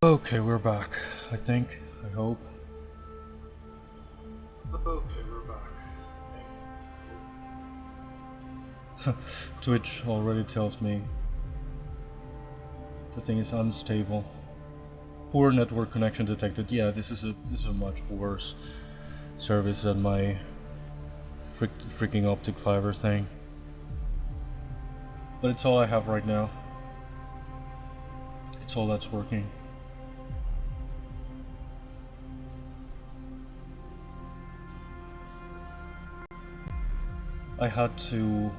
Okay, we're back. I think. I hope. Okay, we're back. I think. Twitch already tells me the thing is unstable. Poor network connection detected. Yeah, this is a much worse service than my freaking optic fiber thing. But it's all I have right now. It's all that's working. I had to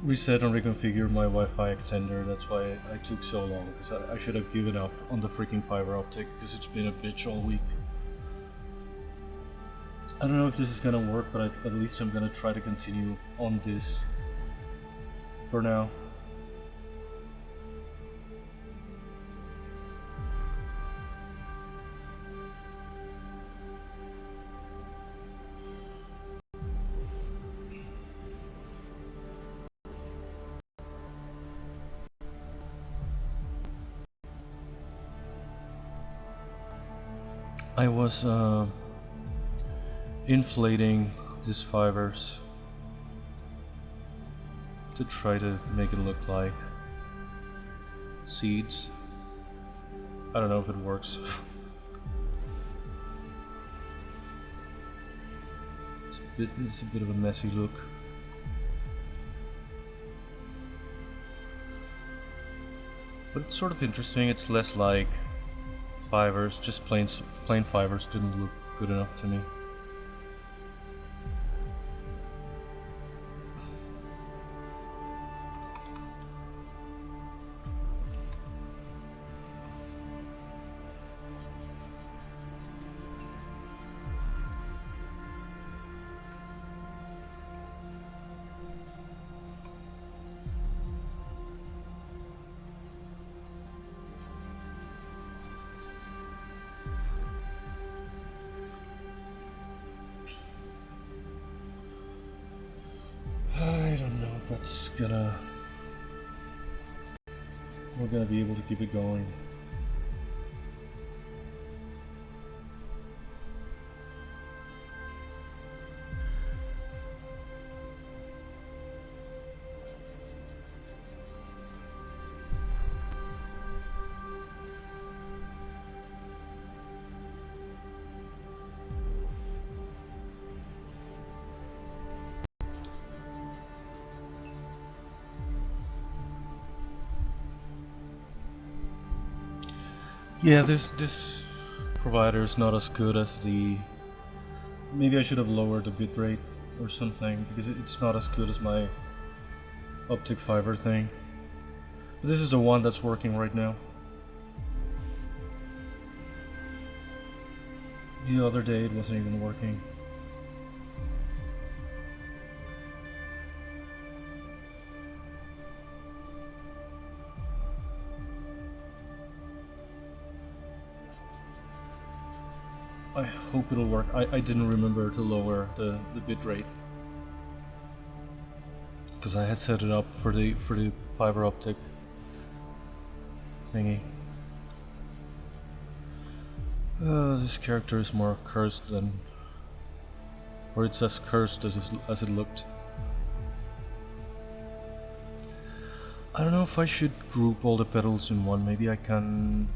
reset and reconfigure my Wi-Fi extender. That's why I took so long, because I should have given up on the freaking fiber optic, because it's been a bitch all week. I don't know if this is gonna work, but at least I'm gonna try to continue on this for now. I was inflating these fibers to try to make it look like seeds. I don't know if it works. It's a bit of a messy look. But it's sort of interesting. It's less like fibers, just plain fibers didn't look good enough to me. That's we're gonna be able to keep it going. Yeah, this provider is not as good as the... Maybe I should have lowered the bitrate or something, because it's not as good as my optic fiber thing. But this is the one that's working right now. The other day it wasn't even working. I hope it'll work. I didn't remember to lower the bitrate, because I had set it up for the fiber optic thingy. This character is more cursed than, or it's as cursed as it looked. I don't know if I should group all the petals in one. Maybe I can.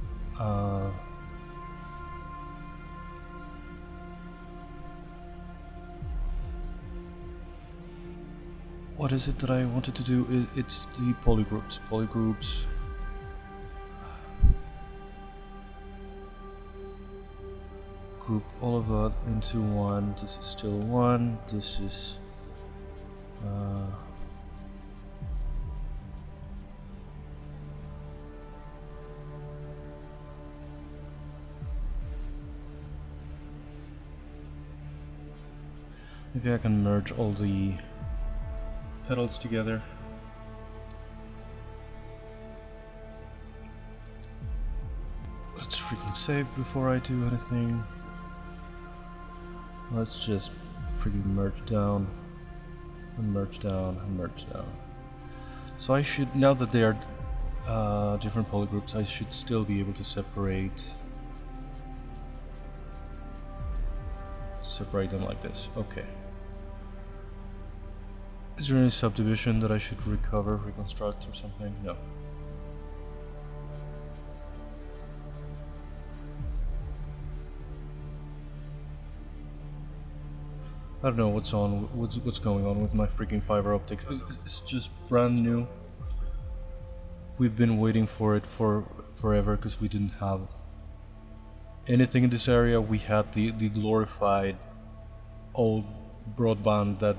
What is it that I wanted to do? It's the polygroups. Polygroups. Group all of that into one. This is still one. This is. Maybe I can merge all the petals together. Let's freaking save before I do anything. Let's just freaking merge down and merge down and merge down. So I should, now that they are different polygroups, I should still be able to separate them like this. Okay. Is there any subdivision that I should reconstruct or something? No. I don't know what's going on with my freaking fiber optics. It's just brand new. We've been waiting for it for forever because we didn't have anything in this area. We had the glorified old broadband that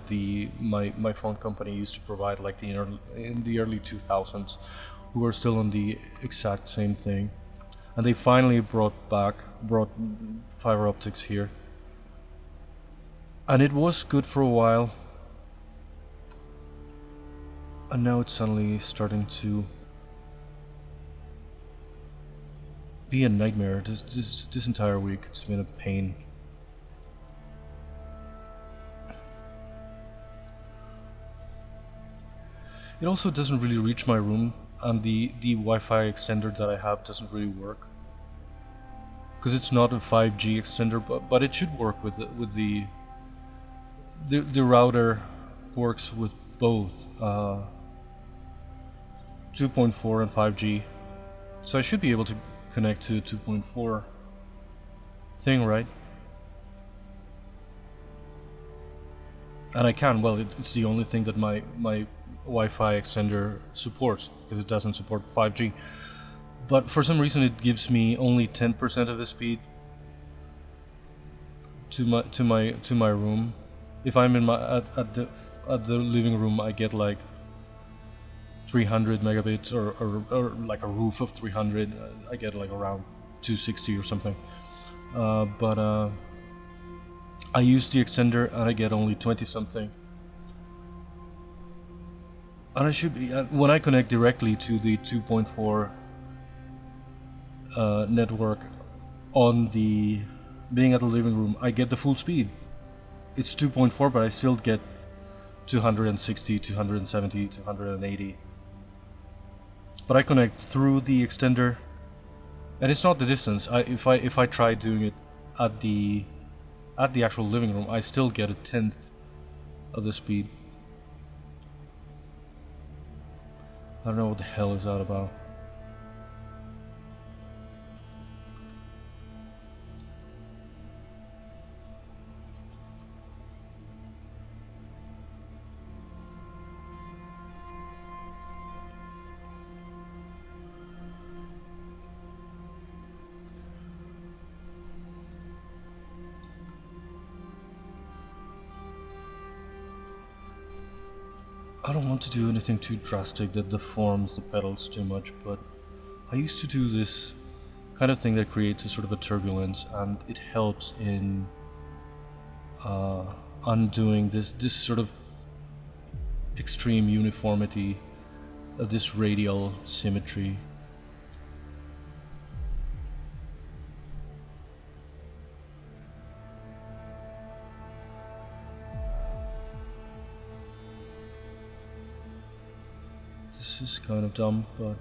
my phone company used to provide, like in the early 2000s. We were still on the exact same thing, and they finally brought fiber optics here. And it was good for a while, and now it's suddenly starting to be a nightmare. This entire week it's been a pain. It also doesn't really reach my room, and the Wi-Fi extender that I have doesn't really work, because it's not a 5G extender, but it should work with the router works with both 2.4 and 5G, so I should be able to connect to 2.4 thing, right? And I can. Well, it's the only thing that my Wi-Fi extender supports, because it doesn't support 5G. But for some reason it gives me only 10% of the speed to my room. If I'm in at the living room, I get like 300 megabits, or like a roof of 300. I get like around 260 or something. But I use the extender and I get only 20 something. And I should be when I connect directly to the 2.4 network on the being at the living room, I get the full speed. It's 2.4, but I still get 260, 270, 280. But I connect through the extender, and it's not the distance. If I try doing it at the actual living room, I still get a tenth of the speed. I don't know what the hell is that about. I don't want to do anything too drastic that deforms the pedals too much, but I used to do this kind of thing that creates a sort of a turbulence, and it helps in undoing this sort of extreme uniformity of this radial symmetry. This is kind of dumb, but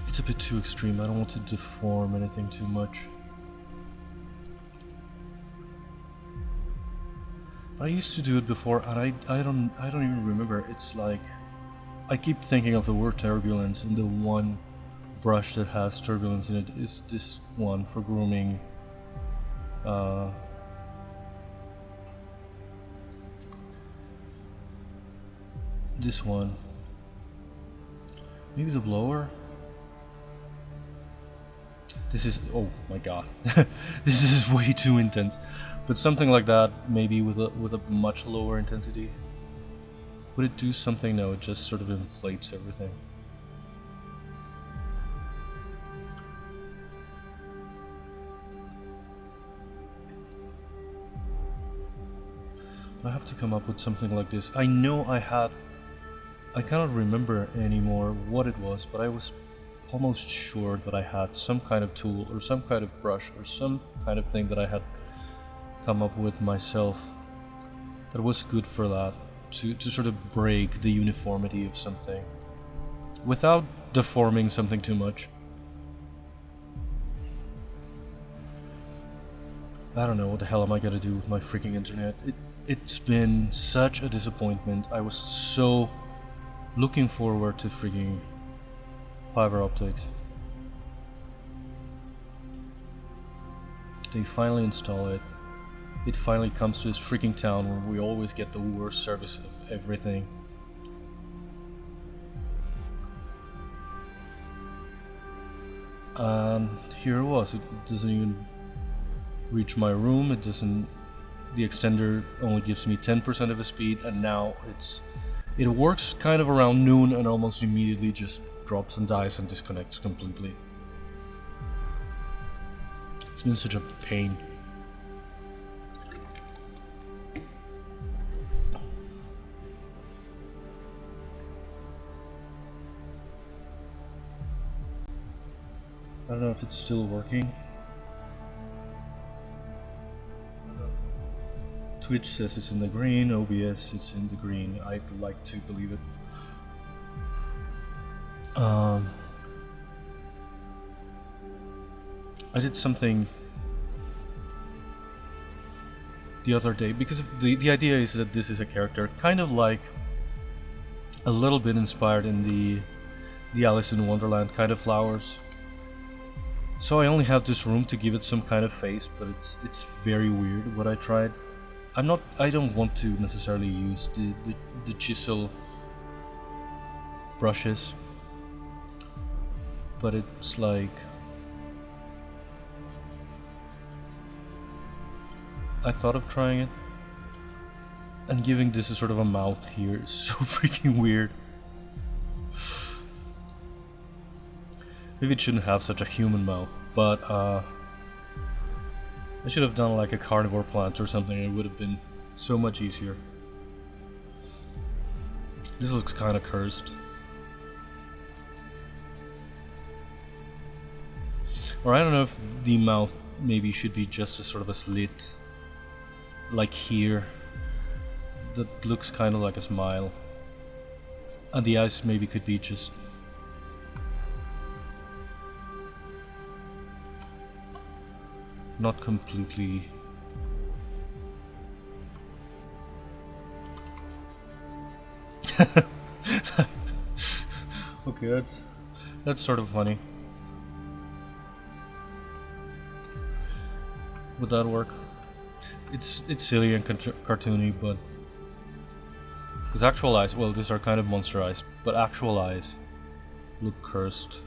it's a bit too extreme. I don't want to deform anything too much. I used to do it before, and I don't even remember. It's like I keep thinking of the word turbulence, and the one brush that has turbulence in it is this one for grooming. This one. Maybe the blower? This is, oh my god. This is way too intense. But something like that, maybe with a much lower intensity. Would it do something? No, it just sort of inflates everything. But I have to come up with something like this. I know I cannot remember anymore what it was, but I was almost sure that I had some kind of tool or some kind of brush or some kind of thing that I had come up with myself that was good for that, to sort of break the uniformity of something without deforming something too much. I don't know what the hell am I gonna do with my freaking internet. It's been such a disappointment. I was so looking forward to freaking fiber optics. They finally install it. It finally comes to this freaking town where we always get the worst service of everything. And here it was. It doesn't even reach my room. It doesn't. The extender only gives me 10% of the speed, and now it works kind of around noon and almost immediately just drops and dies and disconnects completely. It's been such a pain. I don't know if it's still working. Twitch says it's in the green, OBS it's in the green. I'd like to believe it. I did something the other day because the idea is that this is a character kind of like a little bit inspired in the Alice in Wonderland kind of flowers. So I only have this room to give it some kind of face, but it's very weird what I tried. I don't want to necessarily use the chisel brushes, but it's like I thought of trying it, and giving this a sort of a mouth here is so freaking weird. Maybe it shouldn't have such a human mouth, but I should have done like a carnivore plant or something. It would have been so much easier. This looks kind of cursed. Or I don't know if the mouth maybe should be just a sort of a slit, like here, that looks kind of like a smile. And the eyes maybe could be just not completely. Okay, that's sort of funny. Would that work? It's silly and cartoony, but because actual eyes, well, these are kind of monster eyes, but actual eyes look cursed.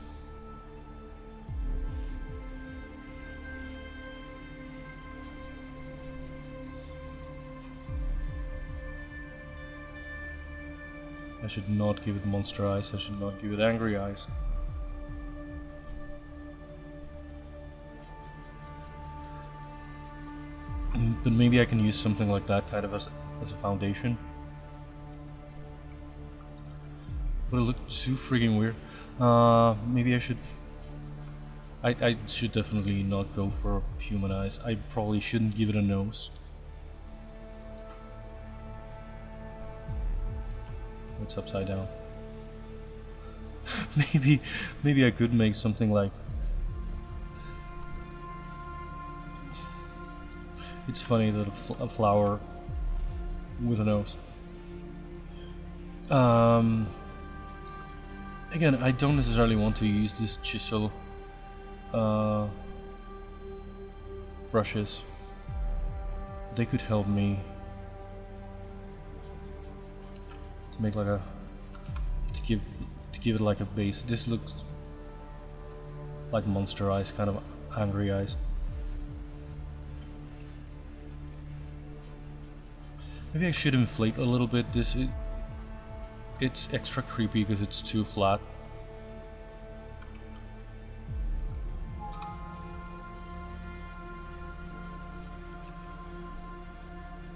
I should not give it monster eyes, I should not give it angry eyes. But maybe I can use something like that kind of as a foundation. But it looked too freaking weird. Maybe I should definitely not go for human eyes. I probably shouldn't give it a nose. It's upside down. maybe I could make something like. It's funny that a flower with a nose. Again, I don't necessarily want to use this chisel brushes. They could help me to make like to give it like a base. This looks like monster eyes, kind of angry eyes. Maybe I should inflate a little bit. It's extra creepy because it's too flat.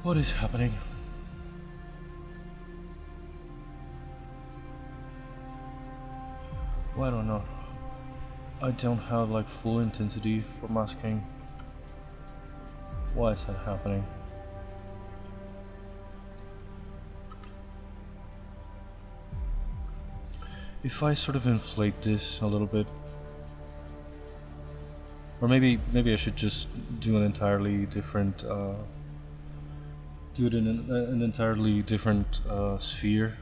What is happening? Well, I don't know. I don't have like full intensity for masking. Why is that happening? If I sort of inflate this a little bit, or maybe I should just do an entirely different do it in an entirely different sphere.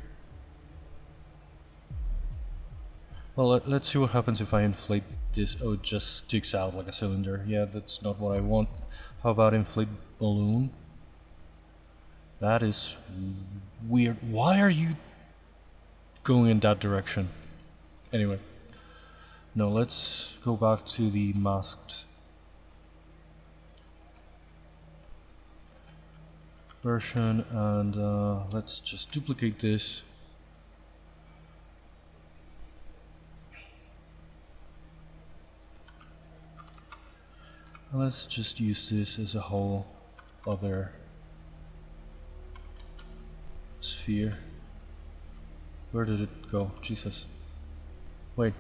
Well, let's see what happens if I inflate this. Oh, it just sticks out like a cylinder. Yeah, that's not what I want. How about inflate balloon? That is weird. Why are you going in that direction? Anyway, no, let's go back to the masked version and let's just duplicate this. Let's just use this as a whole other sphere. Where did it go? Jesus. Wait.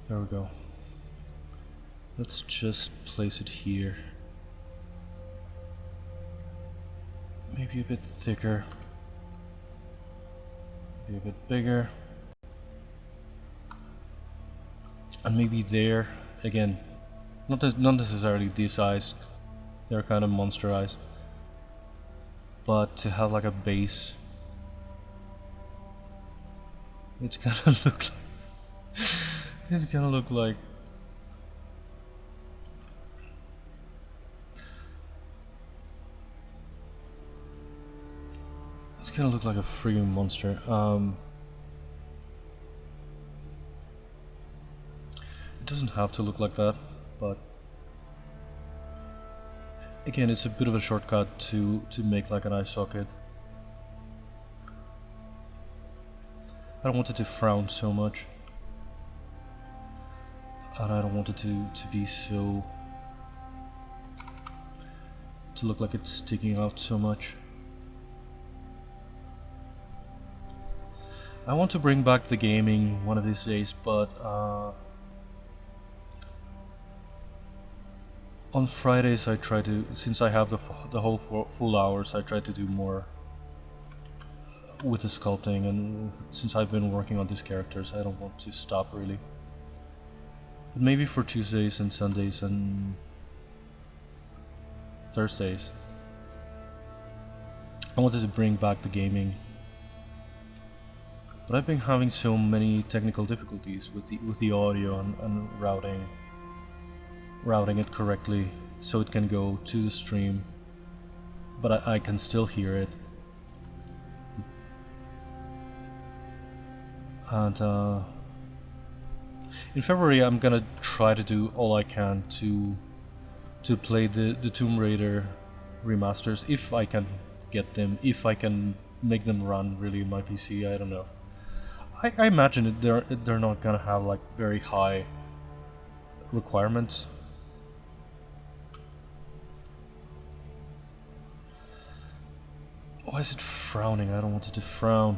There we go. Let's just place it here. Maybe a bit thicker. Maybe a bit bigger. And maybe there, again, not necessarily this size, they're kind of monsterized, but to have like a base, it's gonna look like it's gonna look like a freaking monster. It doesn't have to look like that, but again, it's a bit of a shortcut to make like an eye socket. I don't want it to frown so much, and I don't want it to be so, to look like it's sticking out so much. I want to bring back the gaming one of these days, but on Fridays I try to, since I have the whole full hours, I try to do more with the sculpting, and since I've been working on these characters, I don't want to stop really. But maybe for Tuesdays and Sundays and Thursdays, I wanted to bring back the gaming. But I've been having so many technical difficulties with the audio and routing it correctly so it can go to the stream, but I can still hear it. And in February I'm gonna try to do all I can to play the Tomb Raider remasters, if I can get them, if I can make them run really in my PC. I don't know. I imagine they're not gonna have like very high requirements. Why is it frowning? I don't want it to frown.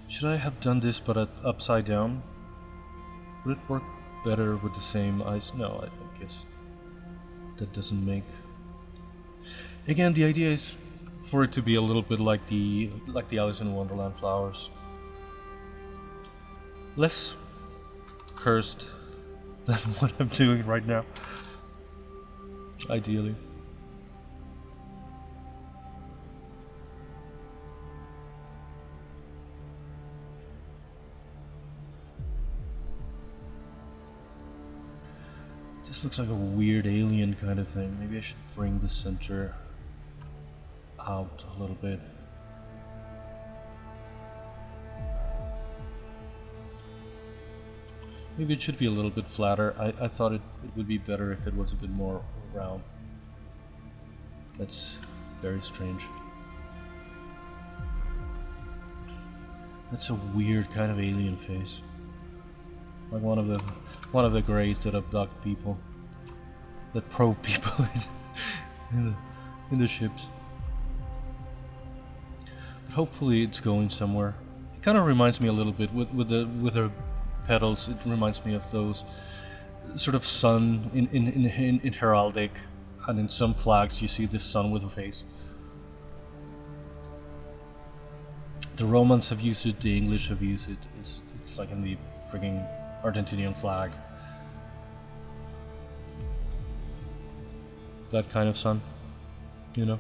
Should I have done this but upside down? Would it work better with the same eyes? No, I guess that doesn't make. Again, the idea is for it to be a little bit like the Alice in Wonderland flowers. Less cursed than what I'm doing right now, ideally. This looks like a weird alien kind of thing. Maybe I should bring the center out a little bit. Maybe it should be a little bit flatter. I thought it would be better if it was a bit more round. That's very strange. That's a weird kind of alien face. Like one of the greys that abduct people, that probe people in the ships. But hopefully it's going somewhere. kind of reminds me a little bit with her petals. It reminds me of those sort of sun in heraldic, and in some flags you see this sun with a face. The Romans have used it, the English have used it. It's like in the frigging Argentinian flag. That kind of sun, you know.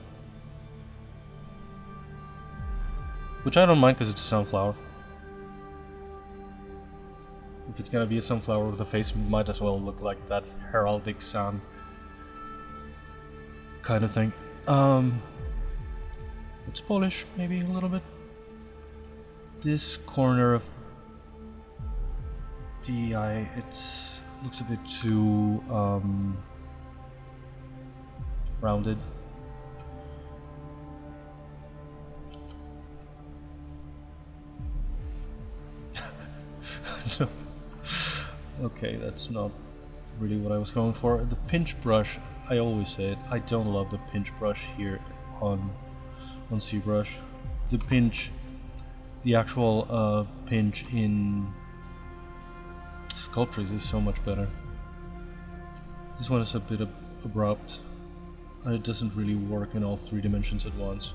Which I don't mind because it's a sunflower. If it's gonna be a sunflower with a face, it might as well look like that heraldic sun kind of thing. It's Polish, maybe a little bit. This corner of the eye, it looks a bit too rounded. No. Okay, that's not really what I was going for. The pinch brush, I always say it, I don't love the pinch brush here on ZBrush. The pinch, the actual pinch in Sculptris is so much better. This one is a bit abrupt, and it doesn't really work in all 3 dimensions at once.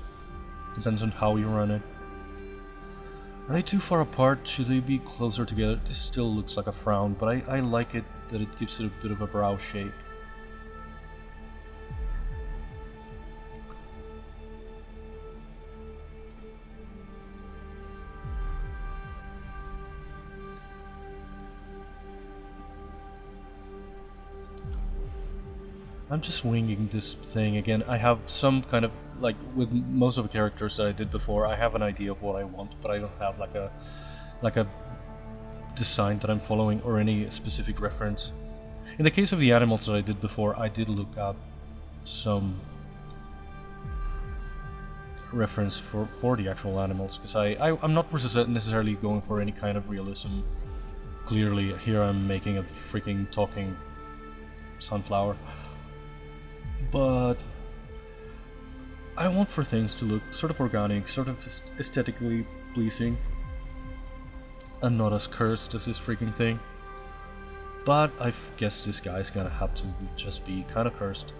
Depends on how you run it. Are they too far apart? Should they be closer together? This still looks like a frown, but I like it that it gives it a bit of a brow shape. I'm just winging this thing again. I have some kind of, like with most of the characters that I did before, I have an idea of what I want, but I don't have like a design that I'm following or any specific reference. In the case of the animals that I did before, I did look up some reference for the actual animals, because I'm not necessarily going for any kind of realism. Clearly, here I'm making a freaking talking sunflower. But I want for things to look sort of organic, sort of aesthetically pleasing, and not as cursed as this freaking thing. But I guess this guy's gonna have to just be kind of cursed.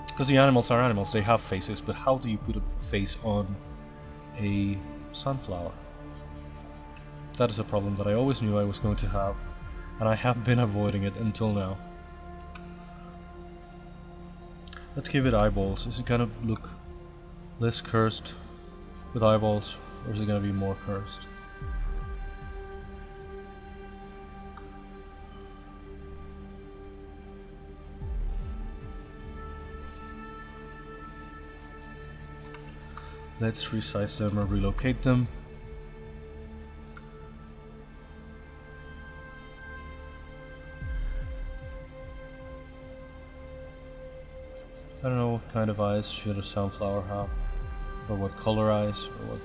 Because the animals are animals, they have faces, but how do you put a face on a sunflower? That is a problem that I always knew I was going to have, and I have been avoiding it until now. Let's give it eyeballs. Is it gonna look less cursed with eyeballs, or is it gonna be more cursed? Let's resize them or relocate them. I don't know what kind of eyes should a sunflower have, or what color eyes, or what.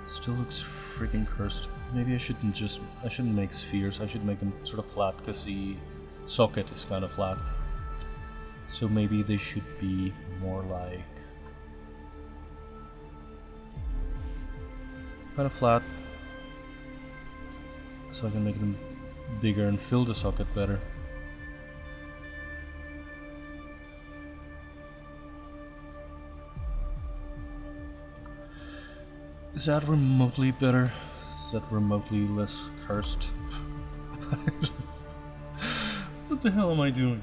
Still looks freaking cursed. Maybe I shouldn't make spheres, I should make them sort of flat, because the socket is kind of flat. So maybe they should be more like kind of flat, so I can make them bigger and fill the socket better. Is that remotely better? Is that remotely less cursed? What the hell am I doing?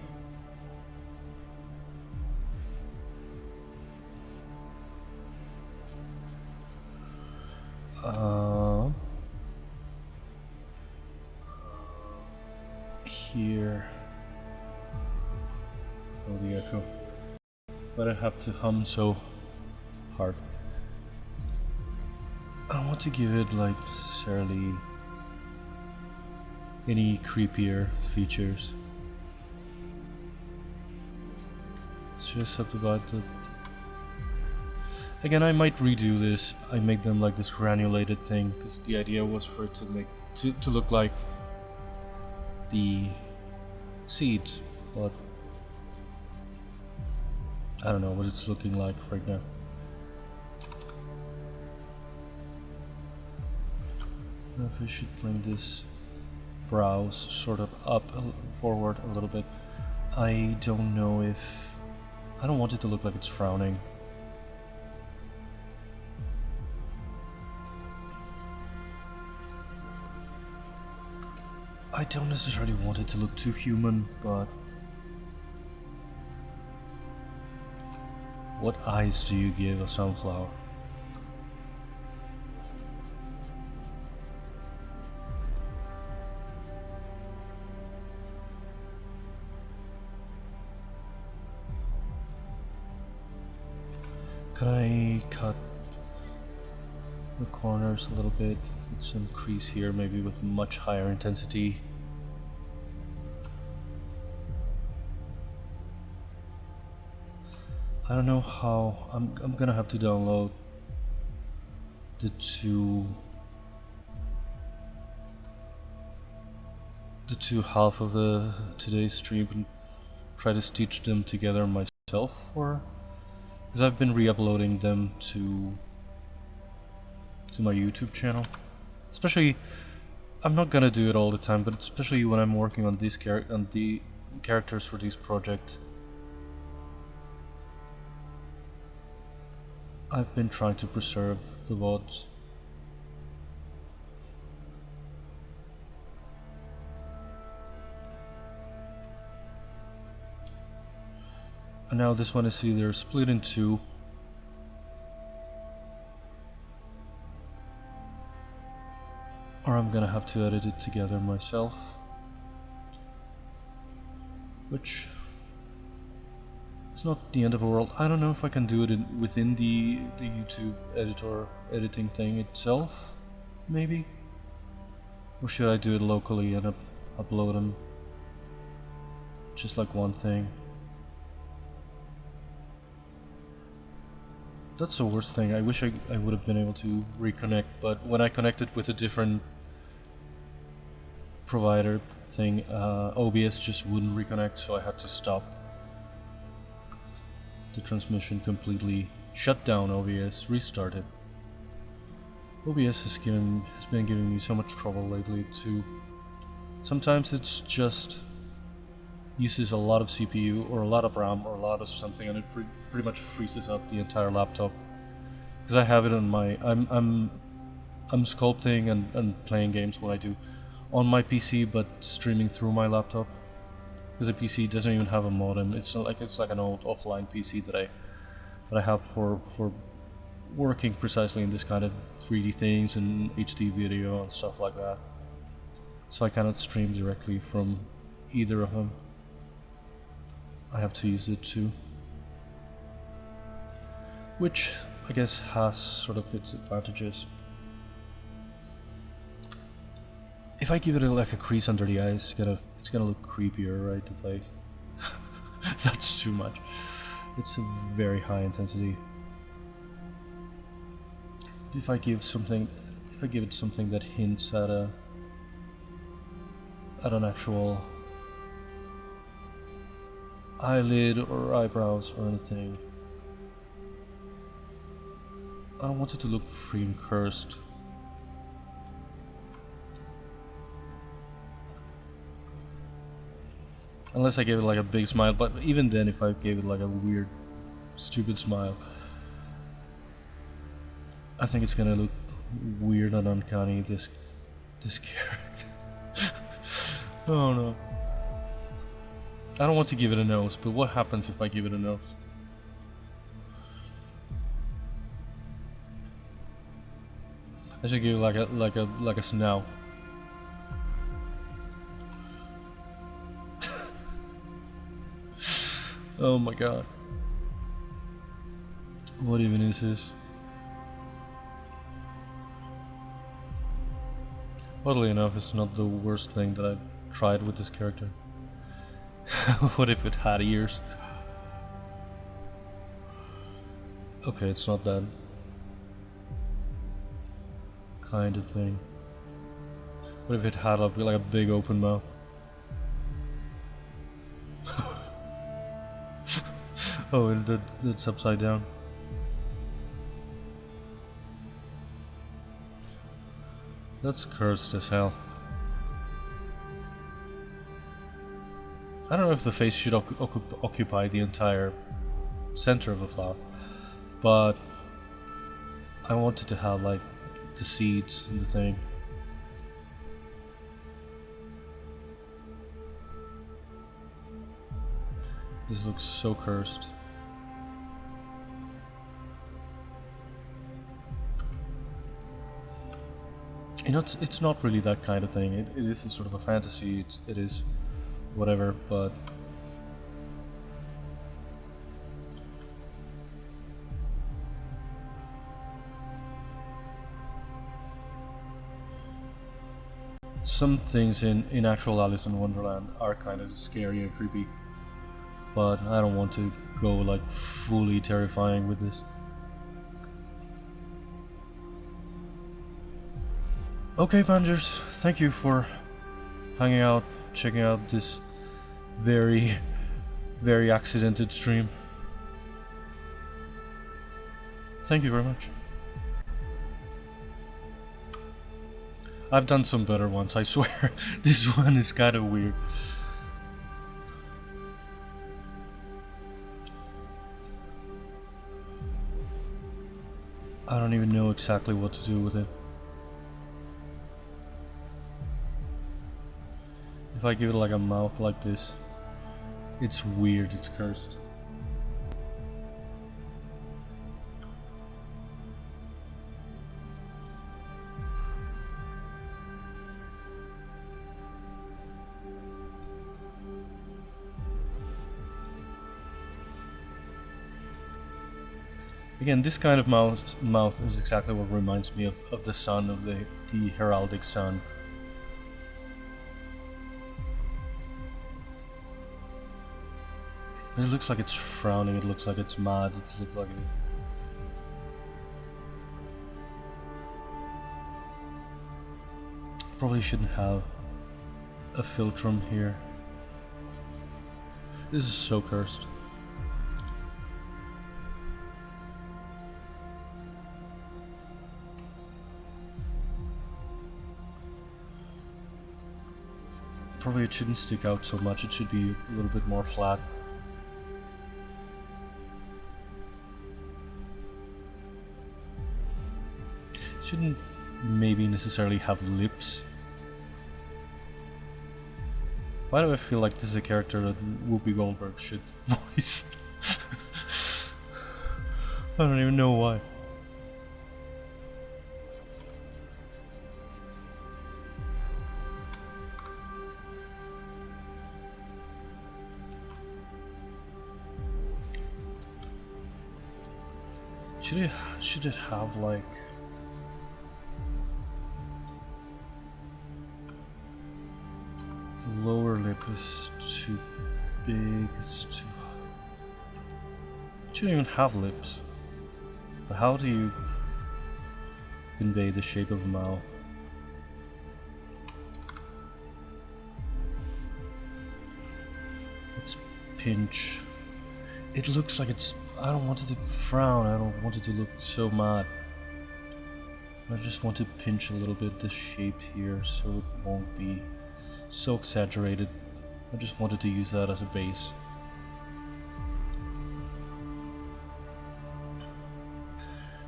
Here. Oh, the echo. But I have to hum so hard. I don't want to give it like necessarily any creepier features. It's just subdivide the. Again, I might redo this. I make them like this granulated thing because the idea was for it to make to look like the seeds, but I don't know what it's looking like right now. I don't know if I should bring this brows sort of up forward a little bit. I don't know if I don't want it to look like it's frowning. I don't necessarily want it to look too human, but what eyes do you give a sunflower? Can I cut the corners a little bit with some crease here, maybe with much higher intensity? I don't know how. I'm gonna have to download the two half of the today's stream and try to stitch them together myself, or because I've been re-uploading them to my YouTube channel. Especially, I'm not gonna do it all the time, but especially when I'm working on these the characters for this project. I've been trying to preserve the VODs. And now this one is either split in two or I'm gonna have to edit it together myself, which it's not the end of the world. I don't know if I can do it within the YouTube editing thing itself, maybe? Or should I do it locally and upload them just like one thing? That's the worst thing. I wish I would have been able to reconnect, but when I connected with a different provider thing, OBS just wouldn't reconnect, so I had to stop the transmission completely, shut down OBS, restart it. OBS has been giving me so much trouble lately too. Sometimes it's just uses a lot of CPU or a lot of RAM or a lot of something, and it pretty much freezes up the entire laptop. Because I have it on my I'm sculpting and playing games when I do on my PC, but streaming through my laptop. Because the PC doesn't even have a modem. It's like an old offline PC that I have for working precisely in this kind of 3D things and HD video and stuff like that. So I cannot stream directly from either of them. I have to use it too, which I guess has sort of its advantages. If I give it like a crease under the eyes, it's gonna look creepier, right? If I that's too much. It's a very high intensity. If I give it something that hints at an actual eyelid or eyebrows or anything, I don't want it to look freaking cursed. Unless I gave it like a big smile, but even then, if I gave it like a weird, stupid smile, I think it's gonna look weird and uncanny, this character. Oh no. I don't want to give it a nose, but what happens if I give it a nose? I should give it like a snout. Oh my god. What even is this? Oddly enough, it's not the worst thing that I've tried with this character. What if it had ears? Okay, it's not that kind of thing. What if it had like a big open mouth? Oh, and that's upside down. That's cursed as hell. I don't know if the face should occupy the entire center of the flower, but I wanted to have like the seeds and the thing. This looks so cursed. You know, it's not really that kind of thing. It is sort of a fantasy. It is whatever, but some things in actual Alice in Wonderland are kind of scary and creepy, but I don't want to go like fully terrifying with this. Okay, Banders, thank you for hanging out, checking out this very accidented stream. Thank you very much. I've done some better ones, I swear. This one is kind of weird. I don't even know exactly what to do with it. If I give it like a mouth like this, it's weird, it's cursed. Again, this kind of mouth is exactly what reminds me of the sun, of the heraldic sun. It looks like it's frowning, it looks like it's mad, it looks like it... Probably shouldn't have a philtrum here. This is so cursed. Probably it shouldn't stick out so much, it should be a little bit more flat. Shouldn't maybe necessarily have lips. Why do I feel like this is a character that Whoopi Goldberg should voice? I don't even know why. Should it have like... The lower lip is too big, it's too... It shouldn't even have lips. But how do you convey the shape of a mouth? Let's pinch. It looks like it's... I don't want it to frown, I don't want it to look so mad. I just want to pinch a little bit the shape here so it won't be so exaggerated. I just wanted to use that as a base.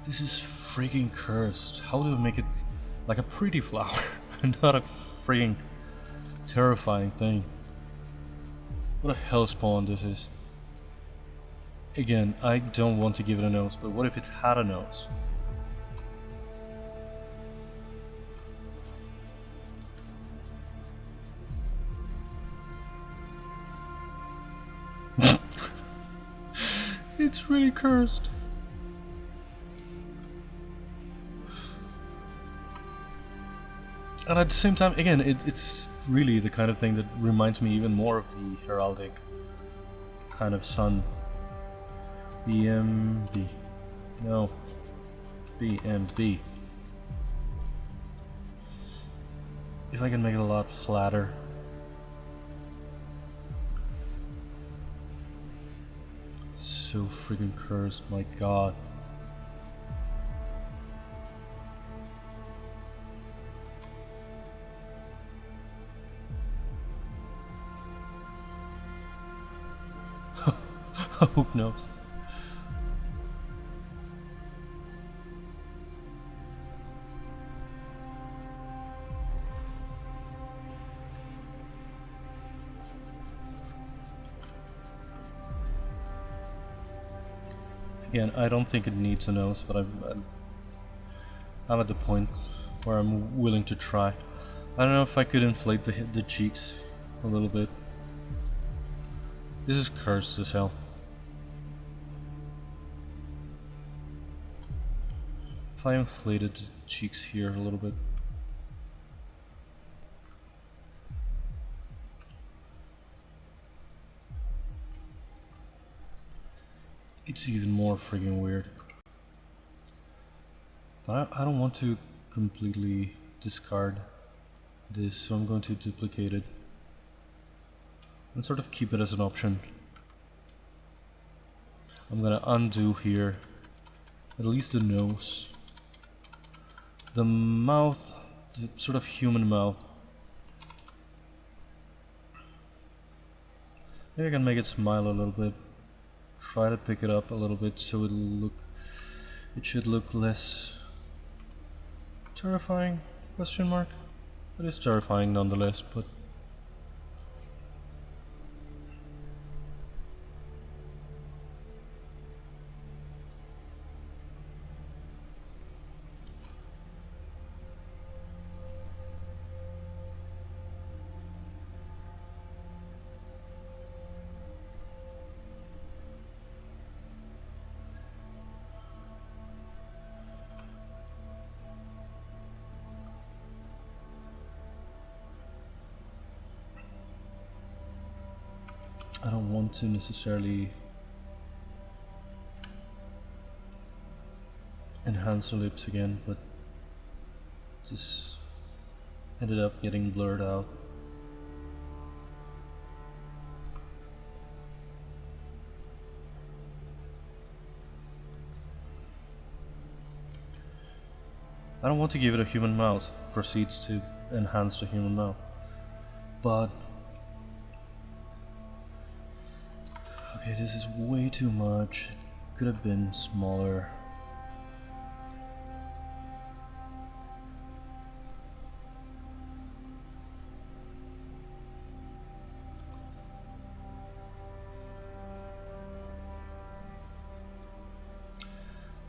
This is freaking cursed. How do I make it like a pretty flower and not a freaking terrifying thing? What a hellspawn this is. Again, I don't want to give it a nose, but what if it had a nose? It's really cursed. And at the same time, again, it's really the kind of thing that reminds me even more of the heraldic kind of sun. The No. B and B. If I can make it a lot flatter. So freaking cursed, my god. Who knows? Again, I don't think it needs a nose, but I'm at the point where I'm willing to try. I don't know if I could inflate the cheeks a little bit. This is cursed as hell. If I inflated the cheeks here a little bit. It's even more freaking weird. But I don't want to completely discard this, so I'm going to duplicate it and sort of keep it as an option. I'm gonna undo here at least the nose. The mouth, the sort of human mouth. Maybe I can make it smile a little bit. Try to pick it up a little bit so it should look less terrifying, question mark. It is terrifying nonetheless, but I don't want to necessarily enhance the lips again, but this ended up getting blurred out. I don't want to give it a human mouth. Proceeds to enhance the human mouth, but okay, this is way too much. Could have been smaller.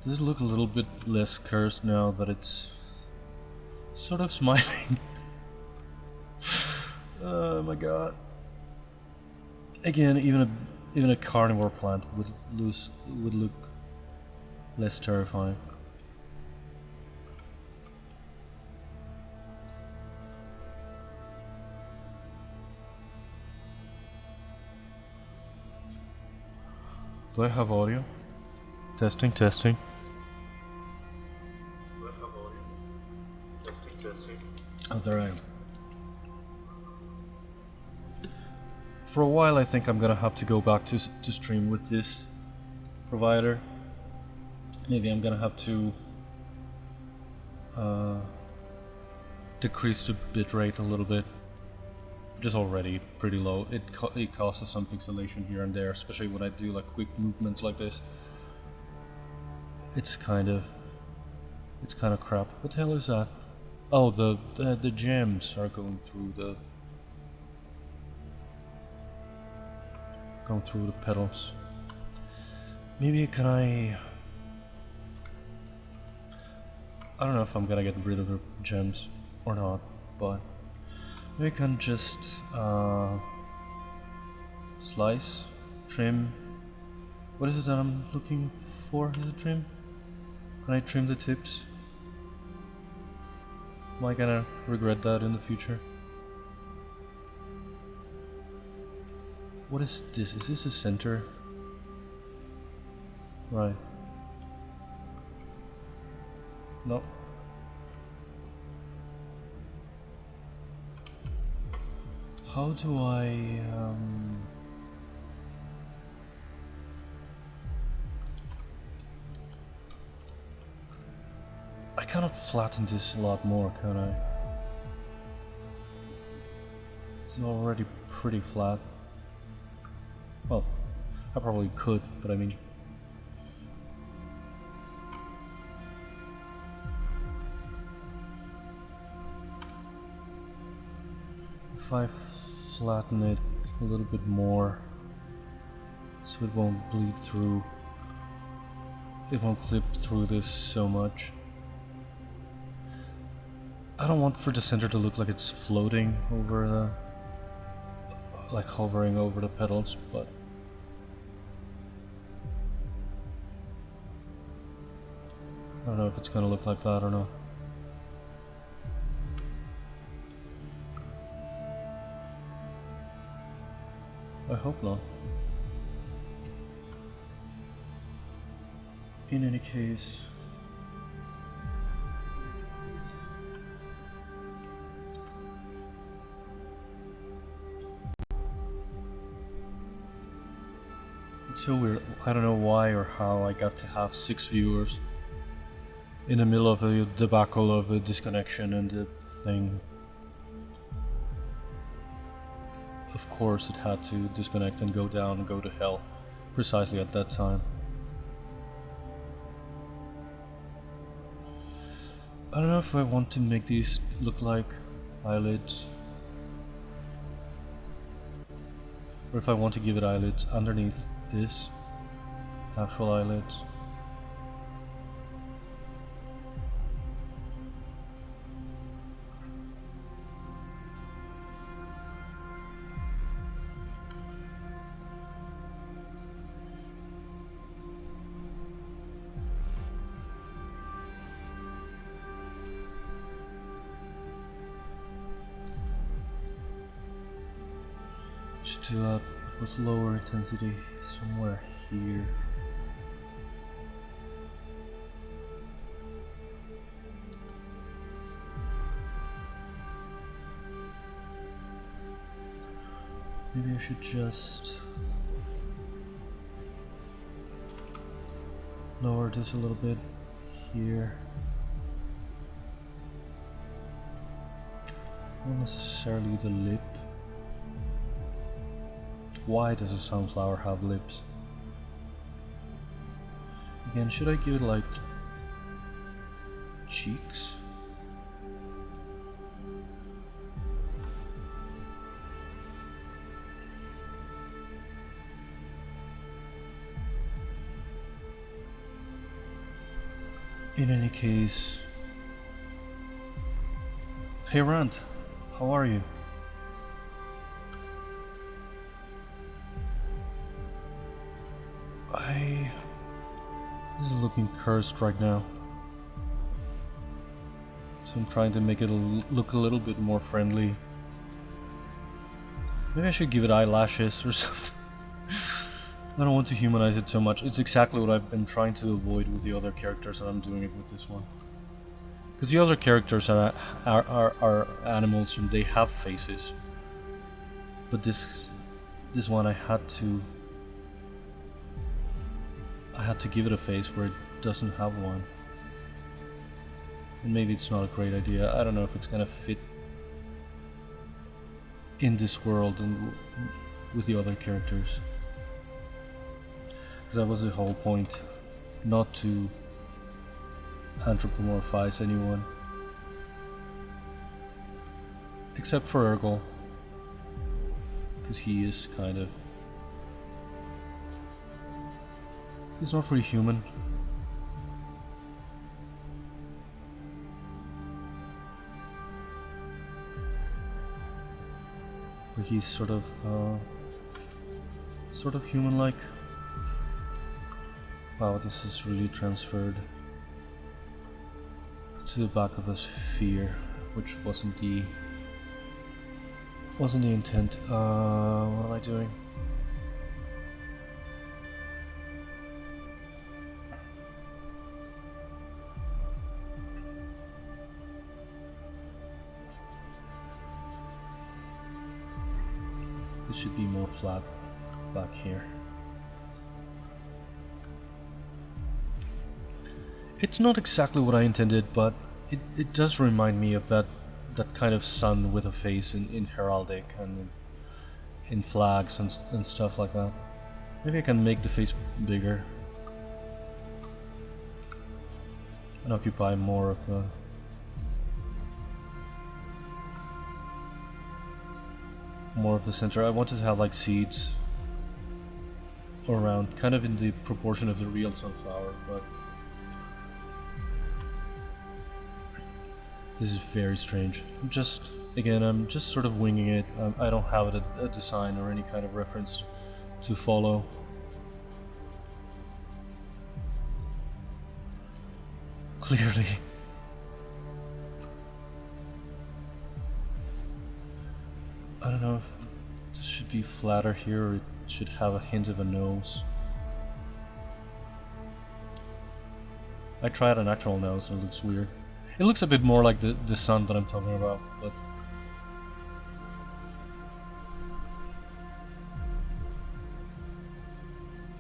Does it look a little bit less cursed now that it's sort of smiling? Oh my god. Again, even a carnivore plant would look less terrifying. Do I have audio? Testing, testing. Do I have audio? Testing, testing. Oh, there I am. For a while I think I'm gonna have to go back to stream with this provider. Maybe I'm gonna have to decrease the bitrate a little bit, which is already pretty low. It causes some pixelation here and there, especially when I do like quick movements like this. It's kind of crap. What the hell is that? Oh, the gems are going through the petals. Maybe can I don't know if I'm gonna get rid of the gems or not, but maybe I can just slice, trim. What is it that I'm looking for? Is it trim? Can I trim the tips? Am I gonna regret that in the future? What is this? Is this a center? Right. No. How do I I cannot flatten this a lot more, can I? It's already pretty flat. Well, I probably could, but I mean, if I flatten it a little bit more so it won't bleed through, it won't clip through this so much. I don't want for the center to look like it's floating over the, like hovering over the pedals, but I don't know if it's gonna look like that or not. I hope not. In any case, it's so weird. I don't know why or how I got to have 6 viewers in the middle of a debacle of a disconnection and the thing. Of course it had to disconnect and go down and go to hell precisely at that time. I don't know if I want to make these look like eyelids, or if I want to give it eyelids underneath this, actual eyelids. Just do that with lower intensity somewhere here. Maybe I should just lower this a little bit here. Not necessarily the lip. Why does a sunflower have lips? Again, should I give it like cheeks? In any case, hey Rand, how are you? This is looking cursed right now, so I'm trying to make it look a little bit more friendly. Maybe I should give it eyelashes or something. I don't want to humanize it so much. It's exactly what I've been trying to avoid with the other characters, and I'm doing it with this one. Because the other characters are animals and they have faces, but this one I had to give it a face where it doesn't have one. And maybe it's not a great idea. I don't know if it's gonna fit in this world and with the other characters. Because that was the whole point, not to anthropomorphize anyone. Except for Ergol. Because he is kind of... he's not really human. But he's sort of human-like. Wow, this is really transferred to the back of a sphere, which wasn't the intent. What am I doing? This should be more flat back here. It's not exactly what I intended, but it does remind me of that kind of sun with a face in heraldic and in flags and stuff like that. Maybe I can make the face bigger and occupy more of the center. I wanted to have like seeds around, kind of in the proportion of the real sunflower, but this is very strange. I'm just sort of winging it. I don't have a design or any kind of reference to follow. Clearly. I don't know if this should be flatter here or it should have a hint of a nose. I tried an actual nose and it looks weird. It looks a bit more like the sun that I'm talking about, but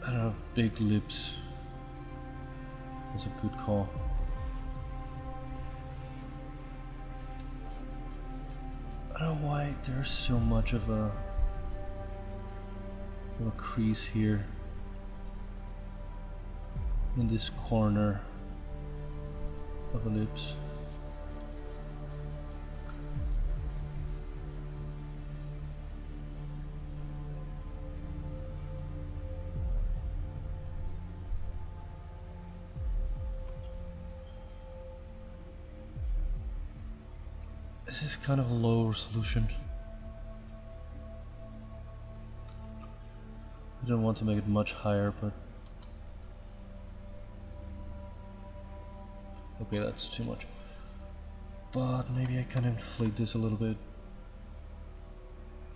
I don't know, big lips. That's a good call. I don't know why there's so much of a crease here in this corner of the lips. This is kind of a low resolution. I don't want to make it much higher, but okay, that's too much. But maybe I can inflate this a little bit.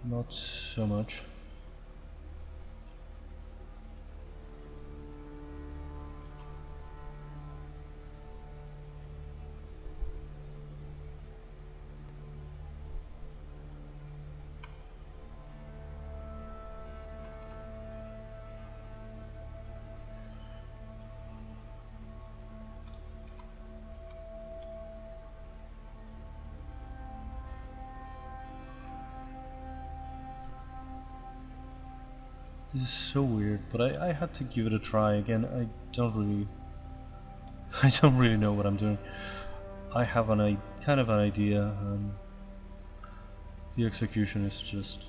Not so much. This is so weird, but I had to give it a try again. I don't really know what I'm doing. I have kind of an idea, and the execution is just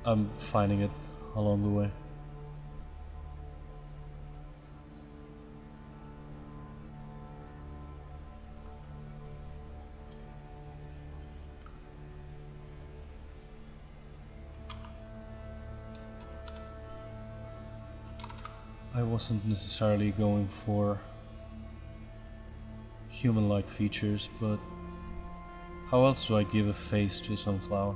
I'm finding it along the way. I wasn't necessarily going for human-like features, but how else do I give a face to a sunflower?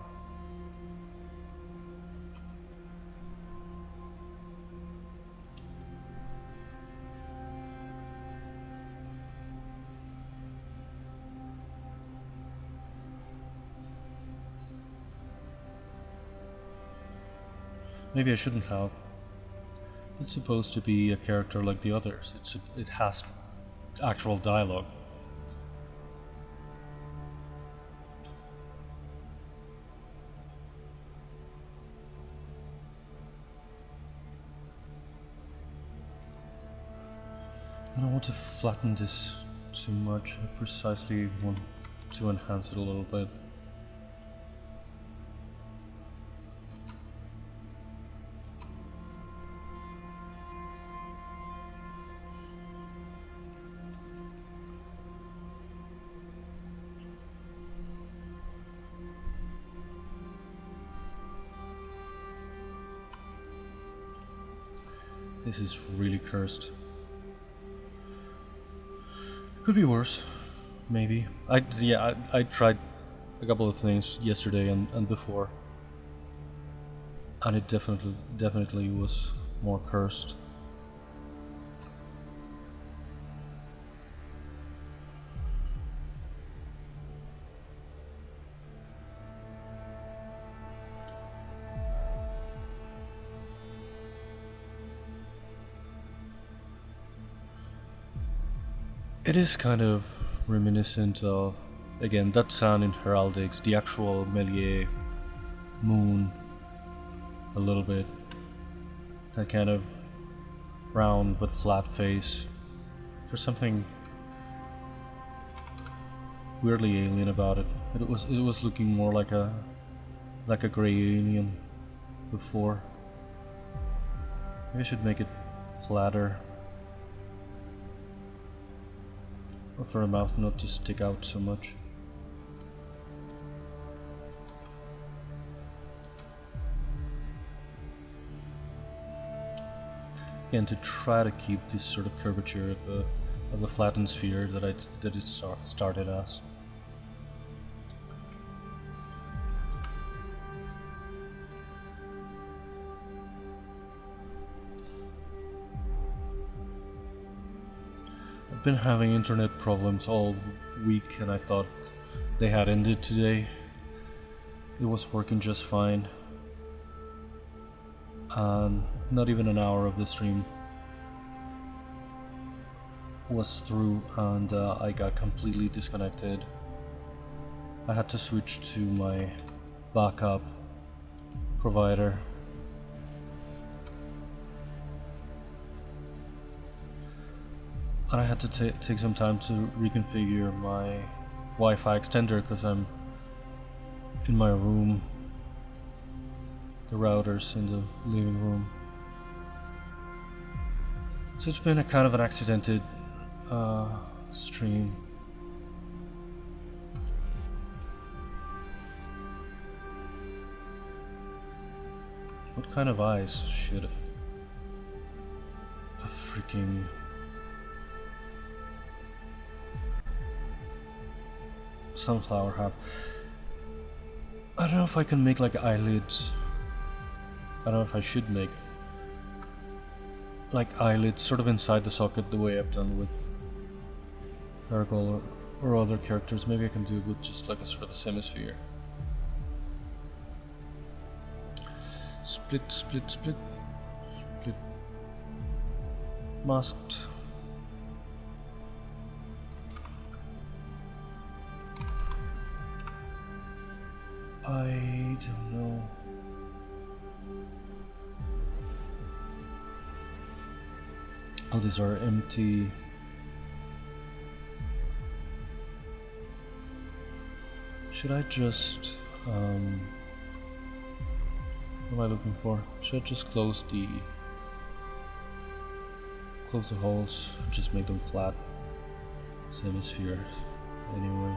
Maybe I shouldn't have. It's supposed to be a character like the others. It has actual dialogue. I don't want to flatten this too much. I precisely want to enhance it a little bit. This is really cursed. It could be worse, maybe. I tried a couple of things yesterday and before, and it definitely was more cursed. It is kind of reminiscent of, again, that sound in heraldics, the actual Méliès moon, a little bit. That kind of round but flat face. There's something weirdly alien about it. It was looking more like a gray alien before. Maybe I should make it flatter, or for the mouth not to stick out so much. Again, to try to keep this sort of curvature of a flattened sphere that it started as. I've been having internet problems all week, and I thought they had ended today. It was working just fine, and not even an hour of the stream was through, and I got completely disconnected. I had to switch to my backup provider. And I had to take some time to reconfigure my Wi-Fi extender because I'm in my room. The router's in the living room. So it's been a kind of an accidented stream. What kind of eyes should a freaking sunflower have? I don't know if I can make like eyelids. I don't know if I should make like eyelids sort of inside the socket the way I've done with Ergol or other characters. Maybe I can do it with just like a sort of a semisphere. Split, split, split, split. Masked. I don't know. Oh, these are empty. Should I just what am I looking for? Should I just close the holes, just make them flat semispheres anyway?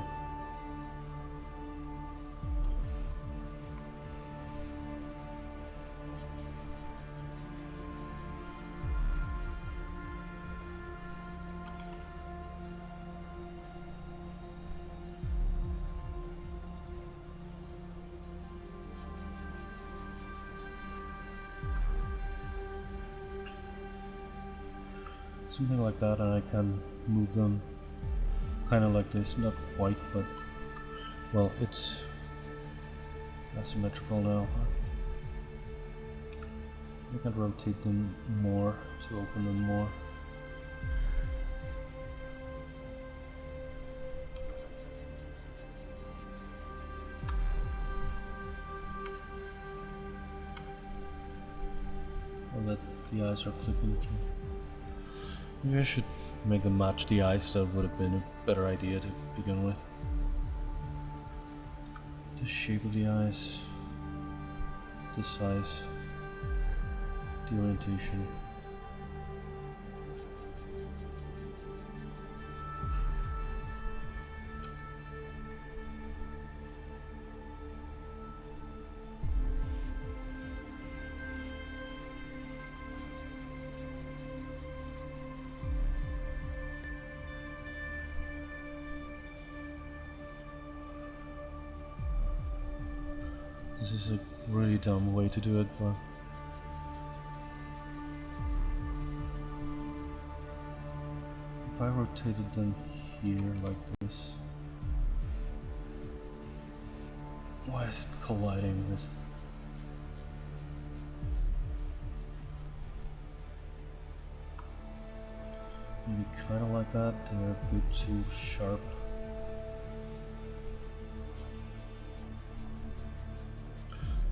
Something like that, and I can move them kind of like this, not quite, but well, it's asymmetrical now. I can rotate them more to open them more. Or that the eyes are clipping to. Maybe I should make them match the eyes. That would have been a better idea to begin with. The shape of the eyes, the size, the orientation. This is a really dumb way to do it, but if I rotated them here like this, why is it colliding with? Maybe kind of like that. They're a bit too sharp.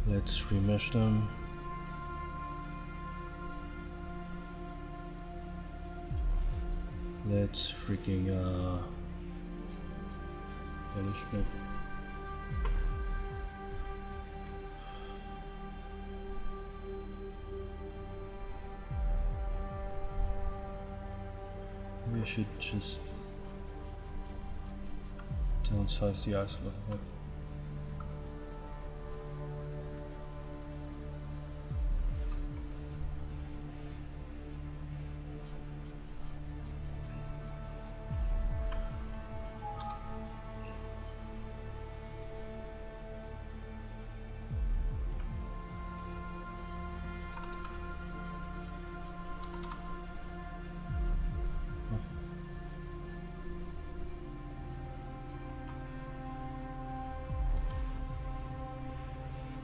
Let's remesh them. Let's freaking polish it. Maybe I should just downsize the eyes a little bit.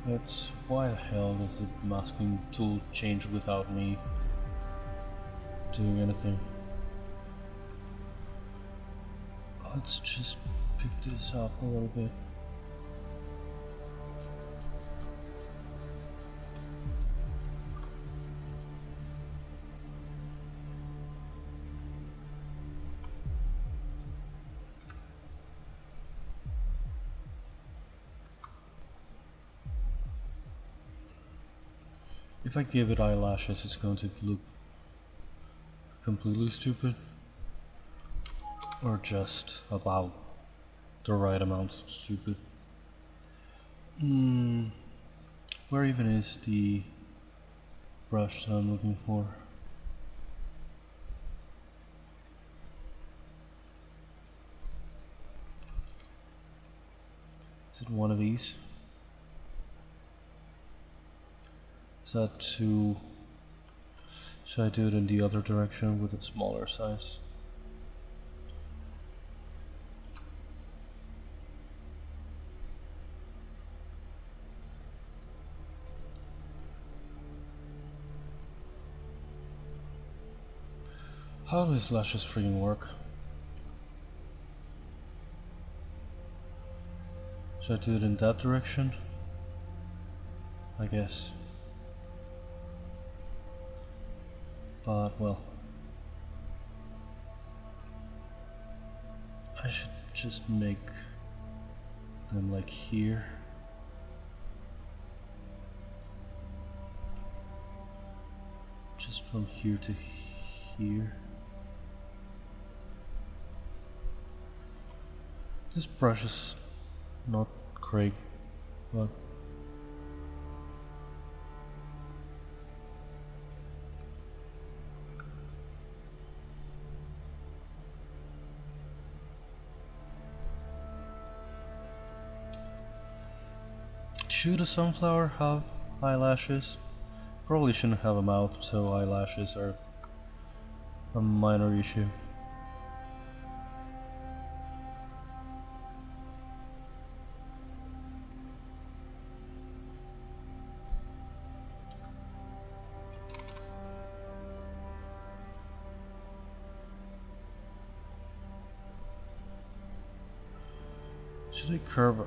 But why the hell does the masking tool change without me doing anything? Let's just pick this up a little bit. If I give it eyelashes, it's going to look completely stupid, or just about the right amount of stupid. Where even is the brush that I'm looking for? Is it one of these? Is that too... Should I do it in the other direction with a smaller size? How do his lashes freaking work? Should I do it in that direction? I guess. But, well, I should just make them like here. Just from here to here. This brush is not great, but should a sunflower have eyelashes? Probably shouldn't have a mouth, so eyelashes are a minor issue. Should I curve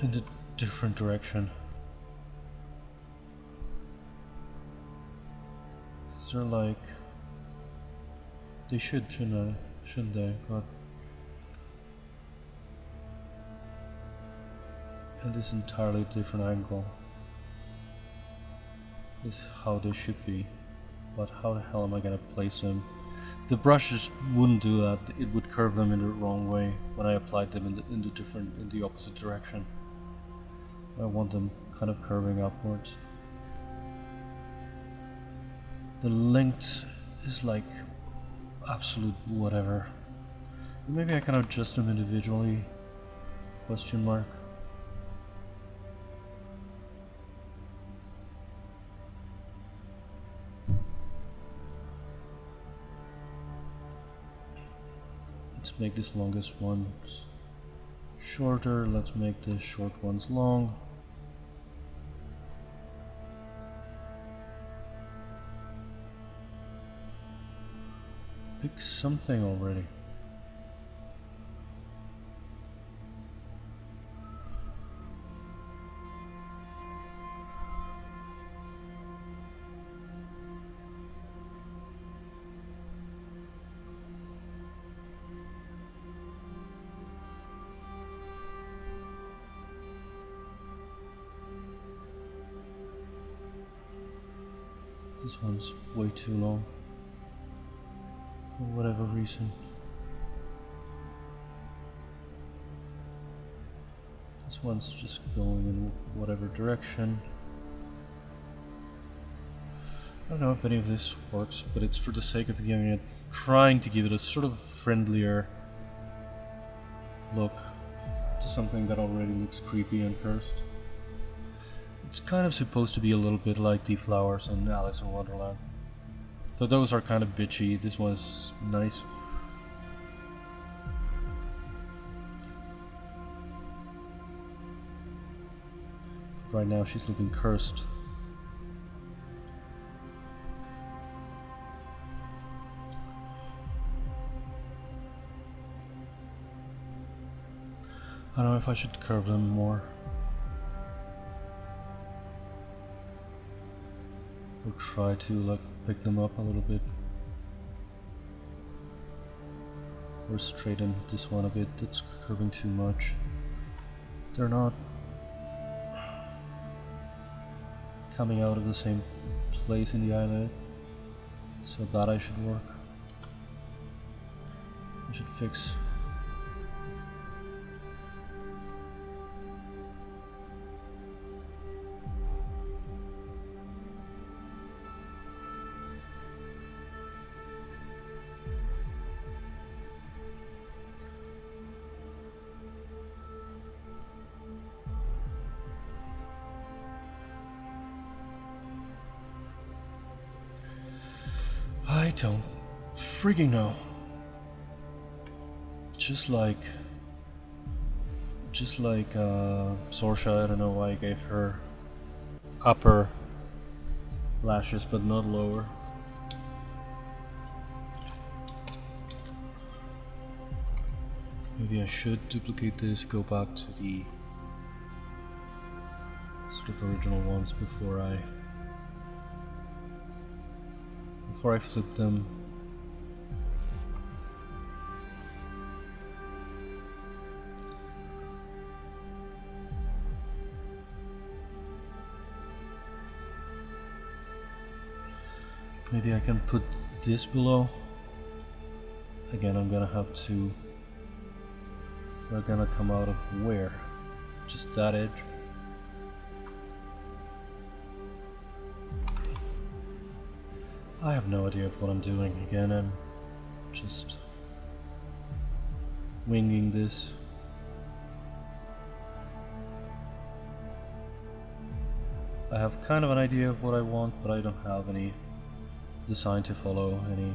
in a different direction? Is there like... They shouldn't they? But at this entirely different angle is how they should be. But how the hell am I gonna place them? The brushes wouldn't do that. It would curve them in the wrong way when I applied them in the opposite direction. I want them kind of curving upwards. The length is like absolute whatever. Maybe I can adjust them individually? Question mark. Let's make this longest ones shorter. Let's make the short ones long. pick something already. This one's way too long, for whatever reason. This one's just going in whatever direction. I don't know if any of this works, but it's for the sake of giving it, trying to give it a sort of friendlier look to something that already looks creepy and cursed. It's kind of supposed to be a little bit like the flowers in Alice in Wonderland. So those are kind of bitchy. This one's nice. Right now she's looking cursed. I don't know if I should curve them more. Or try to like pick them up a little bit. Or straighten this one a bit, that's curving too much. They're not coming out of the same place in the eyelid, so that I should work. I should fix. I don't freaking know. Just like Sorsha, I don't know why I gave her upper lashes but not lower. Maybe I should duplicate this, go back to the sort of original ones before I flip them. Maybe I can put this below. Again, I'm gonna have to. We're gonna come out of where? Just that edge. I have no idea of what I'm doing. Again, I'm just winging this. I have kind of an idea of what I want, but I don't have any design to follow, any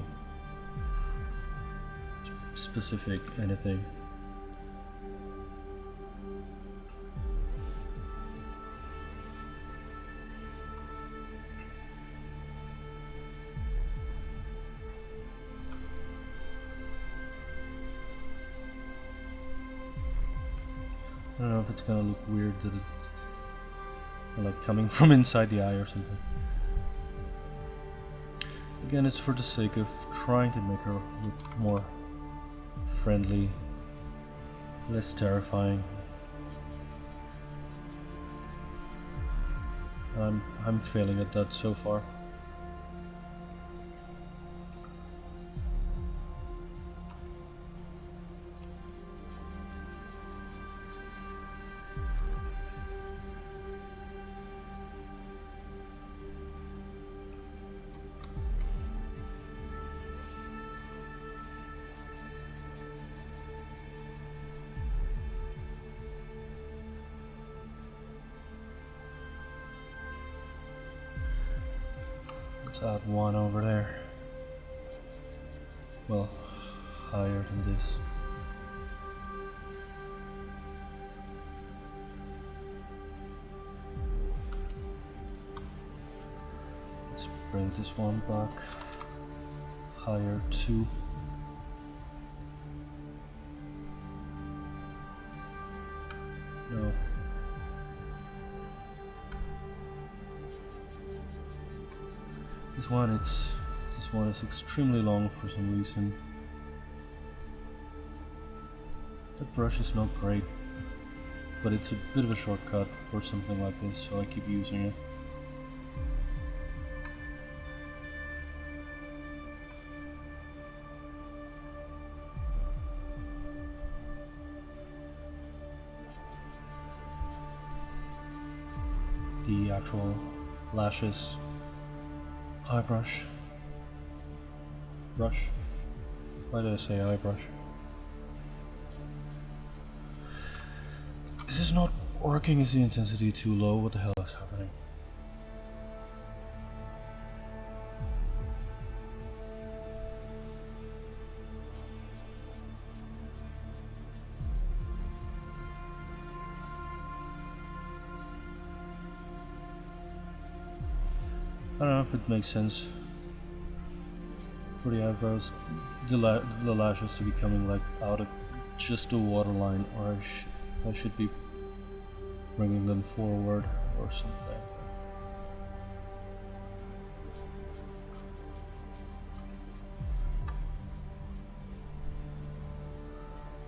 specific anything. I don't know if it's gonna look weird that it's like coming from inside the eye or something. Again, it's for the sake of trying to make her look more friendly, less terrifying. I'm failing at that so far. Let's add one over there. Well, higher than this. Let's bring this one back higher too. This one is extremely long for some reason. The brush is not great, but it's a bit of a shortcut for something like this, so I keep using it. The actual lashes eye brush. Why did I say eye brush? Is this not working? Is the intensity too low? What the hell is happening? I don't know if it makes sense for the eyebrows, the lashes to be coming like out of just a waterline, or I should be bringing them forward or something.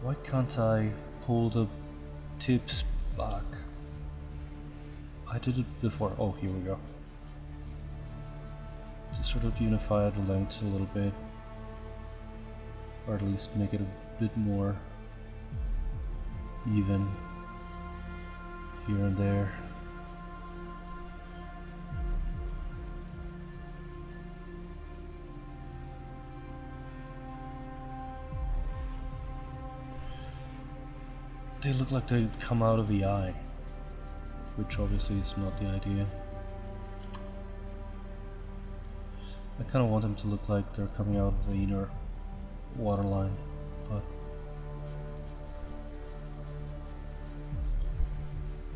Why can't I pull the tips back? I did it before. Oh, here we go. To sort of unify the lengths a little bit, or at least make it a bit more even here and there. They look like they come out of the eye, which obviously is not the idea. I kind of want them to look like they're coming out of the inner waterline, but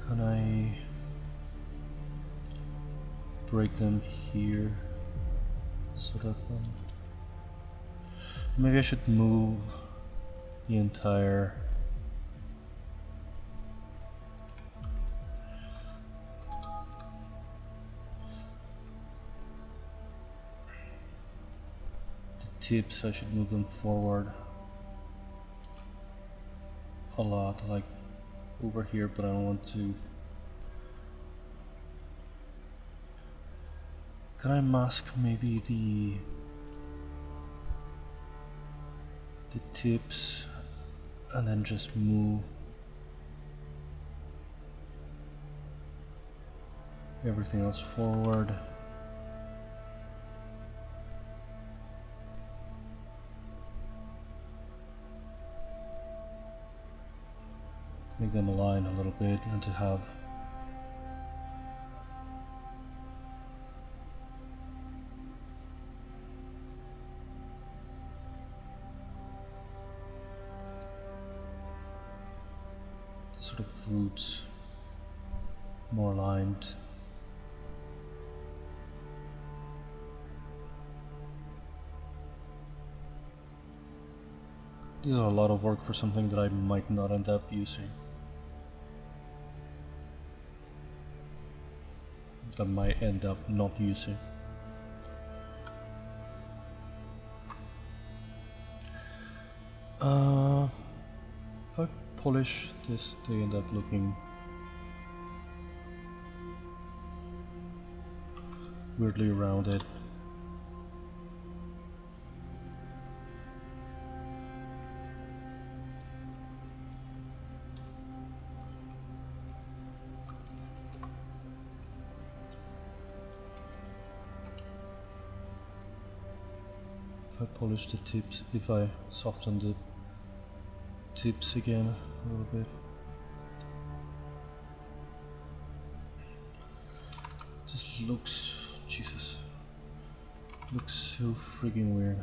can I break them here, sort of? Maybe I should move the entire tips. I should move them forward a lot, like over here, but I don't want to. Can I mask maybe the tips and then just move everything else forward? Make them align a little bit, and to have the sort of roots more aligned. These are a lot of work for something that I might not end up using. That might end up not using. If I polish this, they end up looking weirdly rounded. If I polish the tips, if I soften the tips again a little bit. Just looks, Jesus, looks so frigging weird.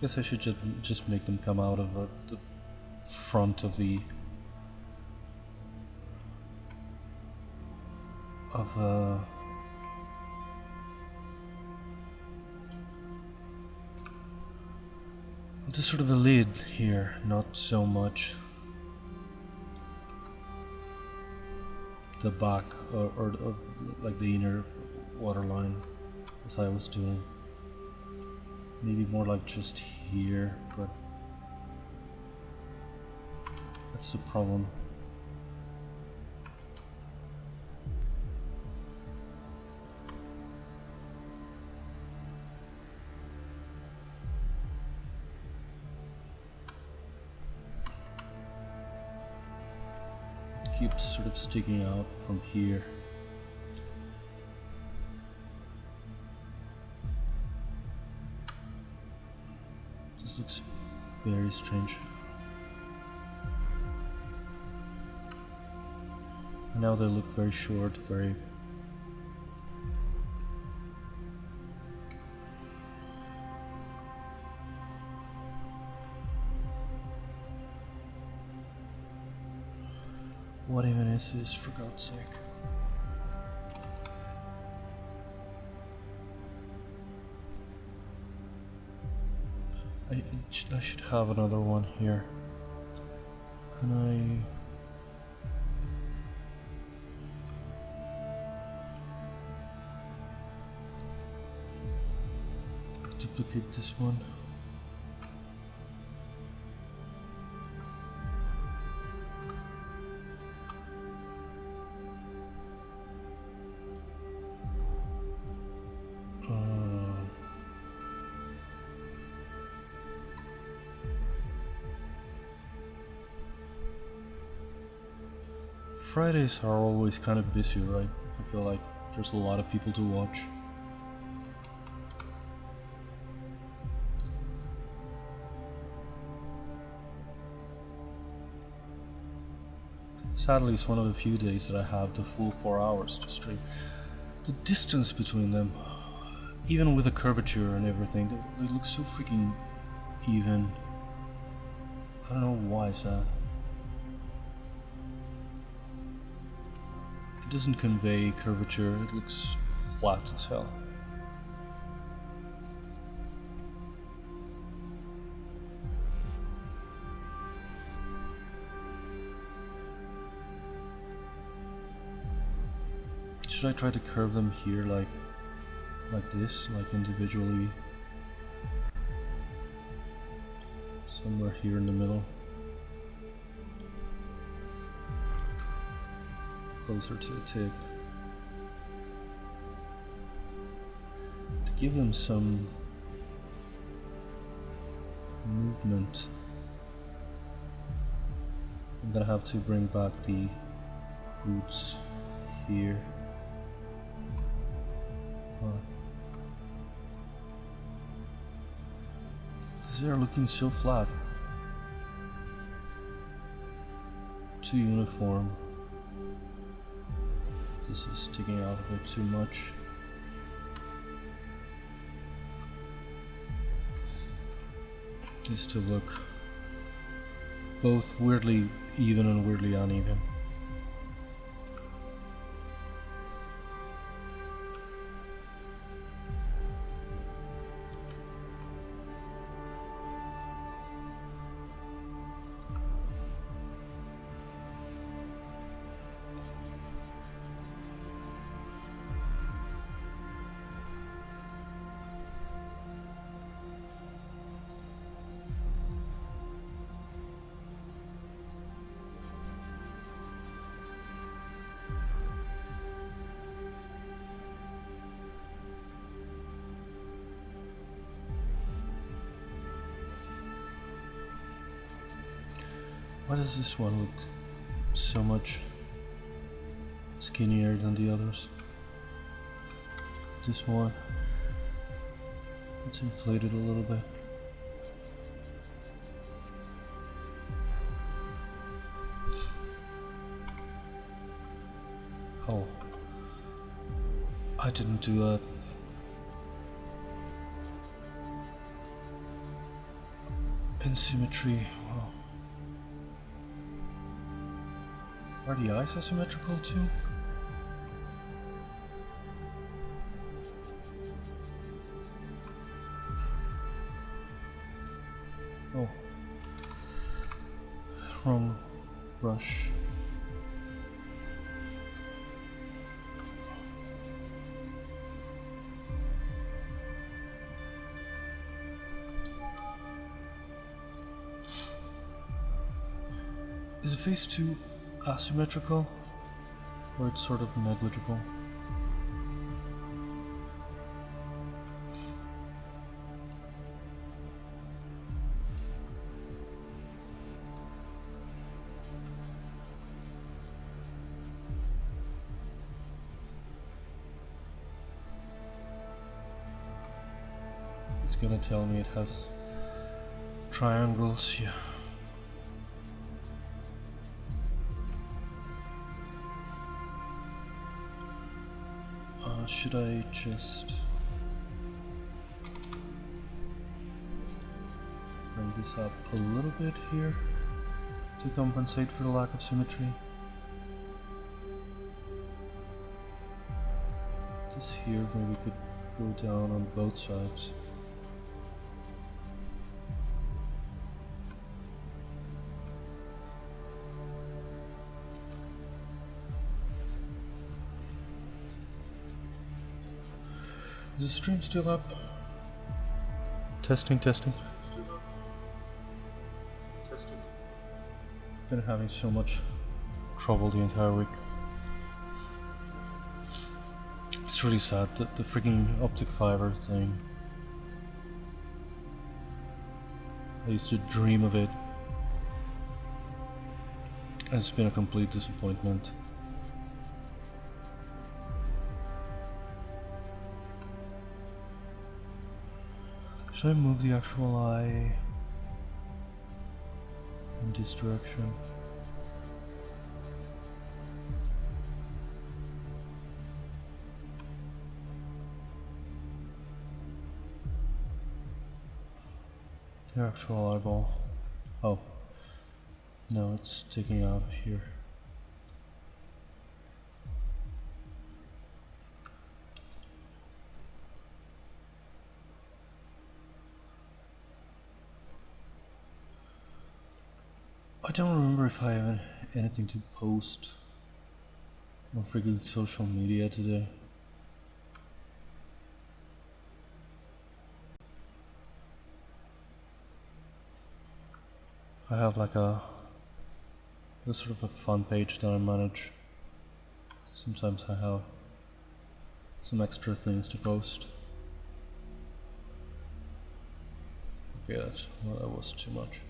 Guess I should just make them come out of the front of the just sort of a lid here, not so much the back or like the inner waterline as I was doing. Maybe more like just here, but that's the problem. It keeps sort of sticking out from here. This looks very strange. Now they look very short, very... What even is this, for God's sake? I should have another one here. Can I duplicate this one? Fridays are always kind of busy, right? I feel like there's a lot of people to watch. Sadly, it's one of the few days that I have the full 4 hours to stream. The distance between them, even with the curvature and everything, they look so freaking even. I don't know why is that. It doesn't convey curvature, it looks flat as hell. Should I try to curve them here like this, like individually? Somewhere here in the middle. Closer to the tip. To give them some movement. I'm gonna have to bring back the roots here. These are looking so flat. Too uniform. This is sticking out a bit too much. These to look both weirdly even and weirdly uneven. Why does this one look so much skinnier than the others? This one, it's inflated a little bit. Oh, I didn't do that. In symmetry, wow. Are the eyes asymmetrical too? Oh. Wrong brush. phase 2 asymmetrical, or it's sort of negligible? It's gonna tell me it has triangles, yeah. Should I just bring this up a little bit here to compensate for the lack of symmetry? This here maybe could go down on both sides. Is the stream still up? Testing. Been having so much trouble the entire week. It's really sad that the freaking optic fiber thing. I used to dream of it, and it's been a complete disappointment. Should I move the actual eye in this direction? The actual eyeball. Oh. No, it's sticking out of here. I don't remember if I have anything to post on freaking social media today. I have like a sort of a fun page that I manage. Sometimes I have some extra things to post. Okay, well, that was too much.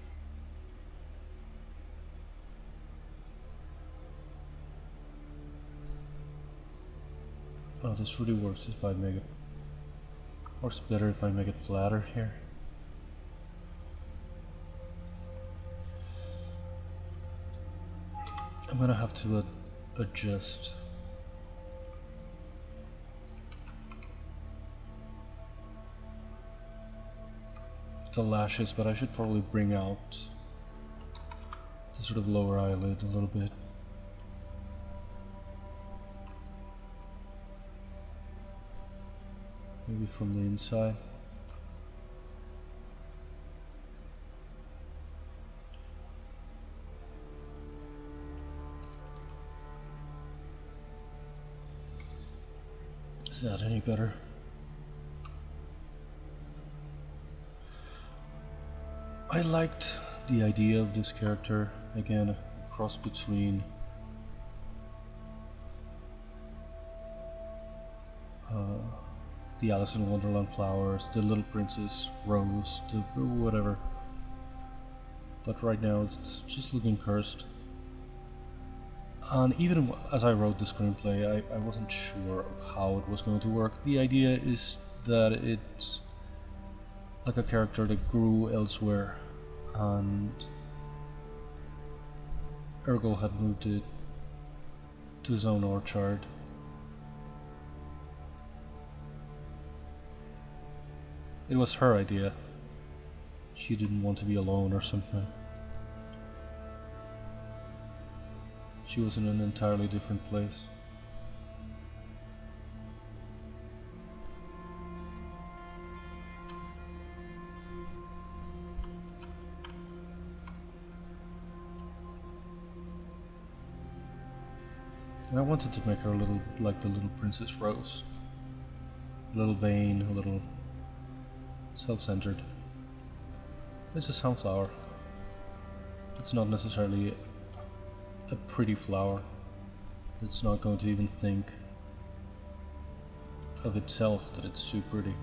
Oh, this really works if I make it. Works better if I make it flatter here. I'm gonna have to adjust the lashes, but I should probably bring out the sort of lower eyelid a little bit. Maybe from the inside. Is that any better? I liked the idea of this character, again, a cross between the Alice in Wonderland flowers, the Little Princess rose, the whatever. But right now it's just looking cursed. And even as I wrote the screenplay, I wasn't sure of how it was going to work. The idea is that it's like a character that grew elsewhere, and Ergol had moved it to his own orchard. It was her idea. She didn't want to be alone or something. She was in an entirely different place. And I wanted to make her a little like the Little Princess Rose. A little vain, a little self-centered. It's a sunflower. It's not necessarily a pretty flower that's not going to even think of itself that it's too pretty.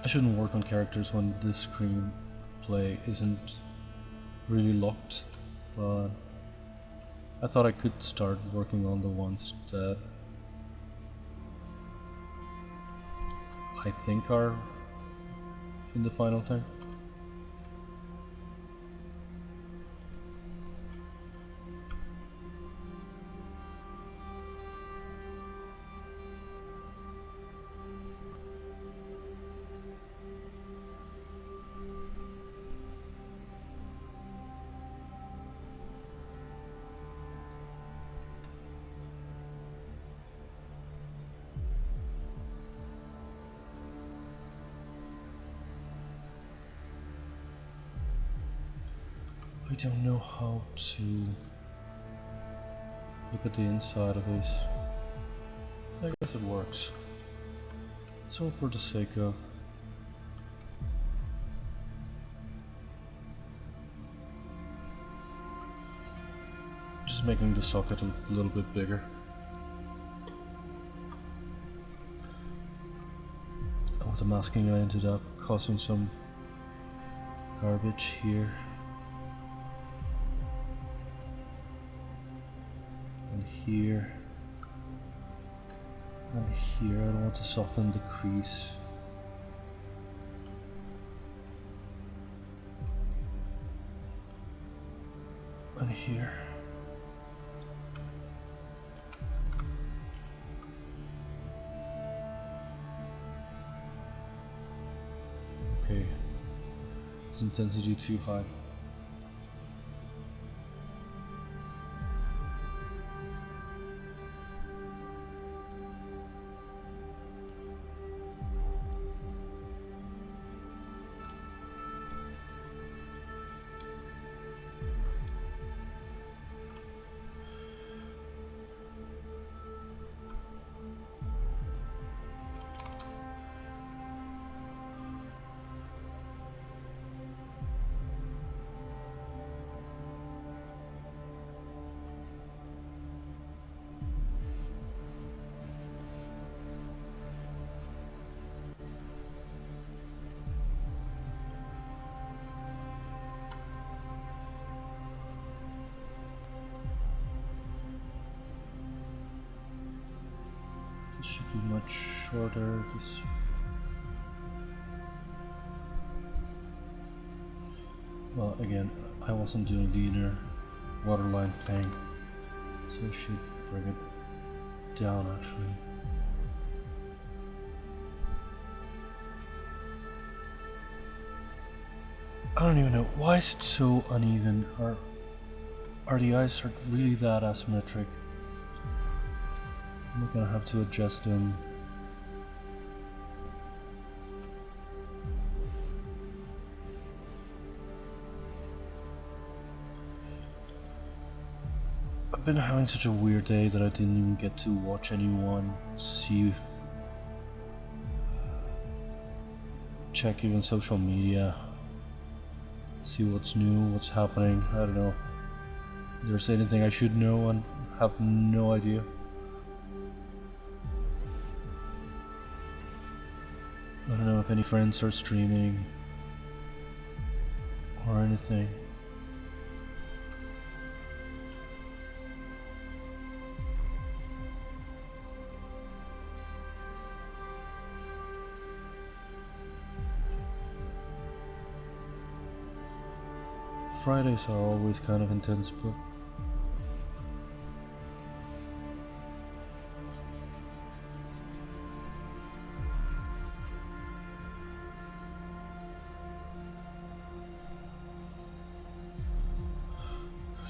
I shouldn't work on characters when the screenplay isn't really locked, but I thought I could start working on the ones that I think are in the final thing. I don't know how to look at the inside of this. I guess it works. So for the sake of just making the socket a little bit bigger. With the masking I ended up causing some garbage here. Here and here. I don't want to soften the crease. And here. Okay. Is intensity too high? This should be much shorter. This well, again, I wasn't doing the inner waterline thing, so I should bring it down actually. I don't even know, why is it so uneven? Are the eyes really that asymmetric? I'm gonna have to adjust them. I've been having such a weird day that I didn't even get to watch anyone, check even social media, see what's new, what's happening. I don't know if there's anything I should know and have no idea. I don't know if any friends are streaming or anything. Fridays are always kind of intense, but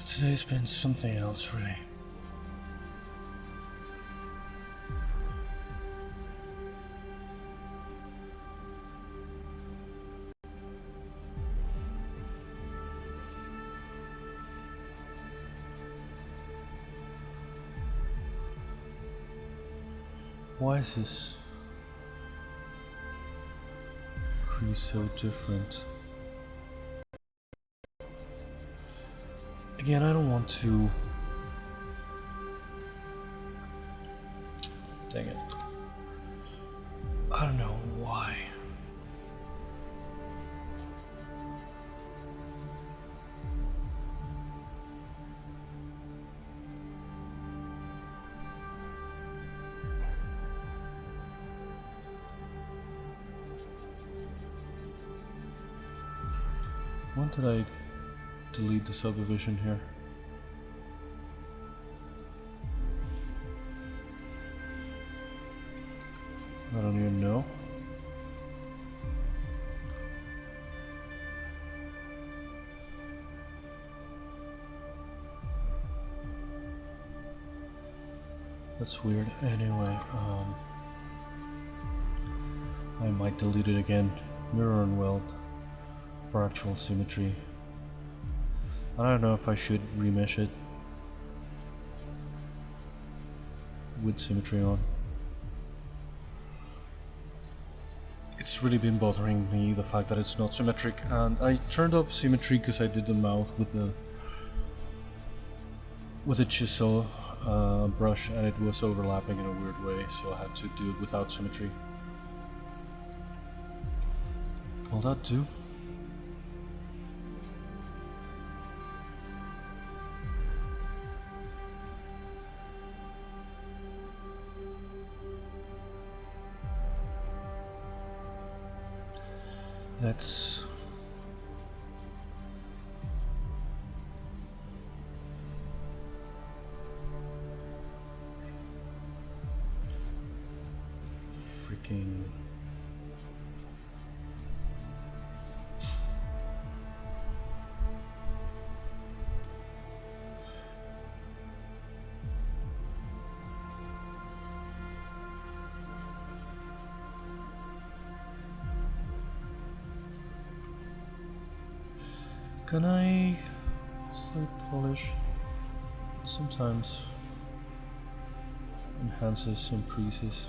today's been something else, really. Why is this symmetry is so different. Again, I don't want to... Dang it. I don't know why. When did I delete the subdivision here? I don't even know. That's weird. Anyway, I might delete it again. Mirror and weld for actual symmetry. I don't know if I should remesh it with symmetry on. It's really been bothering me, the fact that it's not symmetric, and I turned off symmetry because I did the mouth with a chisel brush, and it was overlapping in a weird way, so I had to do it without symmetry. Will that do? Let's freaking can I plate polish? Sometimes enhances, increases.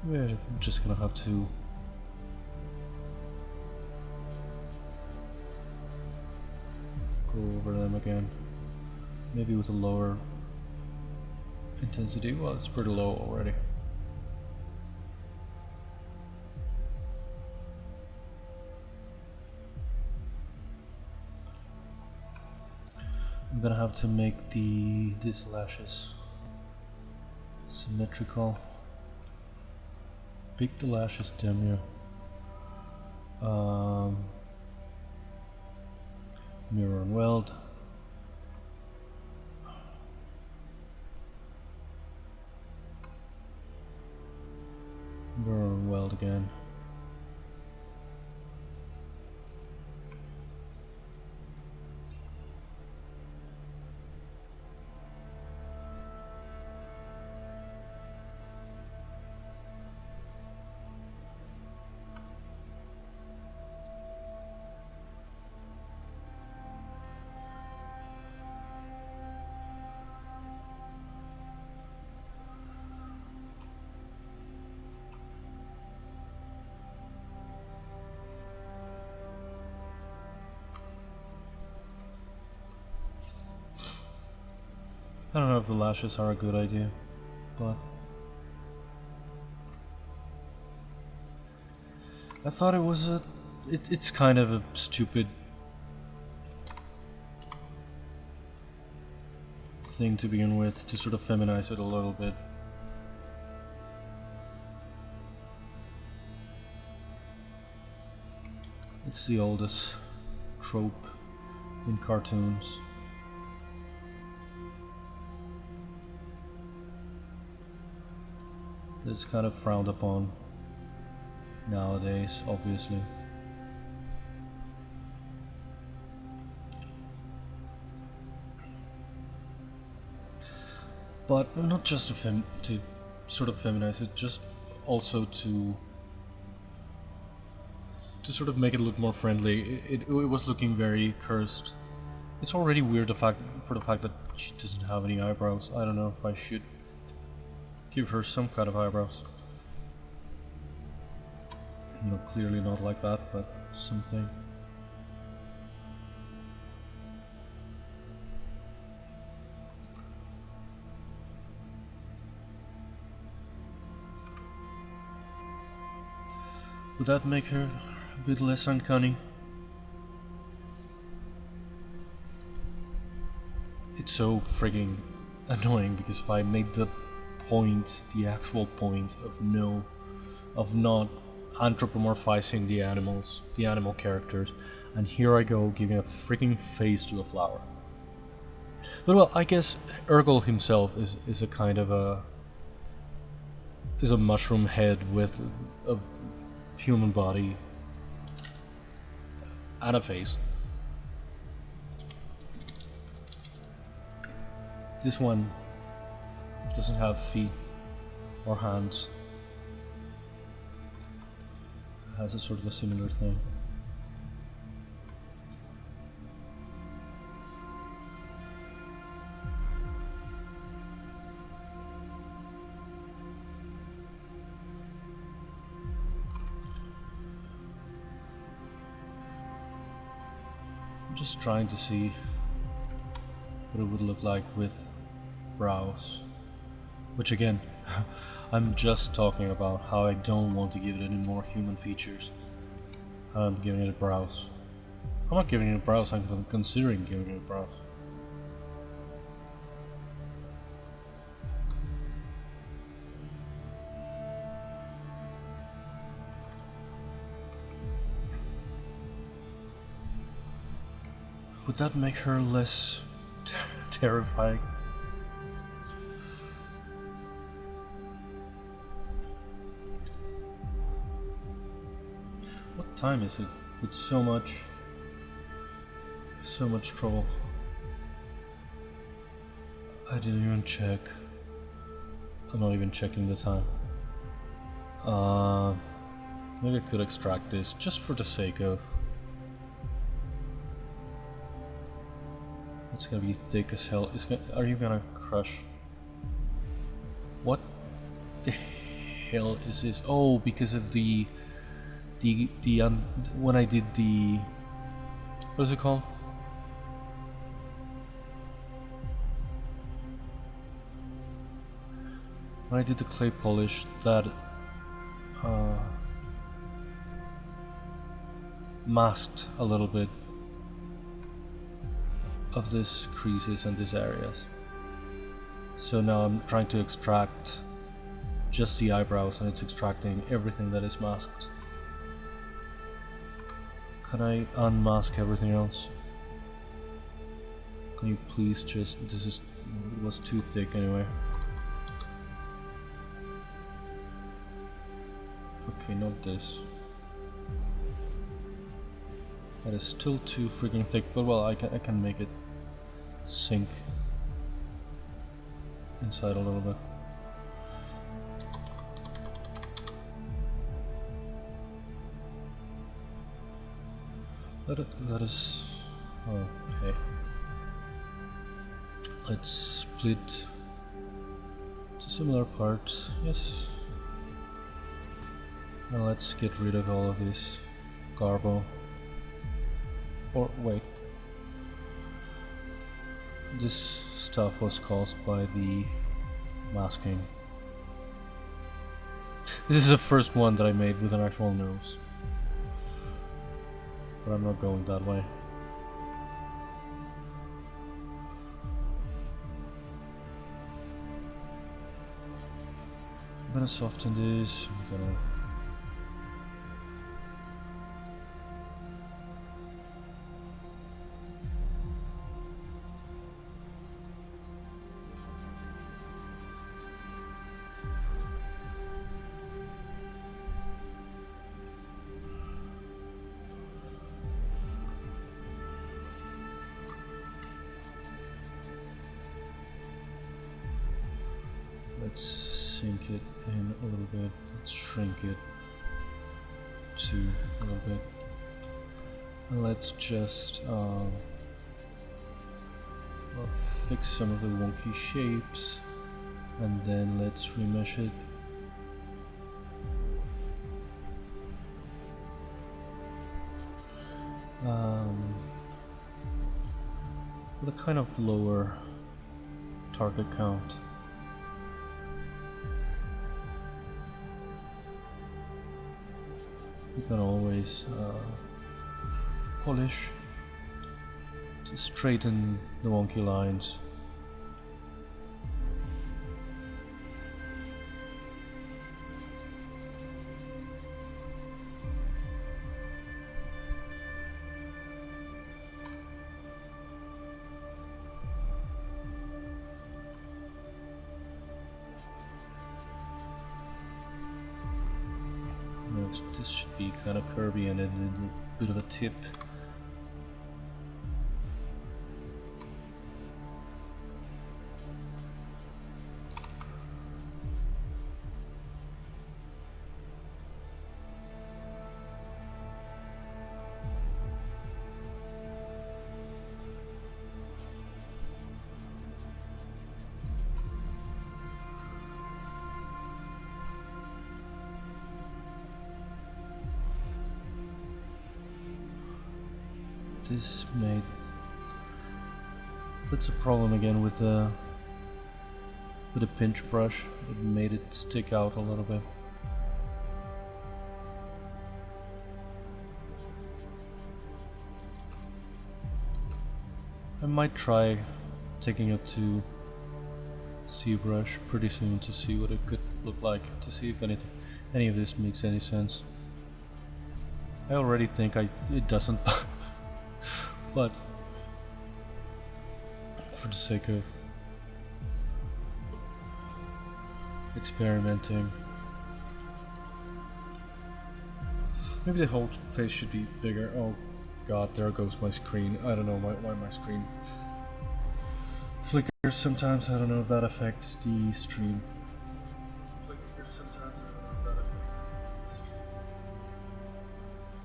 We're just gonna have to go over them again. Maybe with a lower intensity. Well, it's pretty low already. I'm gonna have to make these lashes symmetrical. Pick the lashes down here. Mirror and weld. Mirror and weld again. I don't know if the lashes are a good idea, but I thought it was it's kind of a stupid thing to begin with, to sort of feminize it a little bit. It's the oldest trope in cartoons. It's kind of frowned upon nowadays, obviously. But not just to sort of feminize it, just also to sort of make it look more friendly. It was looking very cursed. It's already weird for the fact that she doesn't have any eyebrows. I don't know if I should give her some kind of eyebrows. No, clearly not like that, but something. Would that make her a bit less uncanny? It's so frigging annoying because if I made the point, the actual point of not anthropomorphizing the animals, the animal characters, and here I go giving a freaking face to a flower. But well, I guess Ergol himself is a kind of a mushroom head with a human body and a face. This one doesn't have feet or hands. It has a sort of a similar thing. I'm just trying to see what it would look like with brows, which again I'm just talking about how I don't want to give it any more human features. I'm giving it brows. I'm not giving it brows, I'm considering giving it brows. Would that make her less terrifying? What time is it? With so much trouble. I didn't even check. I'm not even checking the time. Maybe I could extract this just for the sake of. It's gonna be thick as hell. Are you gonna crush? What the hell is this? Oh, because of the when I did the, what is it called? When I did the clay polish, that masked a little bit of these creases and these areas. So now I'm trying to extract just the eyebrows, and it's extracting everything that is masked. Can I unmask everything else? Can you please just, it was too thick anyway. Okay, not this. That is still too freaking thick, but well, I can make it sink inside a little bit. That is okay. Let's split to similar parts. Yes. Now let's get rid of all of this garbo. Or wait. This stuff was caused by the masking. This is the first one that I made with an actual nose. But I'm not going that way. I'm gonna soften this. I'm gonna let's sink it in a little bit. Let's shrink it to a little bit. And let's just fix some of the wonky shapes. And then let's remesh it. With a kind of lower target count. You can always polish to straighten the wonky lines. This should be kind of curvy and a bit of a tip. This made... That's a problem again with a pinch brush. It made it stick out a little bit. I might try taking it to ZBrush pretty soon to see what it could look like, to see if any of this makes any sense. I already think it doesn't. But for the sake of experimenting, maybe the whole face should be bigger. Oh god, there goes my screen. I don't know why my screen flickers sometimes. I don't know if that affects the stream.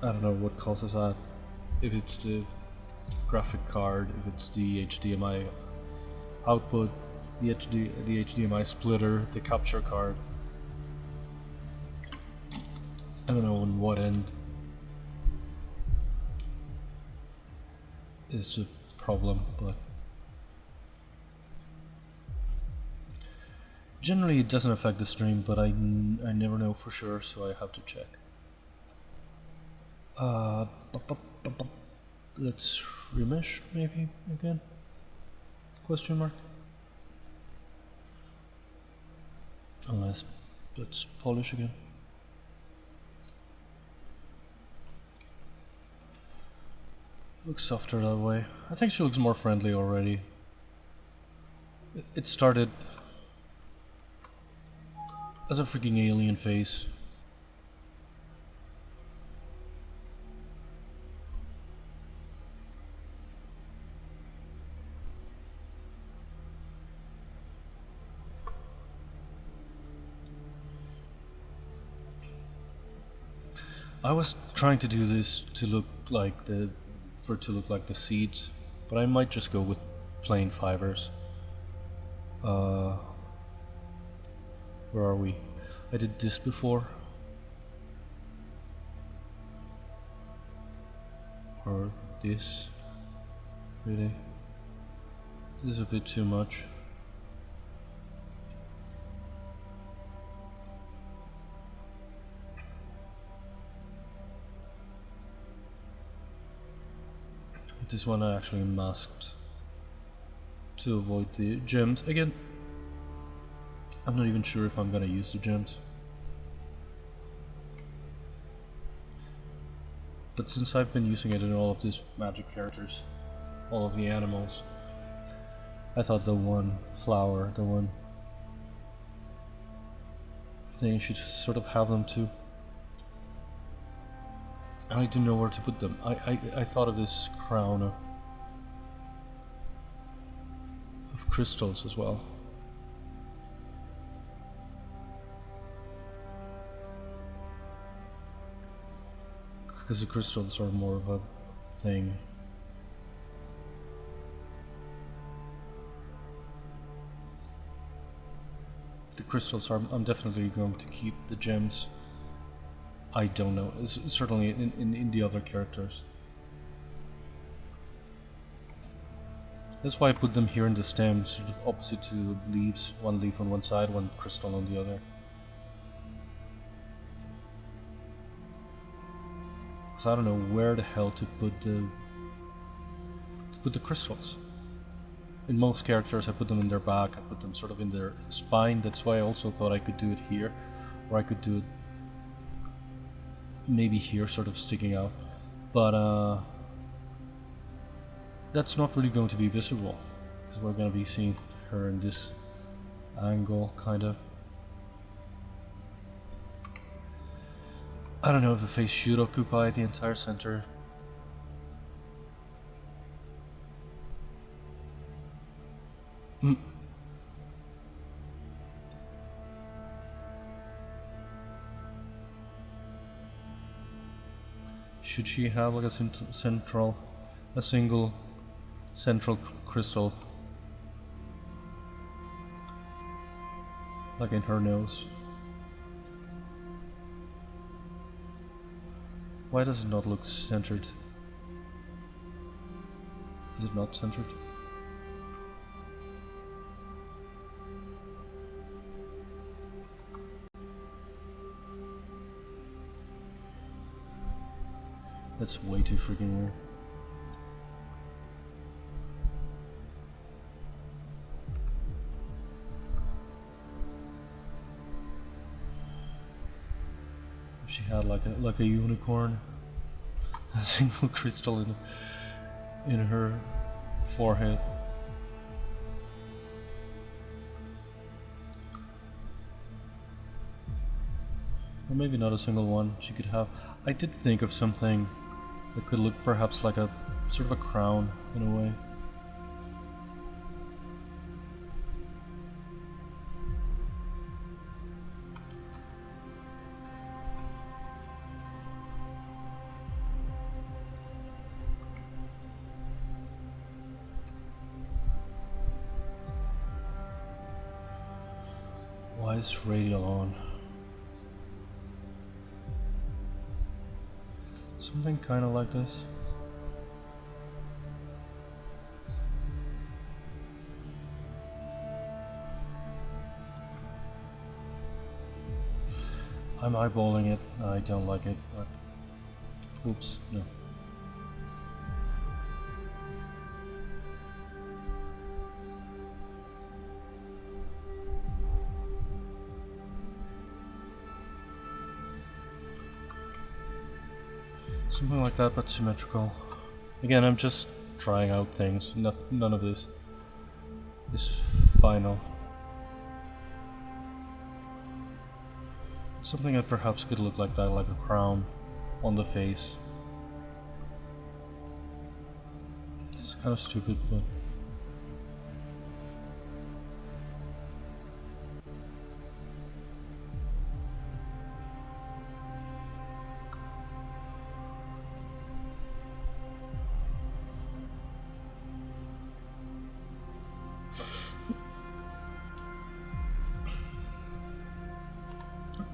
I don't know what causes that. If it's the graphic card, if it's the HDMI output, the HDMI splitter, the capture card. I don't know on what end is the problem, but generally it doesn't affect the stream, but I never know for sure, so I have to check. Let's remesh maybe again? Question mark? Unless, let's polish again. Looks softer that way. I think she looks more friendly already. It started as a freaking alien face. I was trying to do this to look like the seeds, but I might just go with plain fibers. Where are we? I did this before. Or this. Really? This is a bit too much. This one I actually masked to avoid the gems. Again, I'm not even sure if I'm gonna use the gems. But since I've been using it in all of these magic characters, all of the animals, I thought the one flower, the one thing should sort of have them too. I didn't know where to put them. I thought of this crown of crystals as well. Because the crystals are more of a thing. crystals, I'm definitely going to keep the gems. I don't know, certainly in the other characters. That's why I put them here in the stem, sort of opposite to the leaves. One leaf on one side, one crystal on the other. Because I don't know where the hell to put the crystals. In most characters I put them in their back, I put them sort of in their spine. That's why I also thought I could do it here, or I could do it maybe here, sort of sticking out. But that's not really going to be visible, because we're going to be seeing her in this angle, kind of. I don't know if the face should occupy the entire center. Should she have like a single central crystal, like in her nose? Why does it not look centered? Is it not centered? That's way too freaking weird. If she had like a unicorn, a single crystal in her forehead. Or maybe not a single one. She could have. I did think of something that could look perhaps like a sort of a crown in a way. Why is radial on? Something kind of like this. I'm eyeballing it. I don't like it, but oops, no. Something like that, but symmetrical. Again, I'm just trying out things. None of this is final. Something that perhaps could look like that, like a crown on the face. It's kind of stupid, but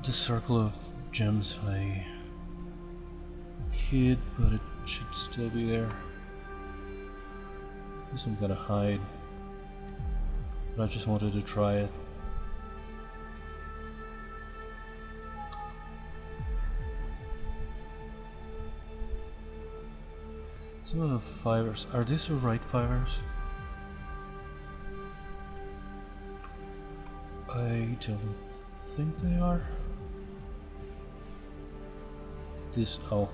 the circle of gems I hid, but it should still be there. This I'm gonna hide, but I just wanted to try it. Some of the fibers, are these the right fibers? I don't think they are. This, oh.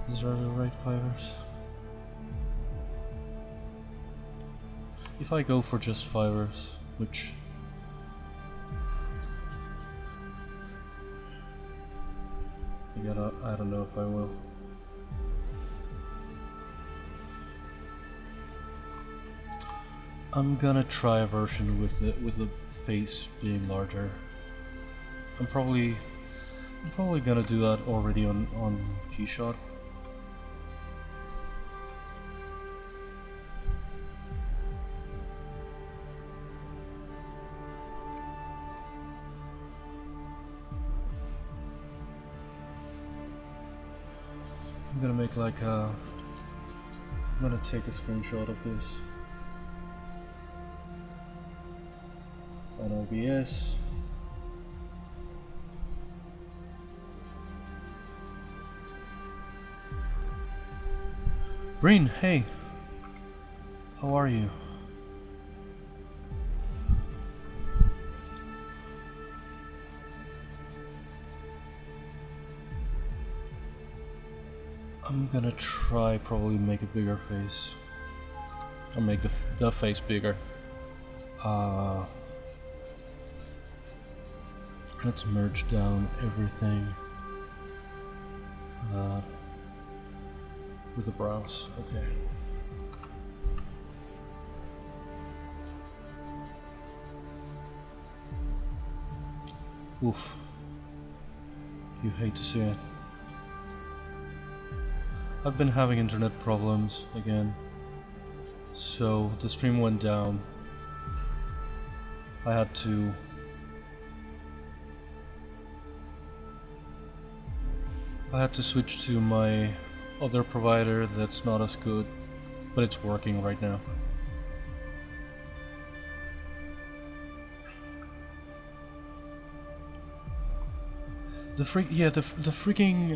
These are the right fibers. If I go for just fibers, which I don't know if I will. I'm gonna try a version with the face being larger. I'm probably gonna do that already on Keyshot. I'm gonna make like a... I'm gonna take a screenshot of this on OBS. Breen, hey! How are you? I'm gonna try probably make a bigger face. Or make the face bigger. Let's merge down everything. With the browse, okay. Oof. You hate to see it. I've been having internet problems again. So the stream went down. I had to switch to my other provider that's not as good, but it's working right now. The freaking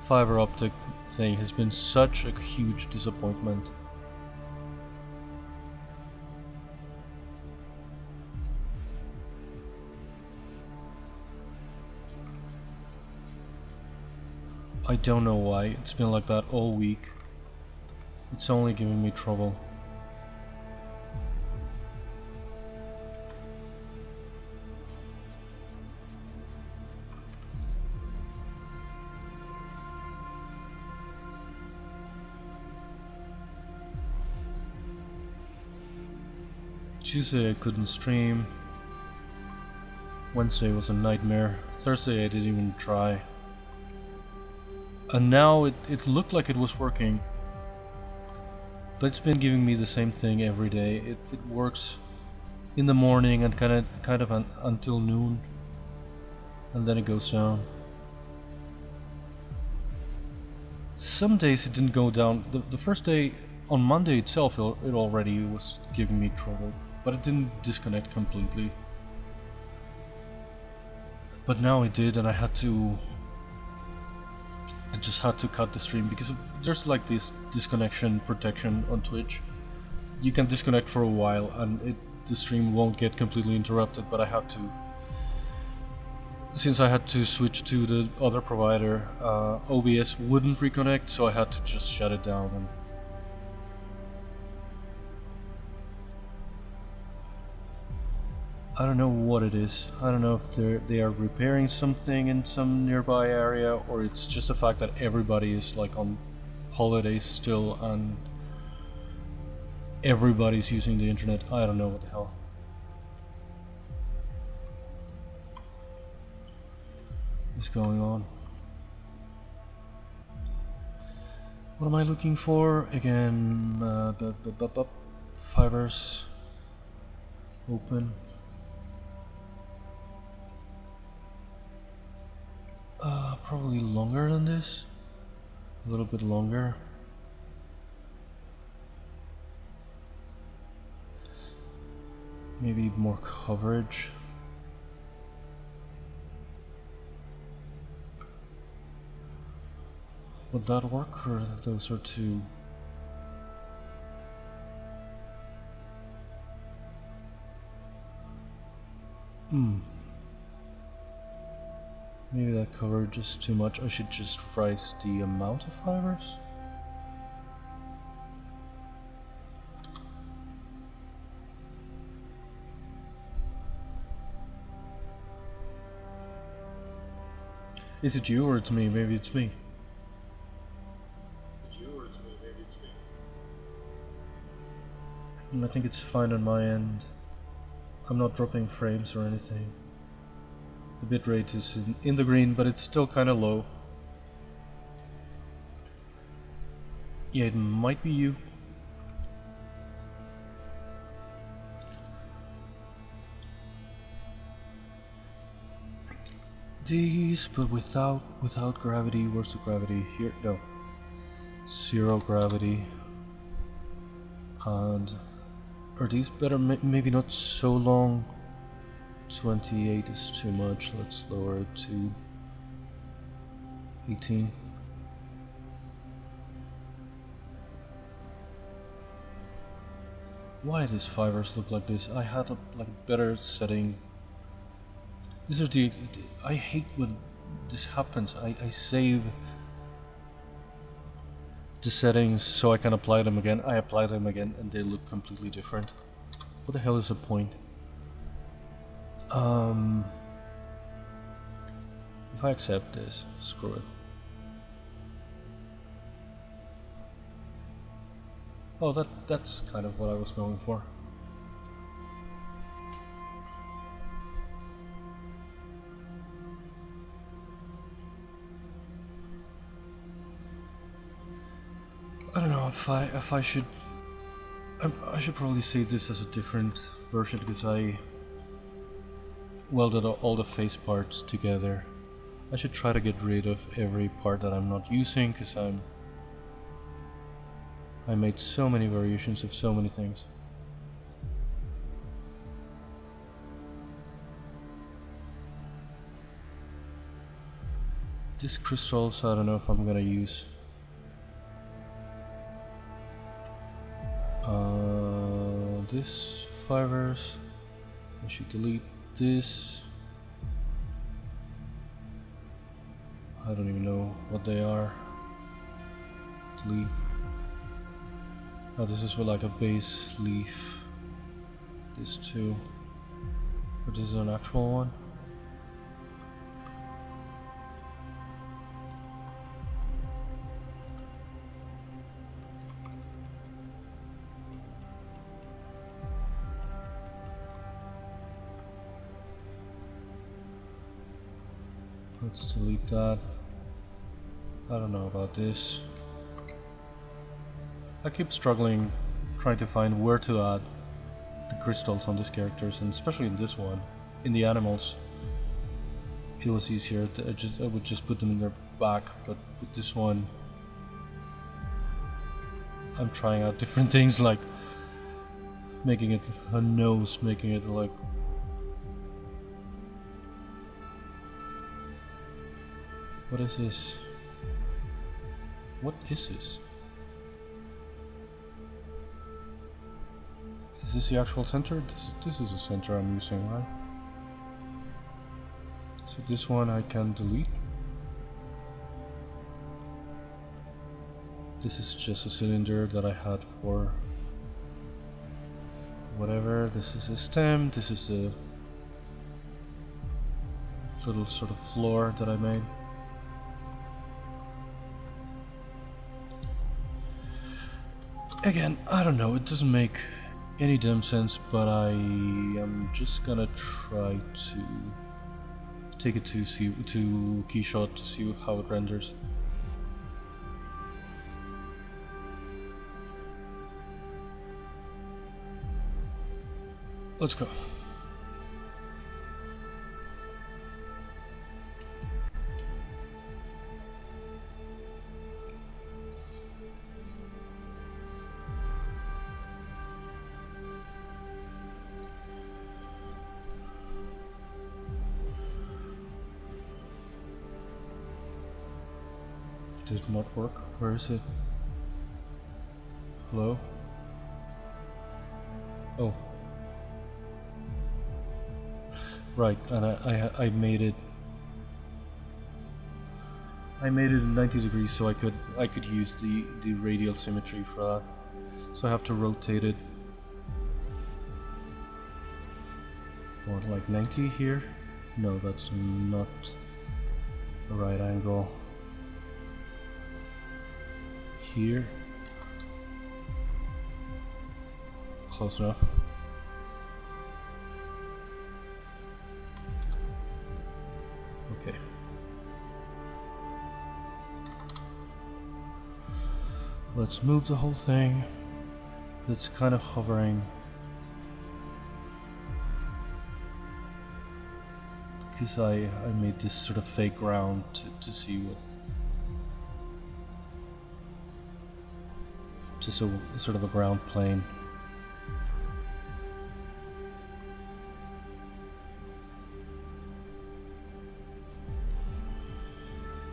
fiber optic thing has been such a huge disappointment. I don't know why, it's been like that all week. It's only giving me trouble. Tuesday I couldn't stream. Wednesday was a nightmare. Thursday I didn't even try. And now it looked like it was working, but it's been giving me the same thing every day. It works in the morning and kind of until noon, and then it goes down. Some days it didn't go down. The first day, on Monday itself, it already was giving me trouble, but it didn't disconnect completely. But now it did, and I just had to cut the stream because there's like this disconnection protection on Twitch. You can disconnect for a while and the stream won't get completely interrupted, but I had to, since I had to switch to the other provider, OBS wouldn't reconnect, so I had to just shut it down. And I don't know what it is. I don't know if they are repairing something in some nearby area, or it's just the fact that everybody is like on holidays still and everybody's using the internet. I don't know what the hell is going on. What am I looking for? Again, fibers open. Probably longer than this. A little bit longer. Maybe more coverage. Would that work, or those are too... Maybe that coverage is too much. I should just rise the amount of fibers. Is it you or it's me? Maybe it's me. I think it's fine on my end. I'm not dropping frames or anything. The bitrate is in the green, but it's still kind of low. Yeah, it might be you. these, but without gravity. Where's the gravity? Here, no. 0 gravity. And are these better? Maybe not so long. 28 is too much. Let's lower it to 18. Why does fibers look like this? I had a better setting. These are the I hate when this happens. I save the settings so I can apply them again. I apply them again and they look completely different. What the hell is the point? If I accept this, screw it. Oh, that's kind of what I was going for. I don't know if I should probably say this as a different version because I welded all the face parts together. I should try to get rid of every part that I'm not using because I made so many variations of so many things. These crystals, I don't know if I'm gonna use. This fibers, I should delete this. I don't even know what they are. Delete. Oh, this is for like a base leaf. This too. Or this is an actual one. Let's delete that. I don't know about this. I keep struggling trying to find where to add the crystals on these characters, and especially in this one. In the animals it was easier to I would just put them in their back, but with this one I'm trying out different things, like making it a nose, making it like what is this? What is this? Is this the actual center? This is the center I'm using, right? So this one I can delete. This is just a cylinder that I had for whatever. This is a stem. This is a little sort of floor that I made. Again, I don't know, it doesn't make any damn sense, but I am just gonna try to take it to Keyshot to see how it renders. Let's go. Did not work. Where is it? Hello? Oh. Right, and I made it. I made it in 90 degrees so I could use the radial symmetry for that. So I have to rotate it. What, like 90 here? No, that's not the right angle. Here. Close enough. Okay. Let's move the whole thing. It's kind of hovering. because I made this sort of fake ground to see what, just a sort of a ground plane.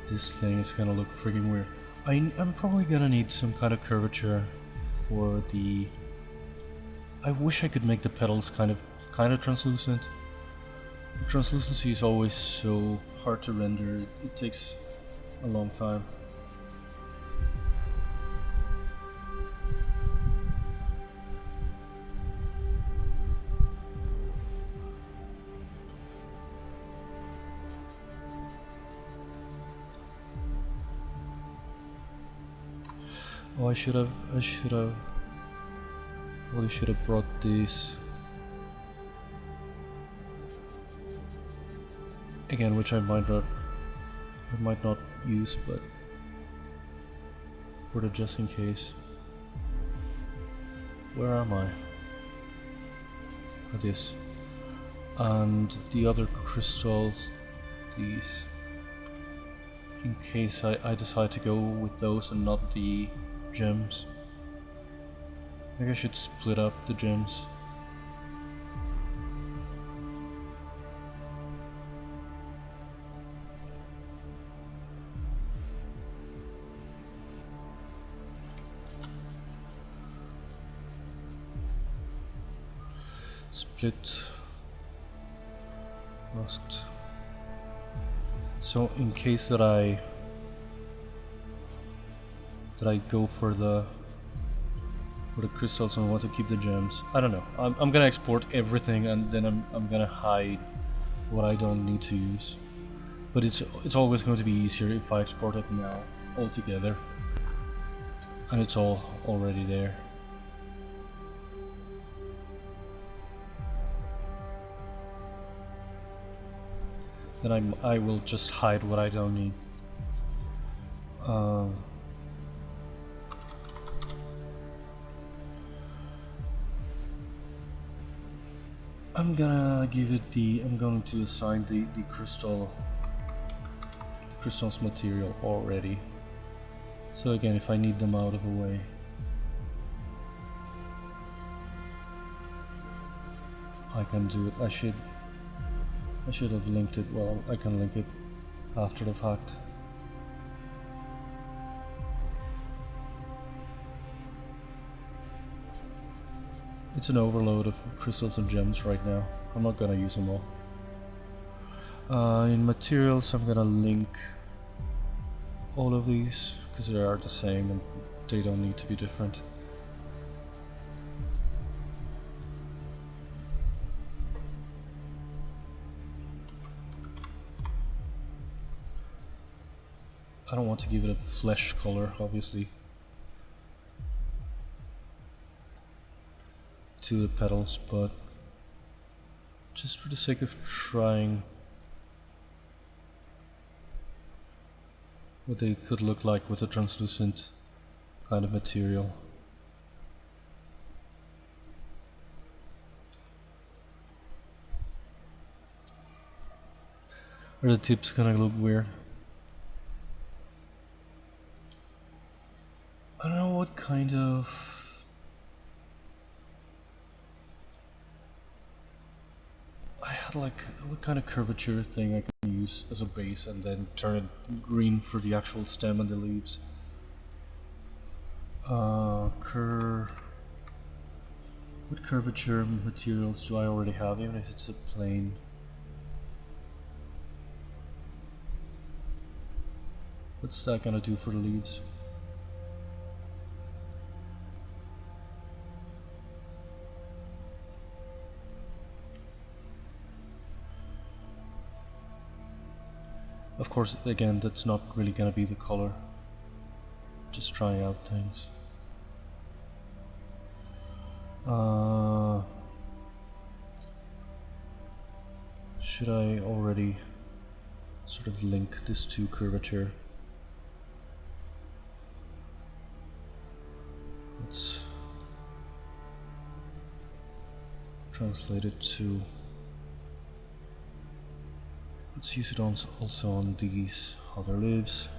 This thing is gonna look freaking weird. I'm probably gonna need some kind of curvature for the... I wish I could make the petals kind of translucent. The translucency is always so hard to render. It takes a long time. Oh, I should have probably should have brought this again, which I might not use, but for the just in case. Where am I? This and the other crystals, these, in case I decide to go with those and not the gems. Maybe I should split up the gems. Split, masked. So in case that I go for the crystals and want to keep the gems, I don't know. I'm gonna export everything and then I'm gonna hide what I don't need to use. But it's always going to be easier if I export it now all together, and it's all already there. Then I will just hide what I don't need. I'm gonna give it I'm going to assign the crystals material already. So again, if I need them out of the way, I can do it. I should have linked it. Well, I can link it after the fact. It's an overload of crystals and gems right now. I'm not gonna use them all. In materials, I'm gonna link all of these because they are the same and they don't need to be different. I don't want to give it a flesh color, obviously, to the petals, but just for the sake of trying what they could look like with a translucent kind of material. Are the tips gonna look weird? I don't know what kind of... I had like, what kind of curvature thing I can use as a base and then turn it green for the actual stem and the leaves. What curvature materials do I already have, even if it's a plain? What's that gonna do for the leaves? Of course, again, that's not really gonna be the color. Just trying out things. Should I already sort of link this to curvature? Let's translate it to Let's use it also on these other leaves.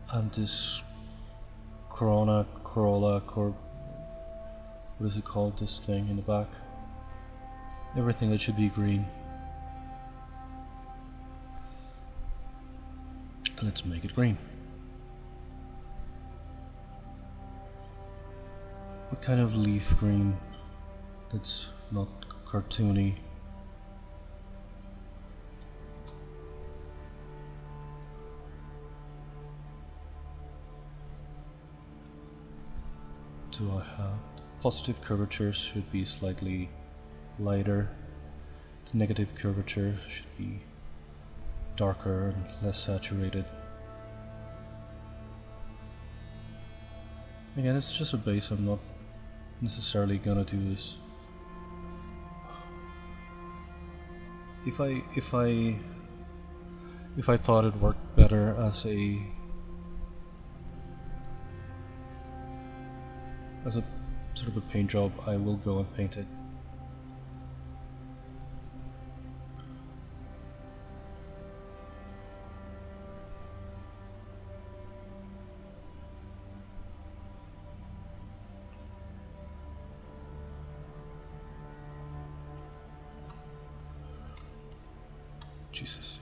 And this corolla, what is it called, this thing in the back? Everything that should be green. Let's make it green. What kind of leaf green that's not cartoony? Do I have? Positive curvature should be slightly lighter. The negative curvature should be darker and less saturated. Again, it's just a base, I'm not necessarily gonna do this. If I thought it worked better as a sort of a paint job, I will go and paint it. Jesus.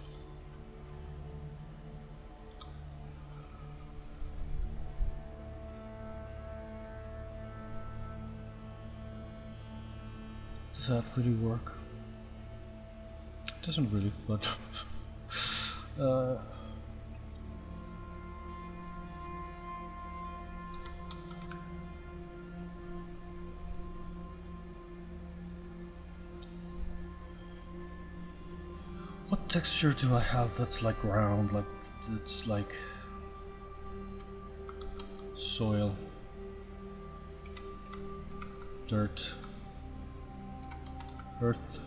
Does that really work? It doesn't really, but what texture do I have that's like ground, like it's like soil, dirt, earth,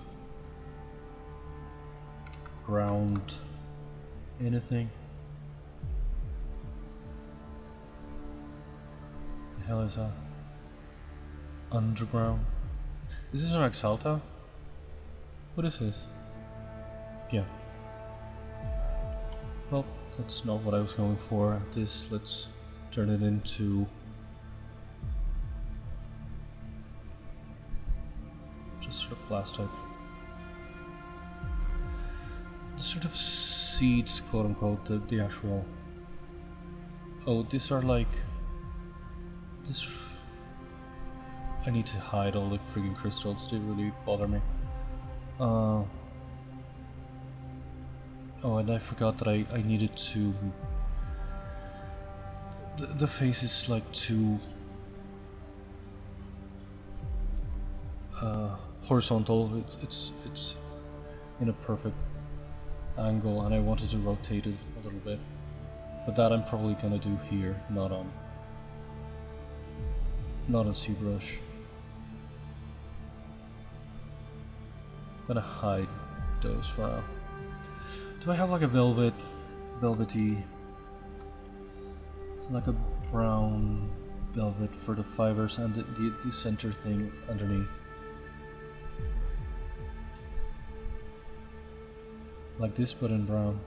ground, anything? The hell is that? Underground? Is this an Exalta? What is this? Yeah. Well, that's not what I was going for. Let's turn it into just sort of plastic. The sort of seeds, quote unquote, the actual. Oh, these are like this. I need to hide all the freaking crystals. They really bother me. Oh, and I forgot that I needed to. The face is like too horizontal. It's in a perfect angle, and I wanted to rotate it a little bit. But that I'm probably gonna do here, not on ZBrush. I'm gonna hide those for now. Do I have like a velvety, like a brown velvet for the fibers and the center thing underneath? Like this, but in brown.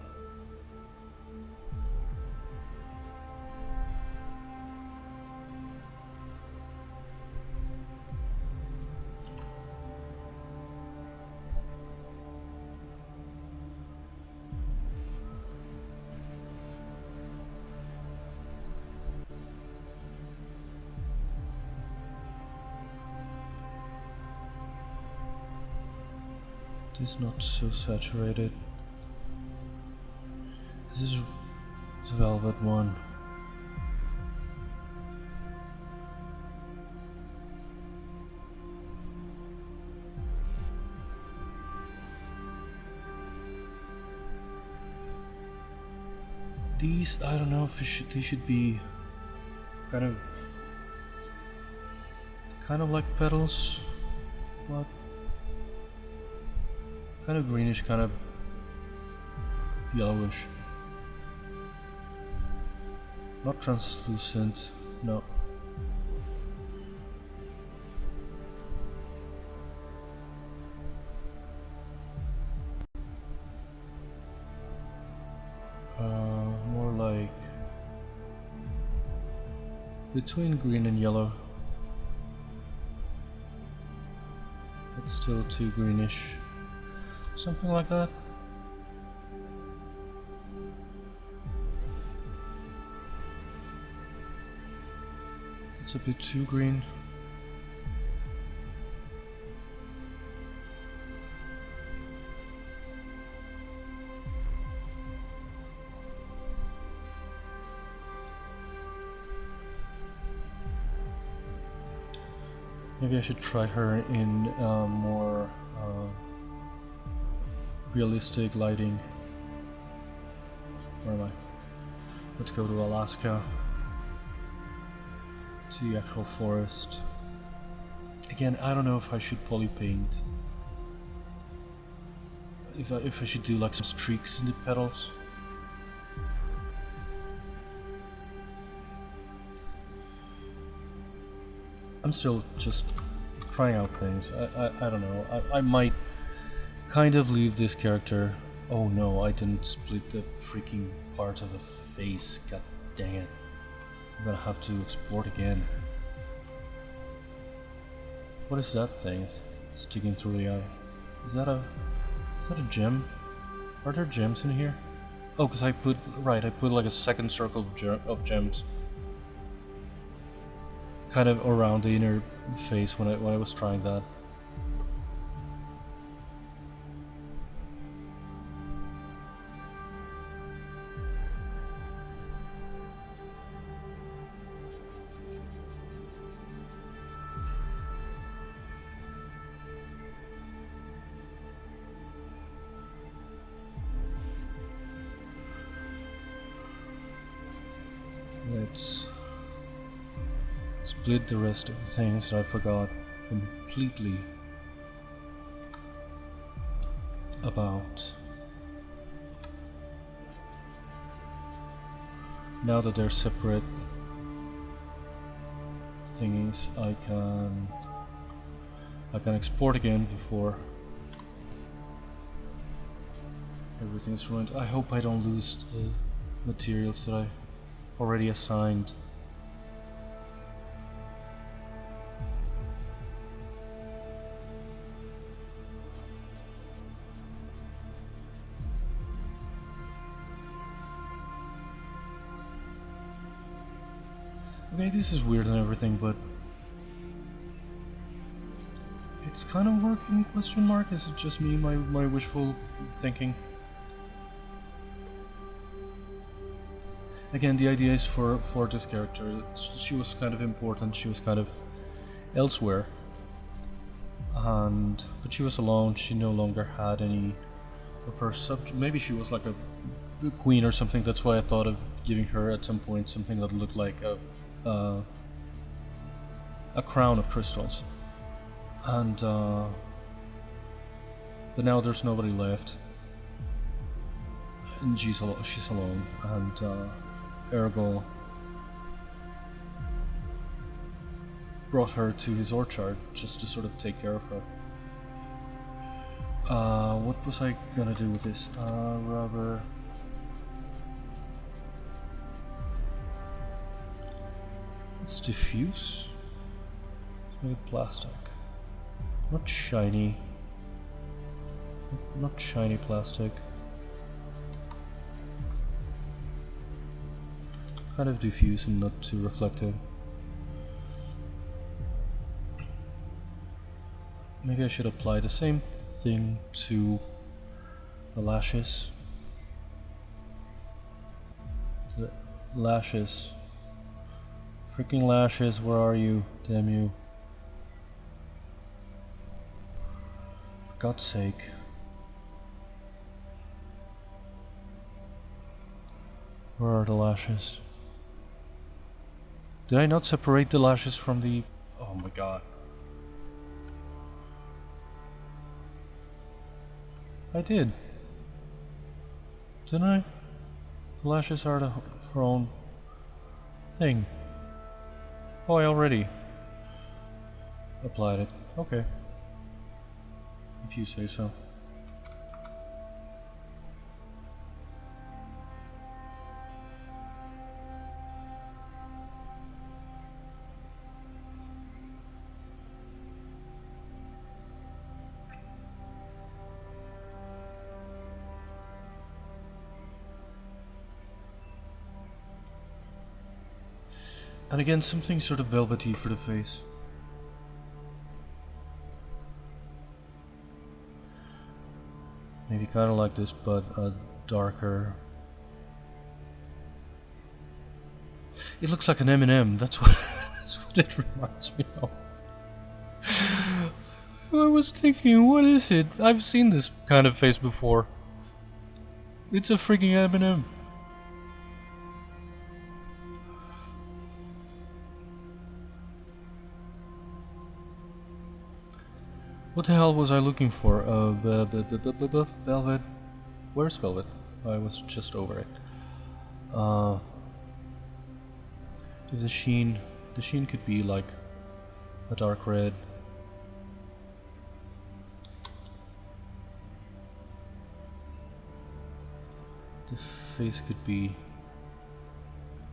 This is not so saturated. This is the velvet one. These, I don't know if they should be kind of like petals, but kind of greenish, kind of yellowish. Not translucent, no. between green and yellow. It's still too greenish. Something like that. It's a bit too green. Maybe I should try her in more realistic lighting. Where am I? Let's go to Alaska. To the actual forest. Again, I don't know if I should poly paint. If I should do like some streaks in the petals. I'm still just trying out things. I don't know. I might kind of leave this character. Oh no, I didn't split the freaking part of the face. God dang it. I'm gonna have to export again. What is that thing sticking through the eye? Is that a gem? Are there gems in here? Oh, cause I put like a second circle of gems. Kind of around the inner face when I was trying that. Let's split the rest of the things that I forgot completely about. Now that they're separate thingies, I can export again before everything's ruined. I hope I don't lose the materials that I already assigned. Okay, this is weird and everything, but it's kind of working, question mark? Is it just me, my wishful thinking? Again, the idea is for this character. She was kind of important, she was kind of elsewhere. But she was alone, she no longer had any of her subject. Maybe she was like a queen or something, that's why I thought of giving her at some point something that looked like a crown of crystals. And but now there's nobody left. And she's alone, and Ergol brought her to his orchard just to sort of take care of her. What was I gonna do with this? Rubber. Let's diffuse. Let's make it plastic. Not shiny. Not shiny plastic. Kind of diffuse and not too reflective. Maybe I should apply the same thing to the lashes. The lashes. Freaking lashes, where are you? Damn you. For God's sake. Where are the lashes? Did I not separate the lashes from the... Oh my god. I did. Didn't I? The lashes are her own thing. Oh, I already applied it. Okay. If you say so. And again, something sort of velvety for the face. Maybe kind of like this, but darker. It looks like an M&M. That's what it reminds me of. I was thinking, what is it? I've seen this kind of face before. It's a freaking M&M. What the hell was I looking for? Velvet. Where's Velvet? I was just over it. If the sheen could be like a dark red. The face could be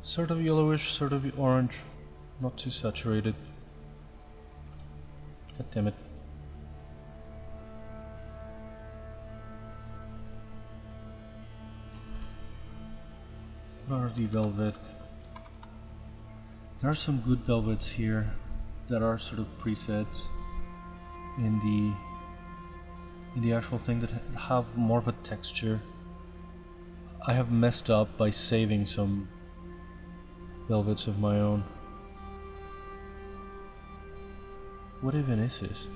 sort of yellowish, sort of orange, not too saturated. God damn it. What are the velvet? There are some good velvets here that are sort of presets in the actual thing that have more of a texture. I have messed up by saving some velvets of my own. What even is this?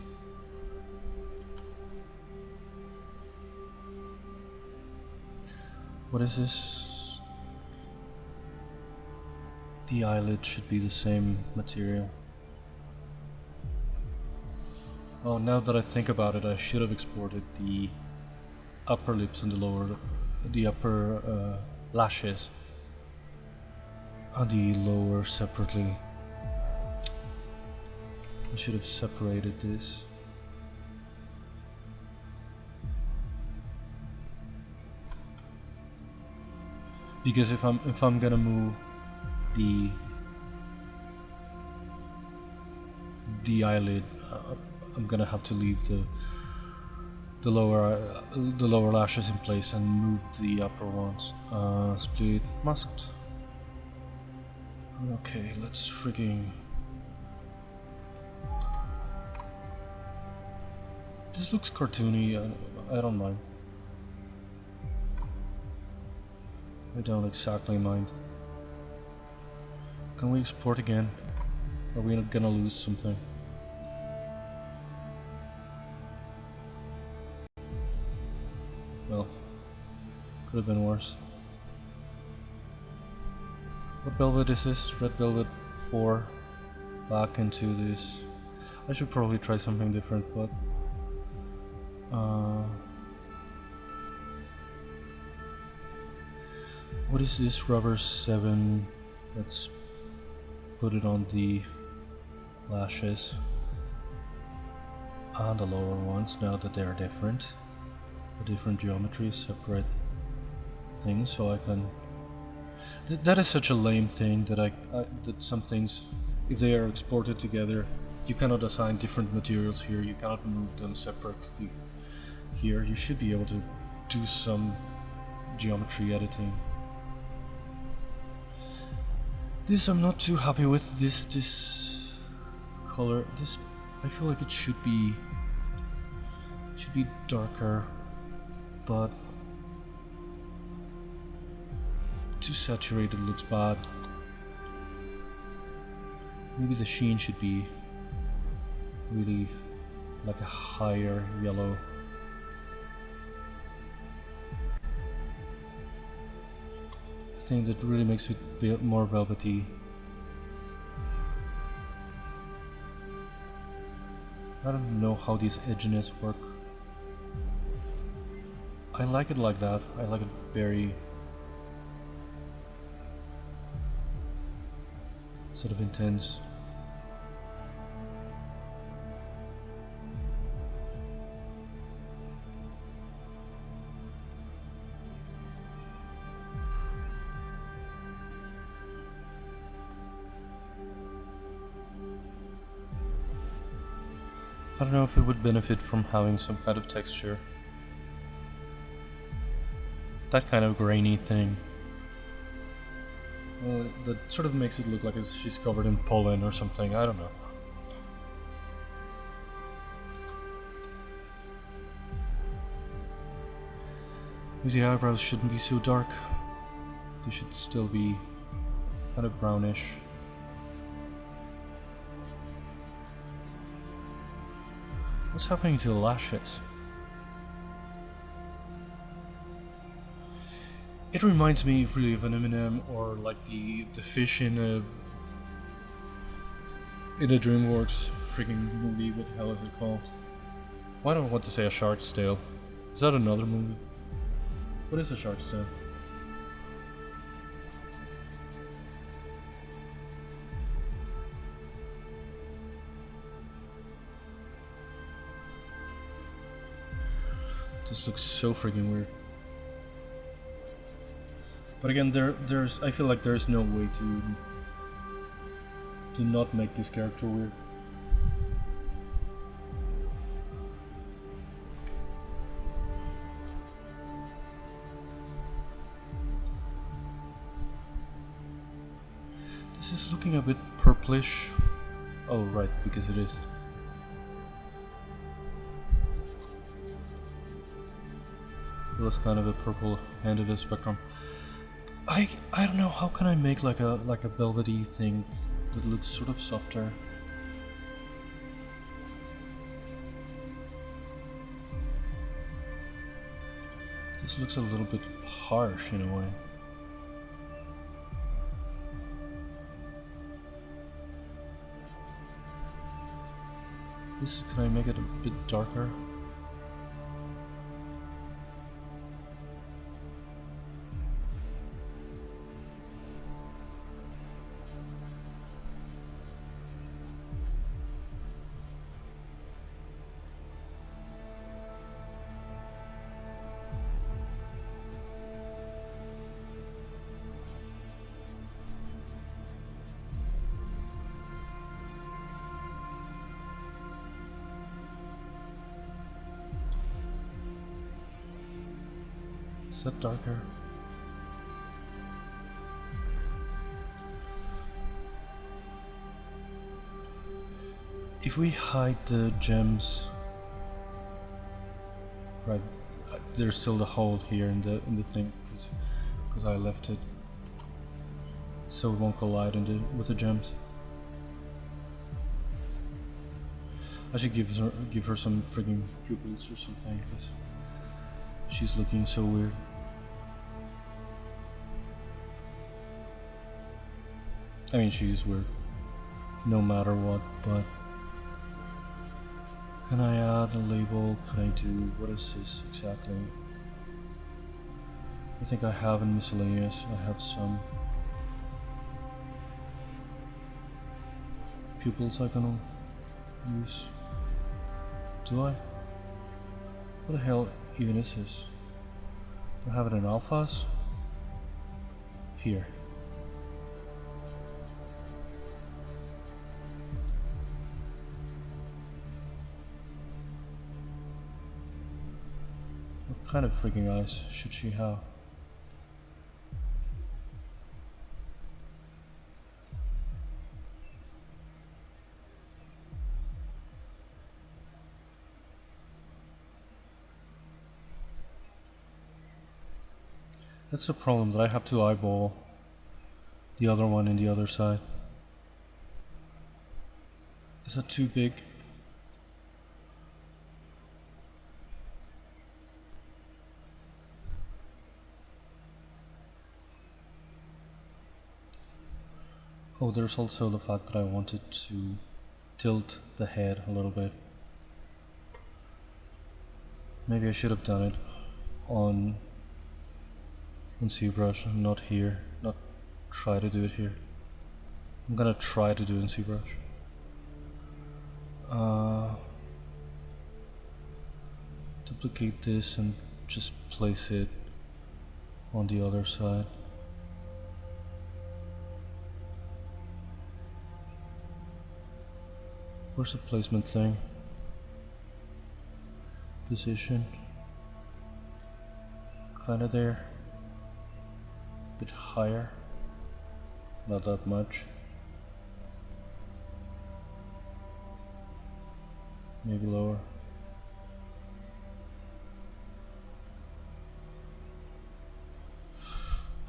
What is this? The eyelid should be the same material. Oh, now that I think about it, I should have exported the upper lips and the upper lashes and the lower separately. I should have separated this. Because if I'm gonna move the eyelid, I'm gonna have to leave the lower lashes in place and move the upper ones. Split masked. Okay, let's freaking. This looks cartoony. I don't mind. I don't exactly mind. Can we export again? Are we gonna lose something? Well, could have been worse. What velvet is this? Red velvet 4. Back into this. I should probably try something different, but what is this? Rubber 7. Let's put it on the lashes and the lower ones now that they are different. A different geometry, separate things, so I can. That is such a lame thing that that some things, if they are exported together, you cannot assign different materials here. You cannot move them separately here. You should be able to do some geometry editing. This I'm not too happy with. This color. This I feel like it should be darker, but too saturated looks bad. Maybe the sheen should be really like a higher yellow. Thing that really makes it more velvety. I don't know how these edginess work. I like it like that. I like it very sort of intense. I don't know if it would benefit from having some kind of texture. That kind of grainy thing. that sort of makes it look like she's covered in pollen or something, I don't know. Maybe the eyebrows shouldn't be so dark. They should still be kind of brownish. What's happening to the lashes? It reminds me really of an Eminem or like the fish in a DreamWorks freaking movie. What the hell is it called? Why don't I want to say A Shark's Tale? Is that another movie? What is A Shark's Tale? This looks so freaking weird. But again, I feel like there's no way to not make this character weird. This is looking a bit purplish. Oh right, because it is. It was kind of a purple end of the spectrum. I don't know, how can I make like a velvety thing that looks sort of softer? This looks a little bit harsh in a way. Can I make it a bit darker? Is that darker? If we hide the gems, right? There's still the hole here in the thing because I left it so it won't collide with the gems. I should give her some frigging pupils or something because she's looking so weird. I mean, she's weird no matter what, but can I add a label? Can I do, what is this exactly? I think I have in miscellaneous, I have some pupils I can use. Do I? What the hell even is this? Do I have it in alphas? Here. What kind of freaking eyes should she have? That's the problem, that I have to eyeball the other one in the other side. Is that too big? Oh, there's also the fact that I wanted to tilt the head a little bit. Maybe I should have done it on ZBrush and not here, not try to do it here. I'm gonna try to do it in ZBrush. Duplicate this and just place it on the other side. Where's the placement thing? Position. Kinda there. Bit higher. Not that much. Maybe lower.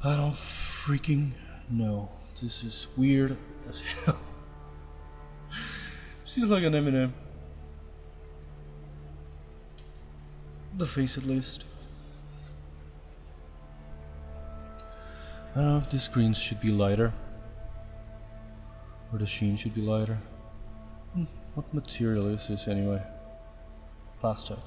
I don't freaking know. This is weird as hell. She's like an Eminem. The face at least. I don't know if the screens should be lighter. Or the sheen should be lighter. What material is this anyway? Plastic.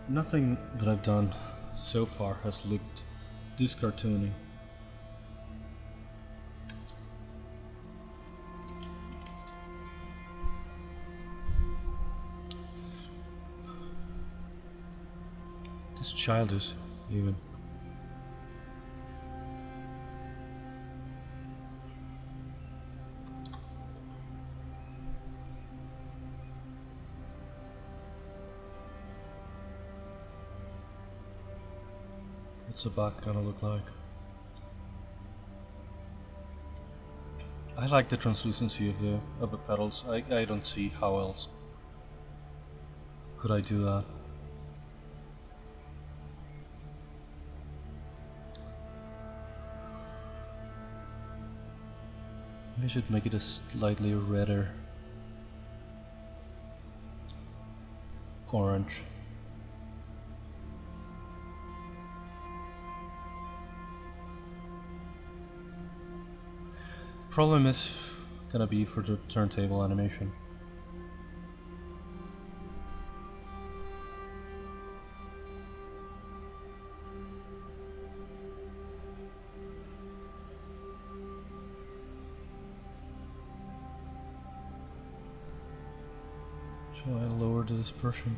Nothing that I've done so far has looked this cartoony. This child is even. What's the back gonna look like? I like the translucency of the pedals. I don't see how else could I do that. I should make it a slightly redder orange. Problem is gonna be for the turntable animation. Shall I lower the dispersion?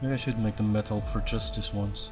Maybe I should make the metal for just this once.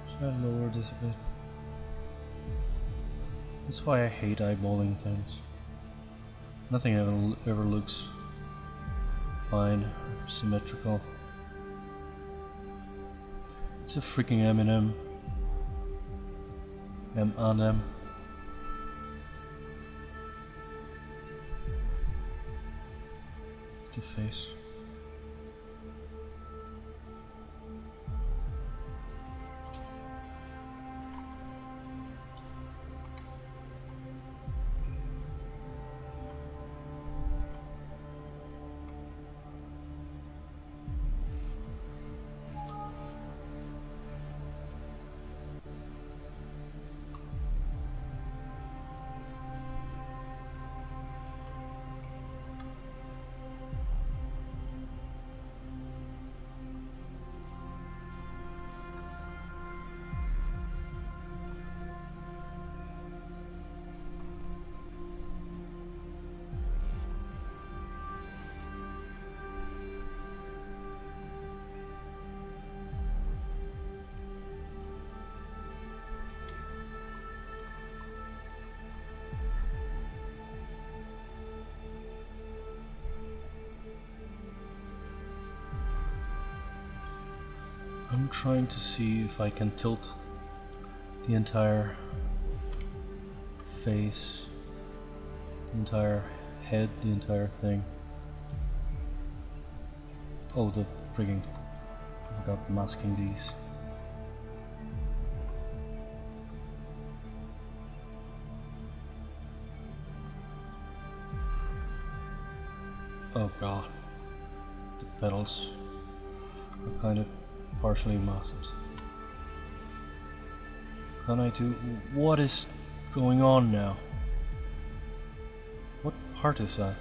Should I lower this a bit? That's why I hate eyeballing things. Nothing ever looks fine, symmetrical. It's a freaking Eminem. M&M. The face. I'm trying to see if I can tilt the entire face, the entire head, the entire thing. Oh, the frigging, I forgot masking these. Oh god, the pedals are kind of partially masked. Can I do... what is going on now? What part is that?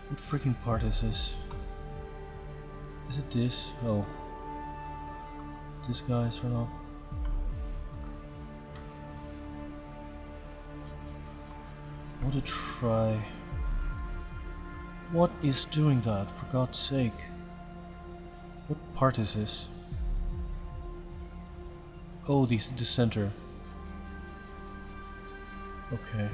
What freaking part is this? Is it this? Oh. This guy's or not? I want to try... what is doing that, for God's sake? What part is this? Oh, the center. Okay.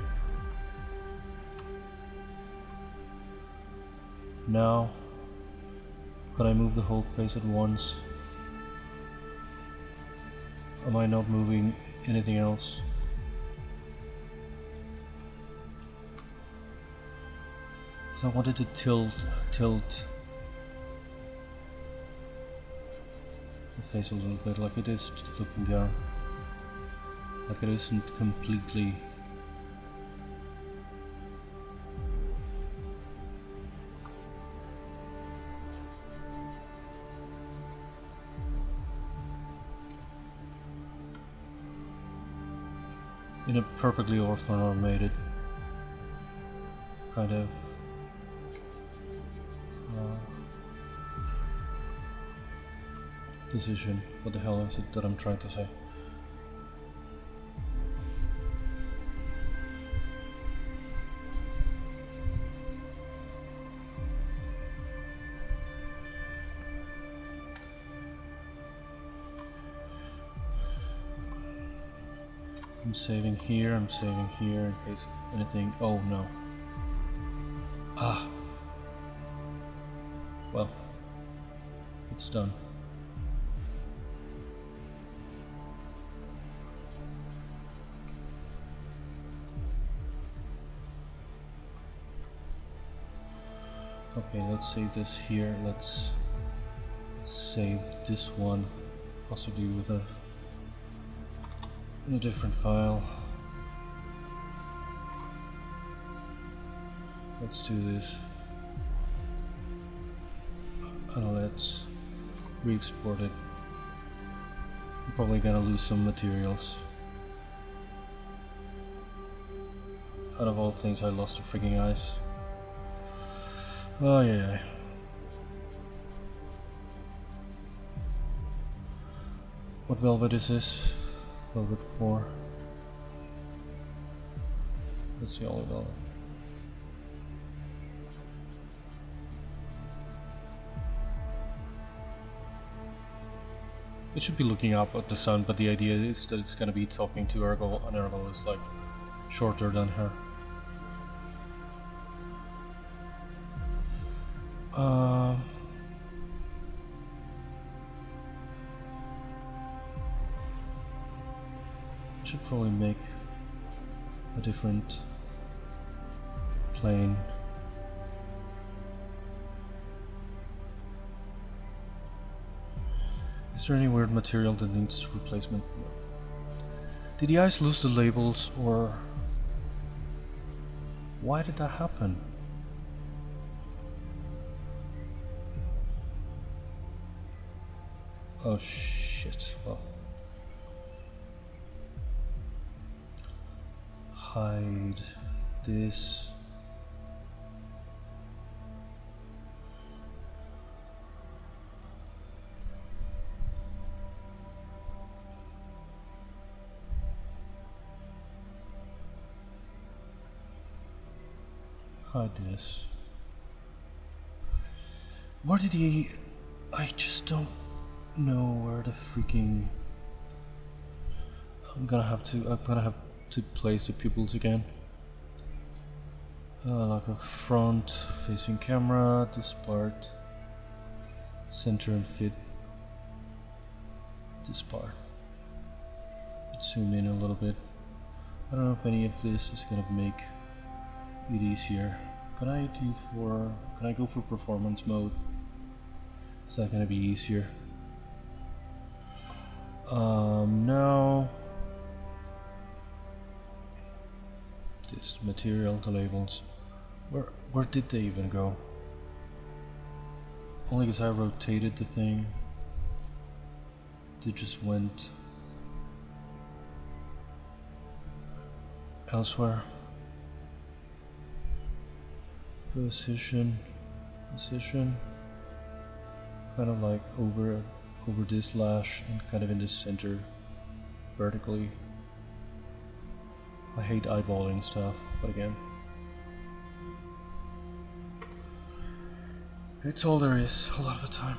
Now, can I move the whole face at once? Am I not moving anything else? So I wanted to tilt the face a little bit, like it is looking down. Like it isn't completely... in a perfectly orthonormated kind of decision. What the hell is it that I'm trying to say? I'm saving here in case anything... oh no. Ah. Well, it's done. Okay, let's save this here. Let's save this one, possibly with a in a different file. Let's do this, and let's re-export it. I'm probably gonna lose some materials. Out of all things, I lost the freaking eyes. Oh yeah. What velvet is this? Velvet 4. That's the only velvet. It should be looking up at the sun, but the idea is that it's gonna be talking to Ergol, and Ergol is like shorter than her. I should probably make a different plane. Is there any weird material that needs replacement? Did the eyes lose the labels, or why did that happen? Oh shit, well. Hide this. Hide this. Where did he... I just don't know where the freaking... I'm gonna have to place the pupils again. like a front facing camera, this part, center and fit this part. Let's zoom in a little bit. I don't know if any of this is gonna make it easier. Can I go for performance mode? Is that gonna be easier? No. This material, the labels. Where did they even go? Only because I rotated the thing. They just went elsewhere. Position, kind of like over this lash and kind of in the center, vertically. I hate eyeballing stuff, but again, it's all there is a lot of the time.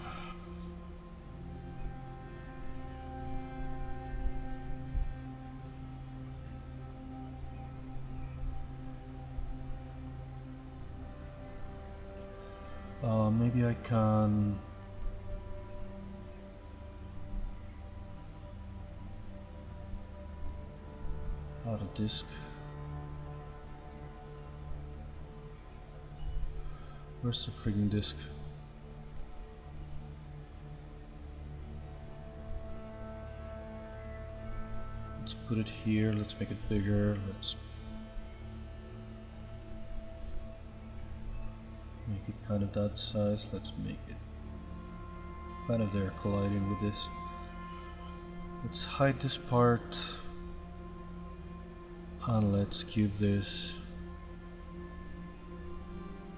Maybe I can add a disk. Where's the frigging disk? Let's put it here, let's make it bigger, let's make it kind of that size, let's make it kind of there colliding with this. Let's hide this part and let's give this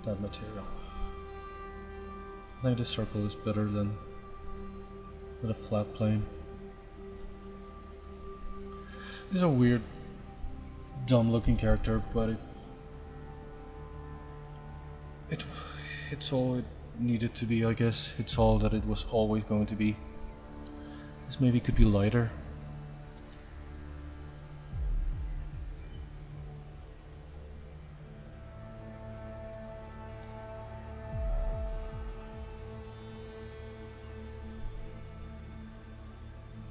that material. I think this circle is better than with a flat plane. This is a weird, dumb looking character, but it's all it needed to be, I guess. It's all that it was always going to be. This maybe could be lighter.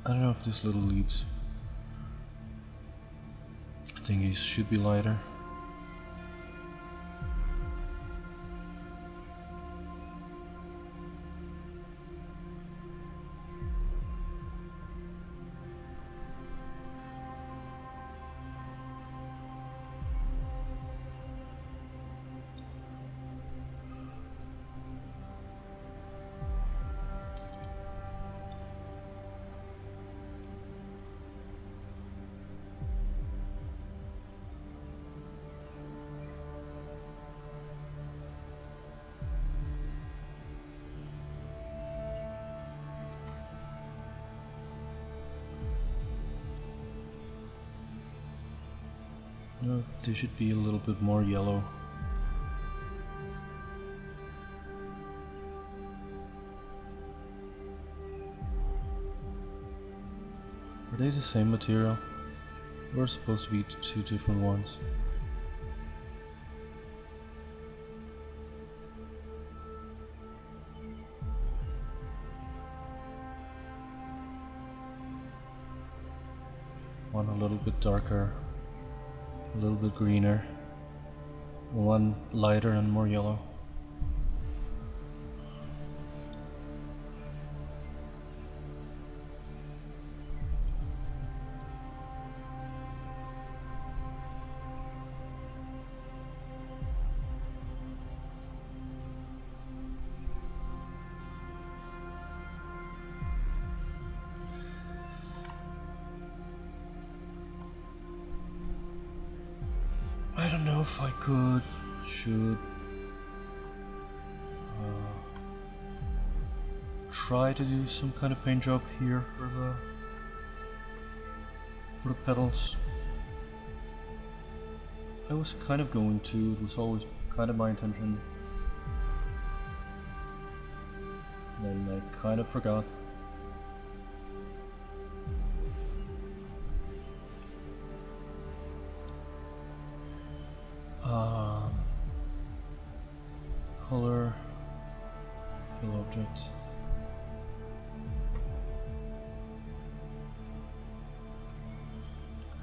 I don't know if this little leaves thingies should be lighter. No, they should be a little bit more yellow. Are they the same material? We're supposed to be two different ones. One a little bit darker, a little bit greener, one lighter and more yellow. I don't know if I should try to do some kind of paint job here for the pedals. I was kind of going to, it was always kind of my intention. Then I kind of forgot. color, fill object.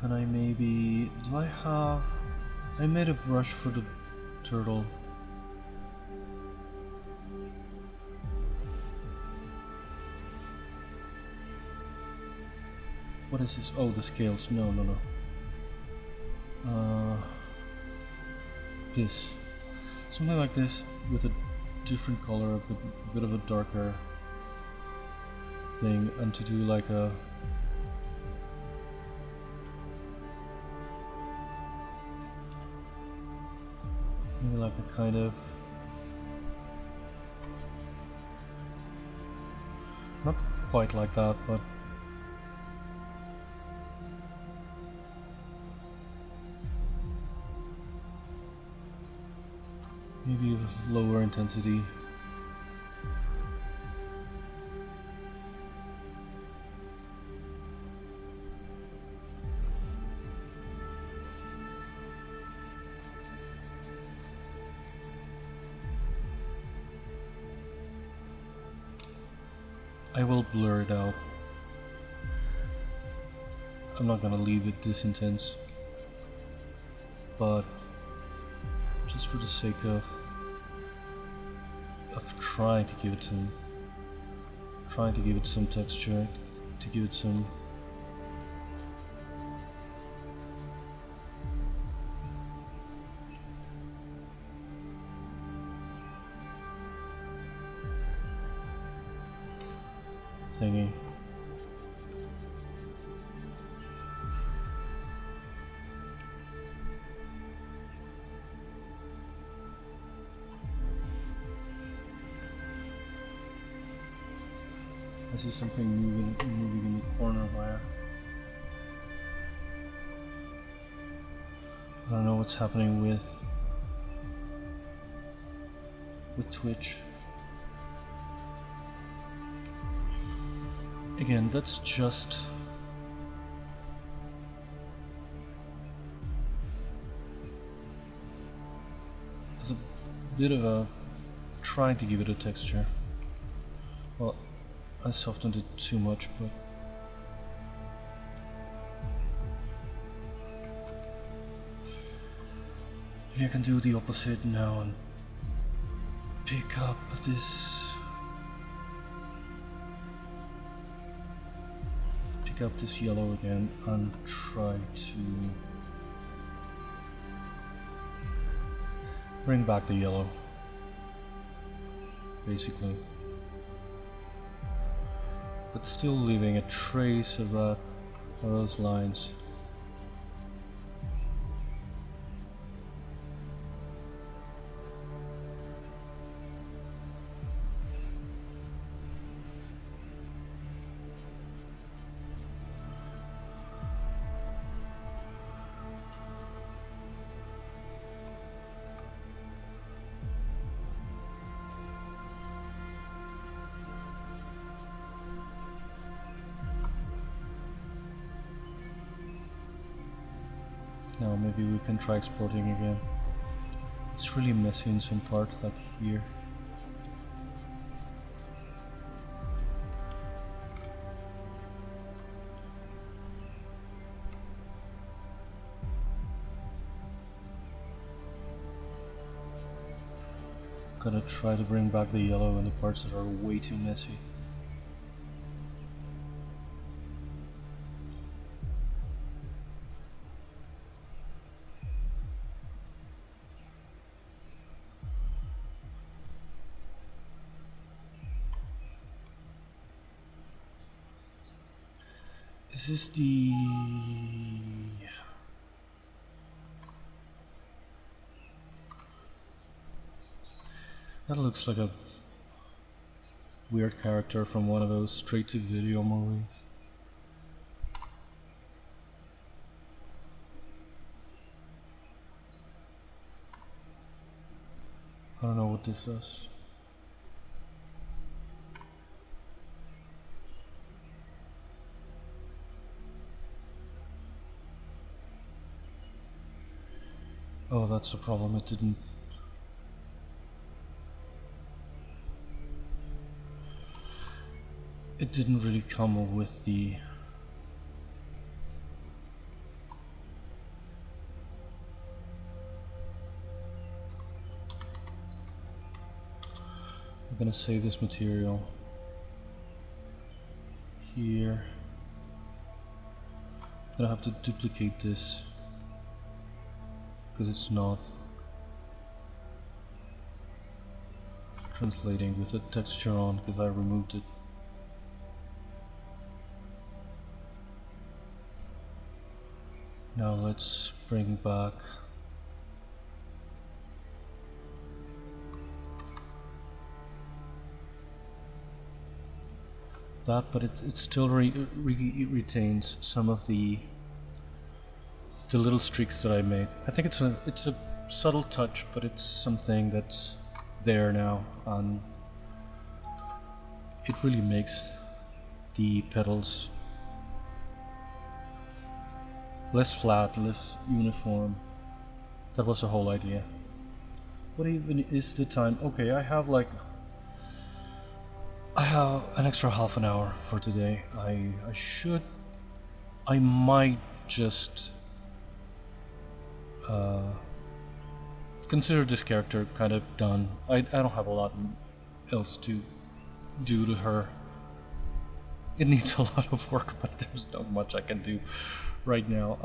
Can I maybe, do I have, I made a brush for the turtle. What is this? Oh, the scales. No. This. Something like this with a different color, a bit of a darker thing, and to do like a maybe like a kind of not quite like that, but maybe with lower intensity. I will blur it out. I'm not gonna leave it this intense, but just for the sake of trying to give it some texture, to give it some thingy. I see something moving in the corner where I don't know what's happening with Twitch. Again, that's just as a bit of a trying to give it a texture. Well, I softened it too much, but maybe I can do the opposite now and pick up this yellow again and try to bring back the yellow, basically, but still leaving a trace of those lines. Now maybe we can try exporting again. It's really messy in some parts, like here. Gotta try to bring back the yellow in the parts that are way too messy. Is this the... That looks like a weird character from one of those straight-to-video movies. I don't know what this does. Oh, that's a problem, it didn't... it didn't really come with the I'm gonna save this material here. I'm gonna have to duplicate this because it's not translating with the texture on because I removed it. Now let's bring back that, but it still retains some of the little streaks that I made. I think it's a subtle touch, but it's something that's there now, and it really makes the petals less flat, less uniform. That was the whole idea. What even is the time? Okay, I have an extra half an hour for today. I might just consider this character kind of done. I don't have a lot else to do to her. It needs a lot of work, but there's not much I can do right now.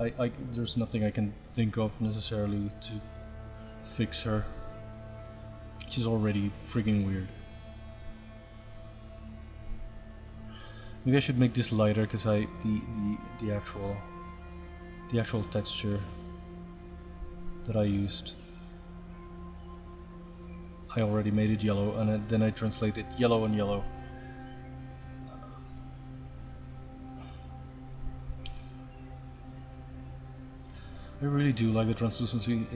There's nothing I can think of necessarily to fix her. She's already freaking weird. Maybe I should make this lighter because the actual texture that I used, I already made it yellow, and then I translated yellow and yellow. I really do like the translucency,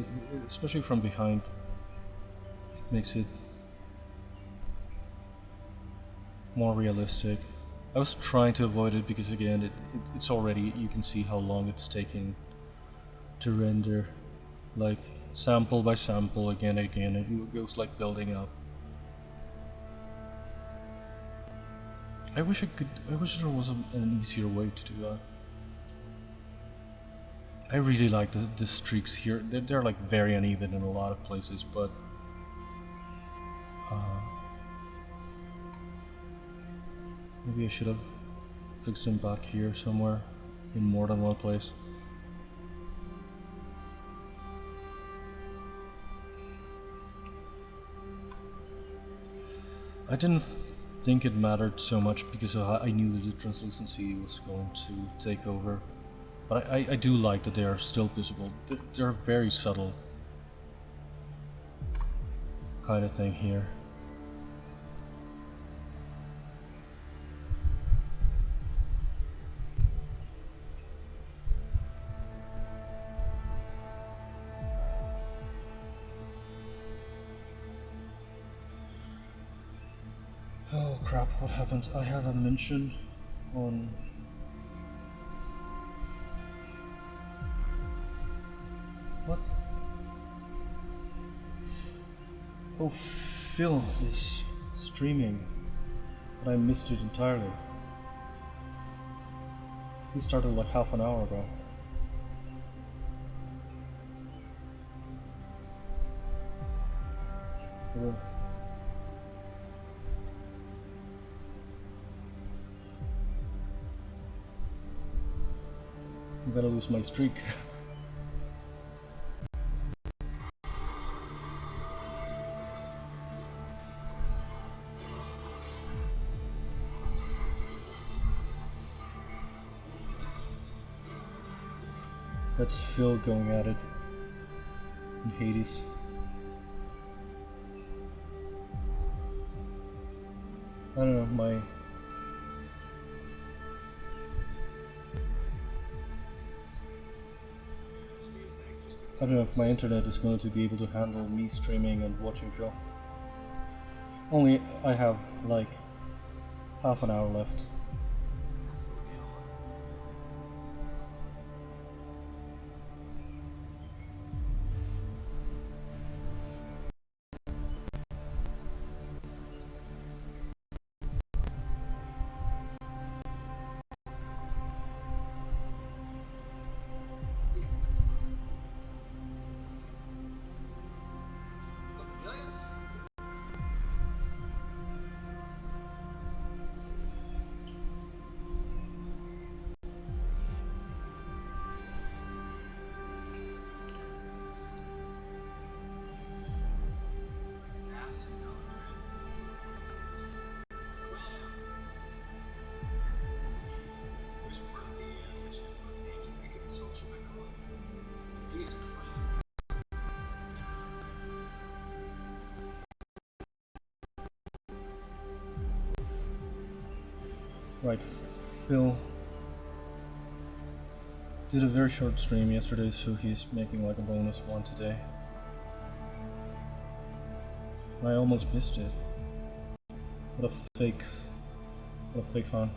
especially from behind. It makes it more realistic. I was trying to avoid it because again it's already, you can see how long it's taking to render, like sample by sample, again and again. It goes like building up. I wish there was an easier way to do that. I really like the streaks here. They're like very uneven in a lot of places, but maybe I should have fixed them back here somewhere in more than one place. I didn't think it mattered so much because I knew that the translucency was going to take over. But I do like that they are still visible. They're very subtle kind of thing here. Oh crap, what happened? I have a mention on... What? Oh, Phil is streaming, but I missed it entirely. He started like half an hour ago. Yeah. I'm gonna lose my streak. That's Phil going at it in Hades. I don't know, I don't know if my internet is going to be able to handle me streaming and watching Phil. Only I have like half an hour left. Right, Phil did a very short stream yesterday, so he's making like a bonus one today. I almost missed it. What a fake fan.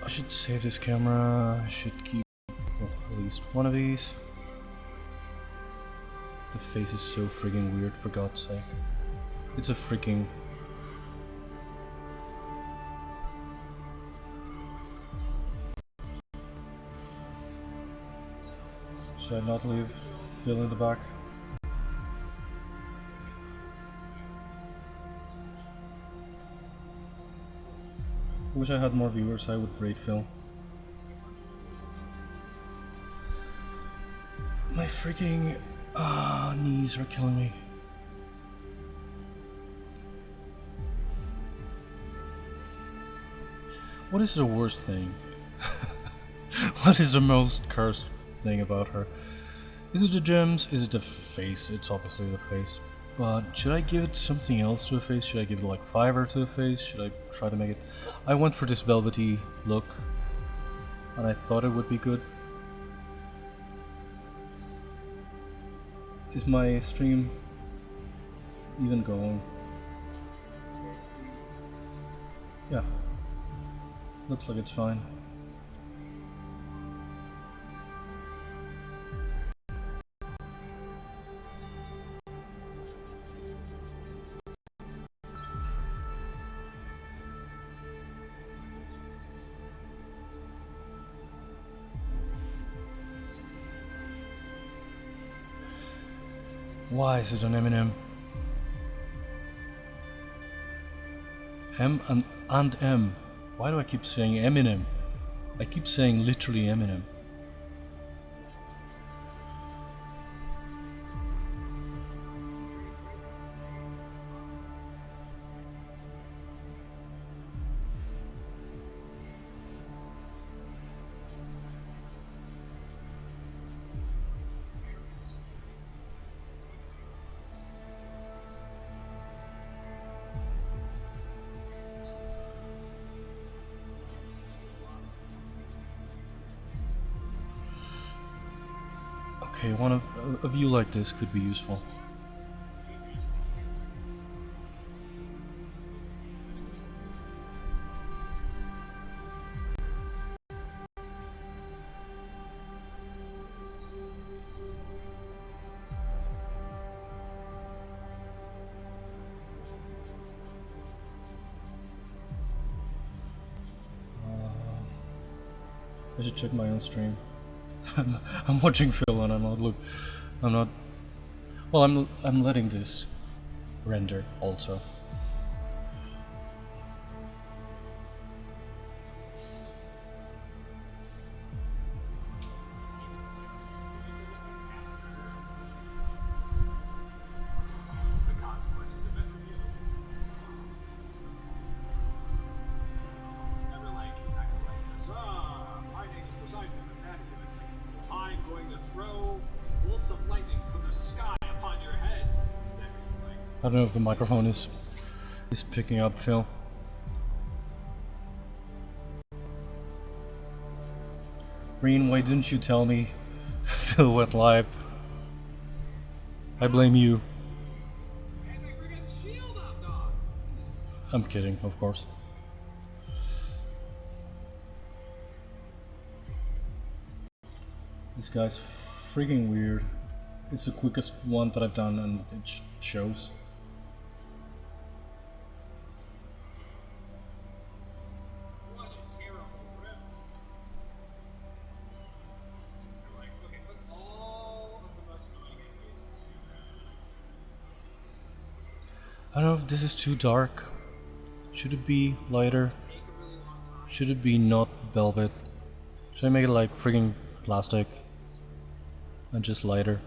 I should save this camera. I should keep at least one of these. The face is so freaking weird, for God's sake. It's a freaking... Should I not leave Phil in the back? I wish I had more viewers, I would rate Phil. My freaking knees are killing me. What is the worst thing? What is the most cursed thing about her? Is it the gems? Is it the face? It's obviously the face. But should I give it something else to the face? Should I give it like fiber to the face? Should I try to make it... I went for this velvety look and I thought it would be good. Is my stream even going? Yeah. Looks like it's fine. Why is it an Eminem? M and M. Why do I keep saying Eminem? I keep saying literally Eminem. Okay, a view like this could be useful. I should check my own stream. I'm watching Phil and I'm not well, I'm letting this render also. I don't know if the microphone is picking up, Phil. Green, why didn't you tell me Phil went live? I blame you. I'm kidding, of course. This guy's freaking weird. It's the quickest one that I've done and it shows. I don't know if this is too dark. Should it be lighter? Should it be not velvet? Should I make it like frigging plastic and just lighter?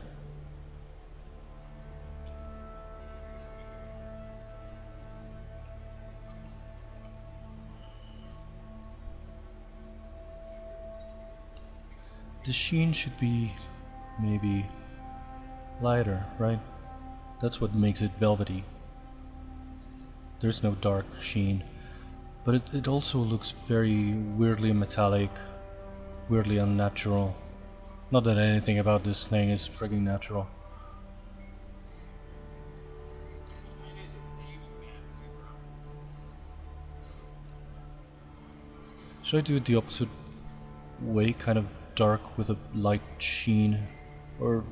the sheen should be maybe lighter, right? That's what makes it velvety. There's no dark sheen, but it also looks very weirdly metallic, weirdly unnatural. Not that anything about this thing is frigging natural. Should I do it the opposite way, kind of dark with a light sheen, or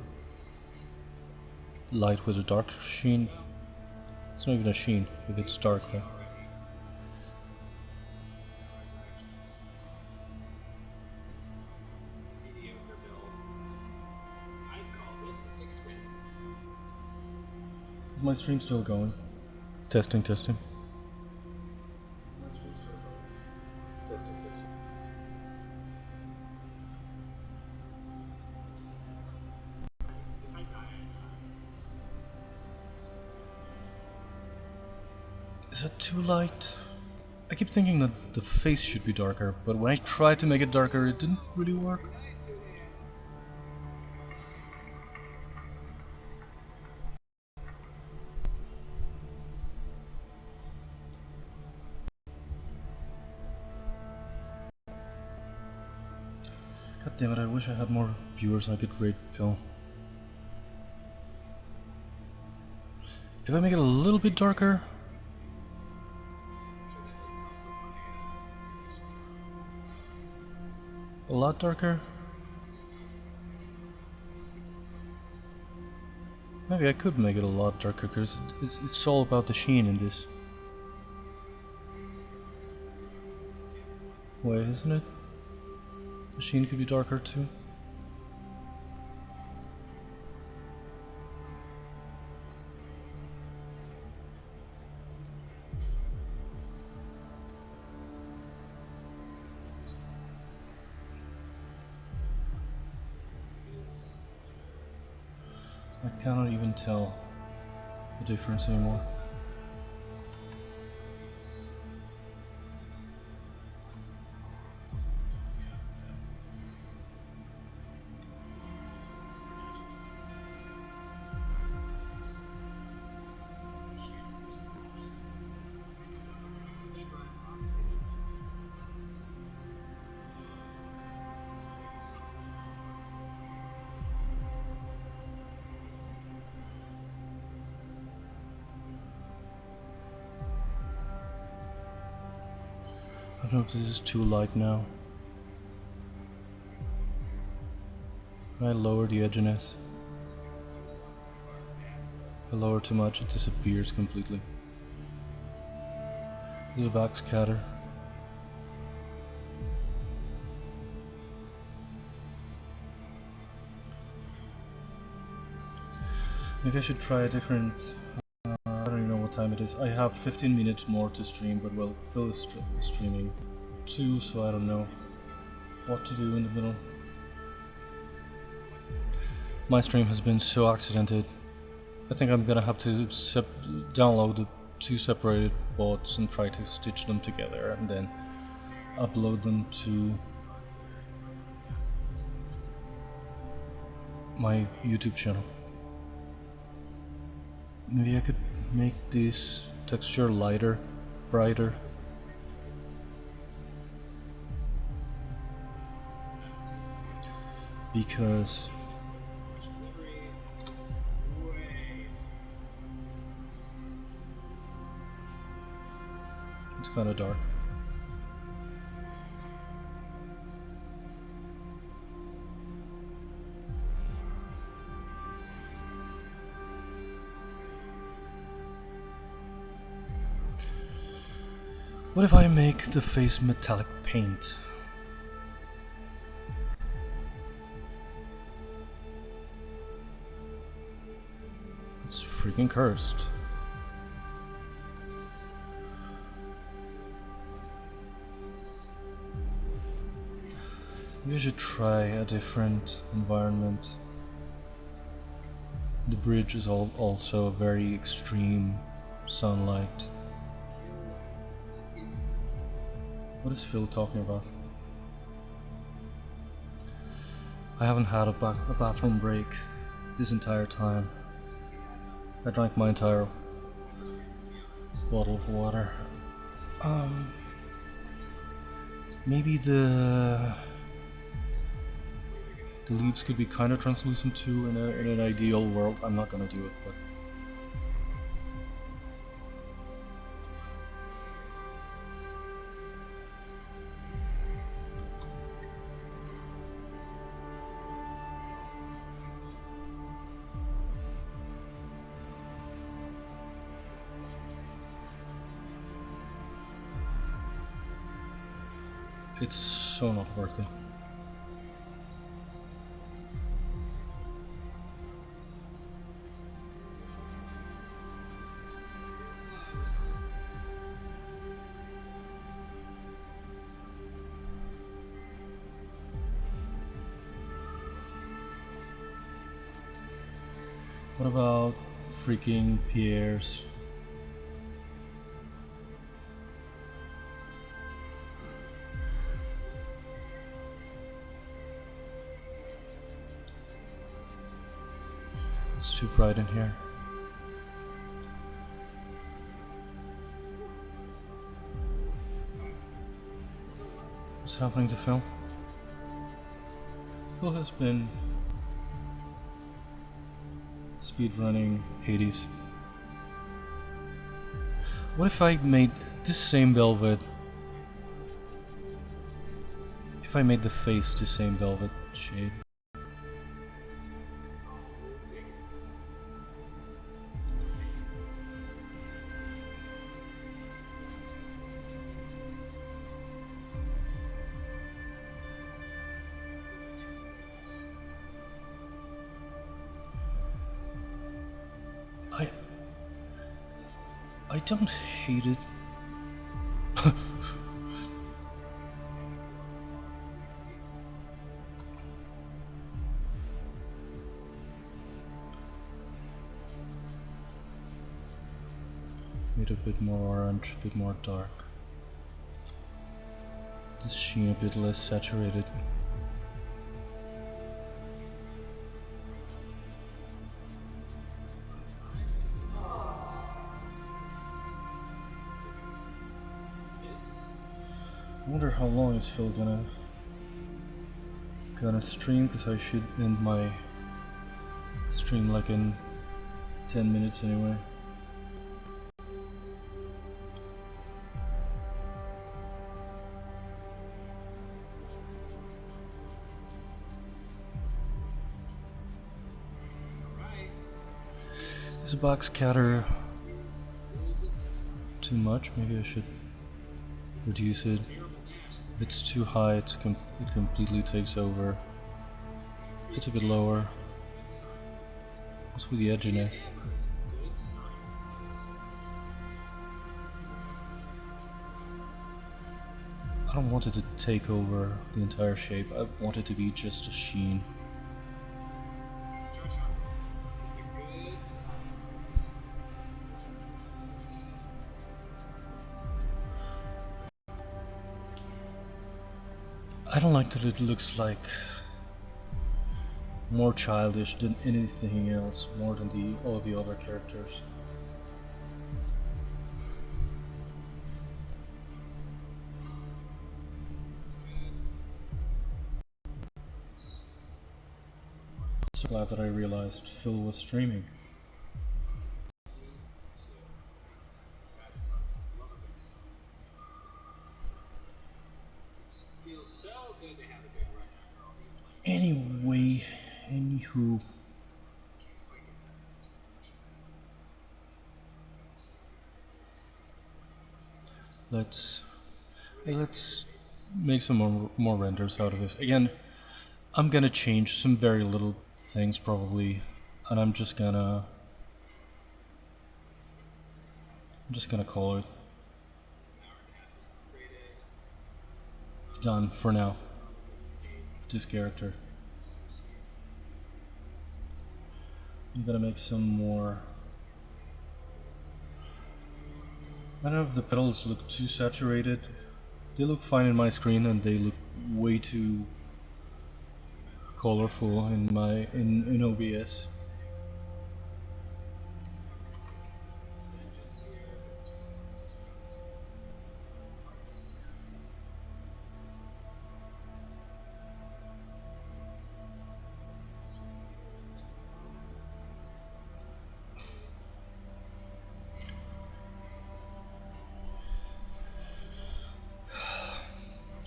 light with a dark sheen? It's not even a sheen if it's dark, right? Is my stream still going? Testing, testing. Is that too light? I keep thinking that the face should be darker, but when I tried to make it darker, it didn't really work. God damn it, I wish I had more viewers I could rate film. If I make it a little bit darker... a lot darker? Maybe I could make it a lot darker, because it's all about the sheen in this. Wait, isn't it? The sheen could be darker too. I cannot even tell the difference anymore. I don't know if this is too light now. Can I lower the edginess? If I lower too much, it disappears completely. There's a back scatter. Maybe I should try a different... I don't even know what time it is. I have 15 minutes more to stream, but well, Phil is streaming too, so I don't know what to do in the middle. My stream has been so accidented. I think I'm gonna have to download the two separated VODs and try to stitch them together and then upload them to my YouTube channel. Maybe I could make this texture lighter, brighter. Because it's kind of dark. What if I make the face metallic paint? It's freaking cursed. Maybe I should try a different environment. The bridge is also a very extreme sunlight. What is Phil talking about? I haven't had a bathroom break this entire time. I drank my entire bottle of water. Maybe the leaves could be kind of translucent too in an ideal world. I'm not gonna do it, but it's so not worth it. What about freaking Pierre's? It's too bright in here. What's happening to Phil? Phil has been speedrunning Hades. What if I made this same velvet? If I made the face the same velvet shade? I don't hate it. Made a bit more orange, a bit more dark. This sheen a bit less saturated. I wonder how long is Phil gonna stream, because I should end my stream like in 10 minutes anyway. Is the box scatter too much? Maybe I should reduce it. If it's too high, it completely takes over. If it's a bit lower. What's with the edginess? I don't want it to take over the entire shape. I want it to be just a sheen. I don't like that it looks like more childish than anything else, more than all the other characters. So glad that I realized Phil was streaming. Anyway, anywho. Let's make some more renders out of this. Again, I'm gonna change some very little things probably, and I'm just gonna call it done for now. This character. I'm gonna make some more. I don't know if the petals look too saturated. They look fine in my screen, and they look way too colorful in my in OBS.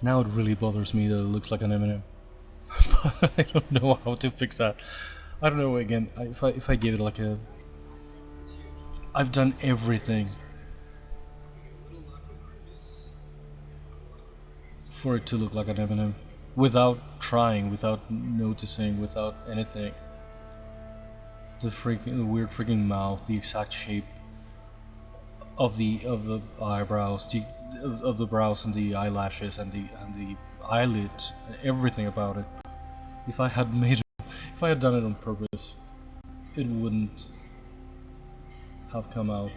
Now it really bothers me that it looks like an M&M. But I don't know how to fix that. I don't know, again, if I give it like a... I've done everything for it to look like an M&M. Without trying, without noticing, without anything. The weird freaking mouth, the exact shape of the eyebrows, of the brows and the eyelashes and the eyelids, everything about it. If I had done it on purpose, it wouldn't have come out.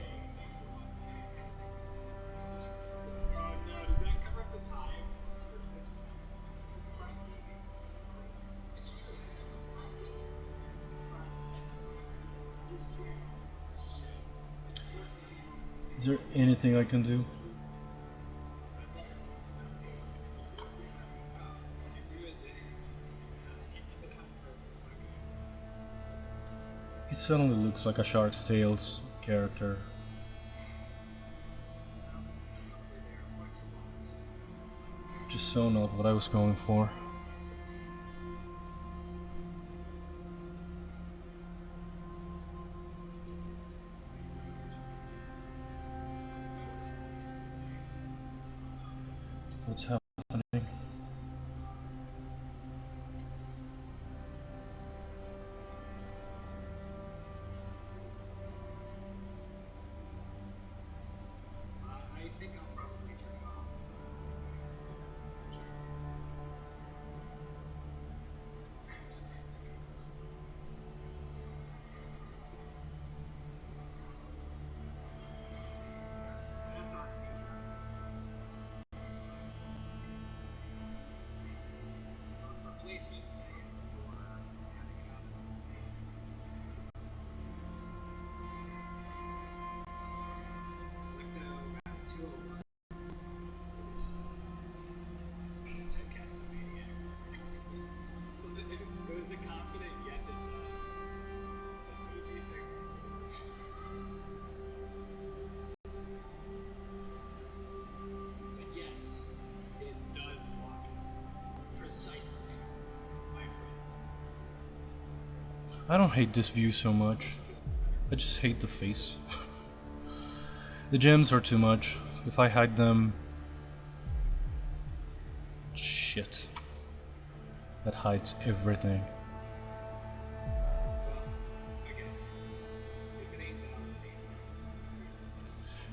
Is there anything I can do? It suddenly looks like a Shark's Tales character. Just so not what I was going for. What's happening? I don't hate this view so much. I just hate the face. The gems are too much. If I hide them... Shit. That hides everything.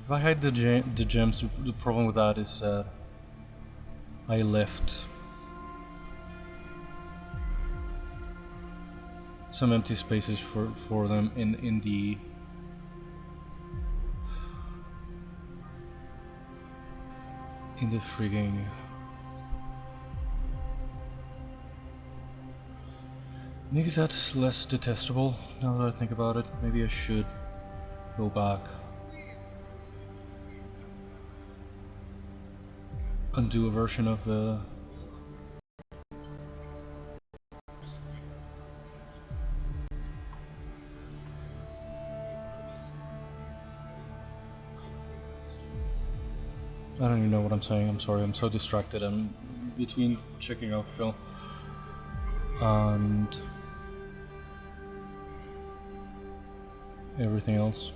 If I hide the gems, the problem with that is I left some empty spaces for them in the frigging maybe that's less detestable now that I think about it. Maybe I should go back and do a version of the I don't even know what I'm saying, I'm sorry, I'm so distracted. I'm between checking out Phil and everything else.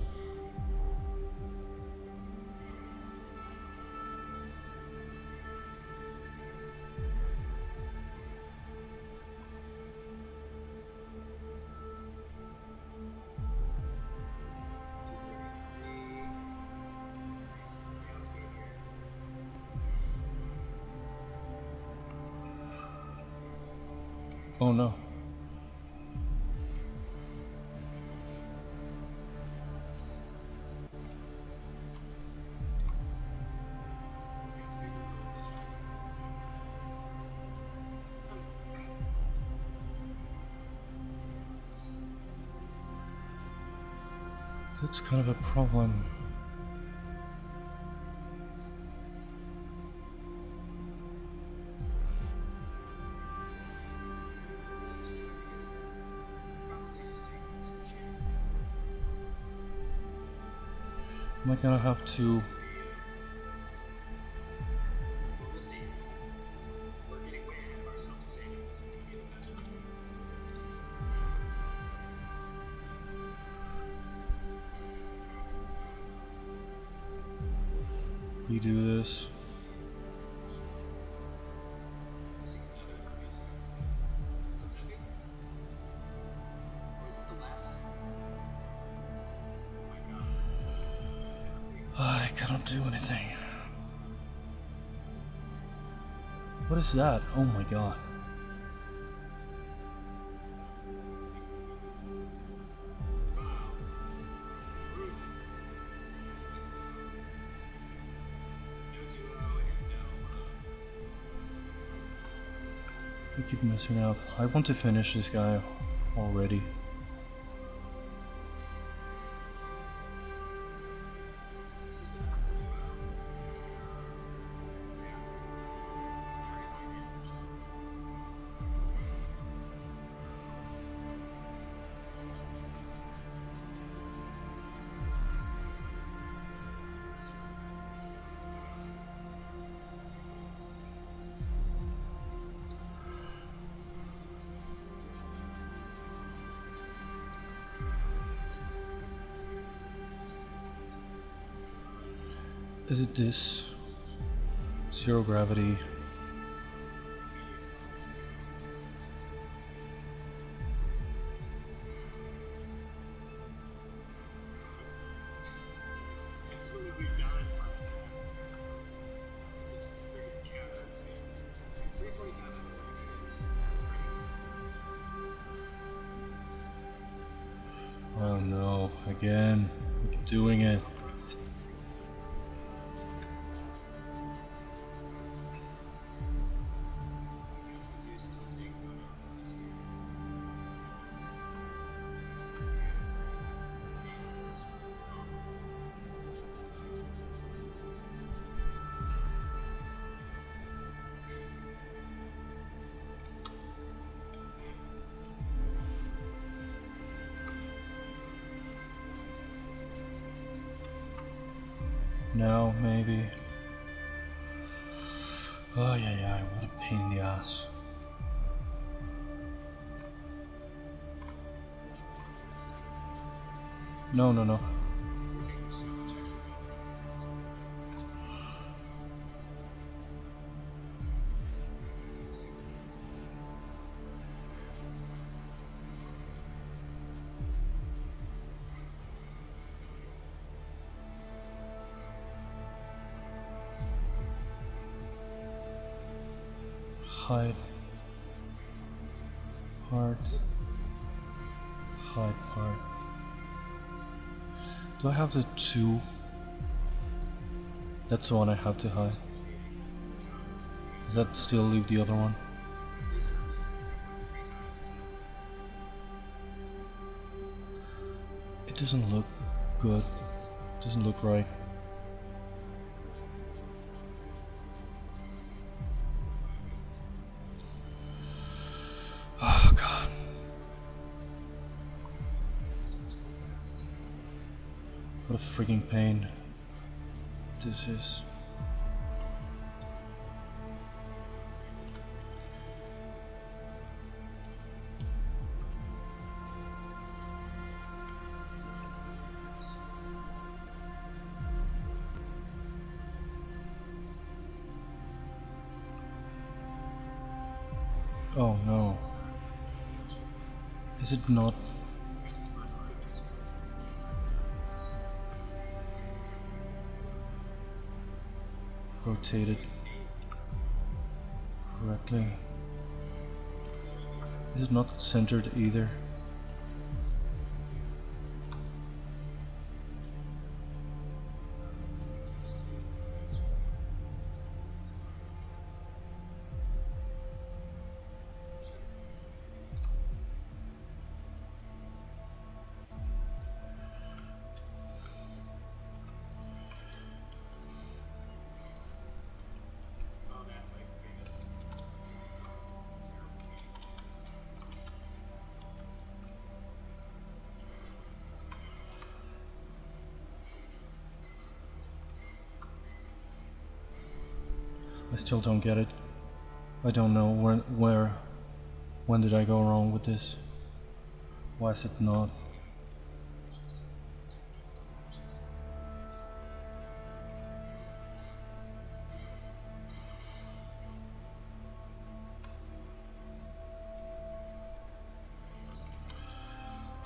Oh no. That's kind of a problem. Am I gonna have to... redo this? I cannot do anything. What is that? Oh my god. I keep messing up. I want to finish this guy already. Is it this? Zero gravity. Oh no, again. I keep doing it. Now, maybe. Oh yeah, what a pain in the ass. No. Hide part. Hide part. Do I have the two? That's the one I have to hide. Does that still leave the other one? It doesn't look good. It doesn't look right. Oh god. What a freaking pain this is. Oh no. Is it not? Rotated correctly? Is it not centered either? I still don't get it. I don't know when did I go wrong with this? Why is it not?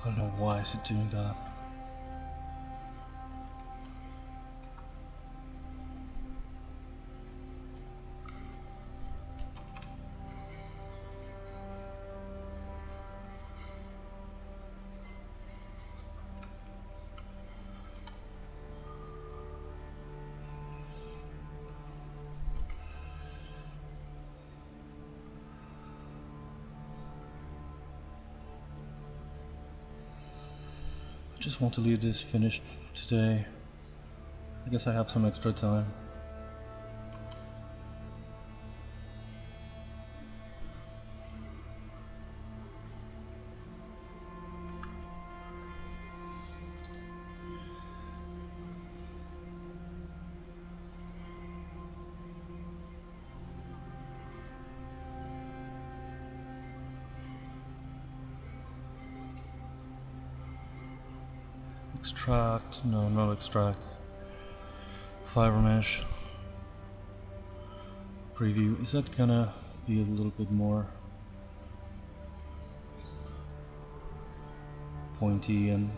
I don't know why is it doing that. I just want to leave this finished today. I guess I have some extra time. Extract, no, not extract. Fiber mesh. Preview, is that gonna be a little bit more pointy and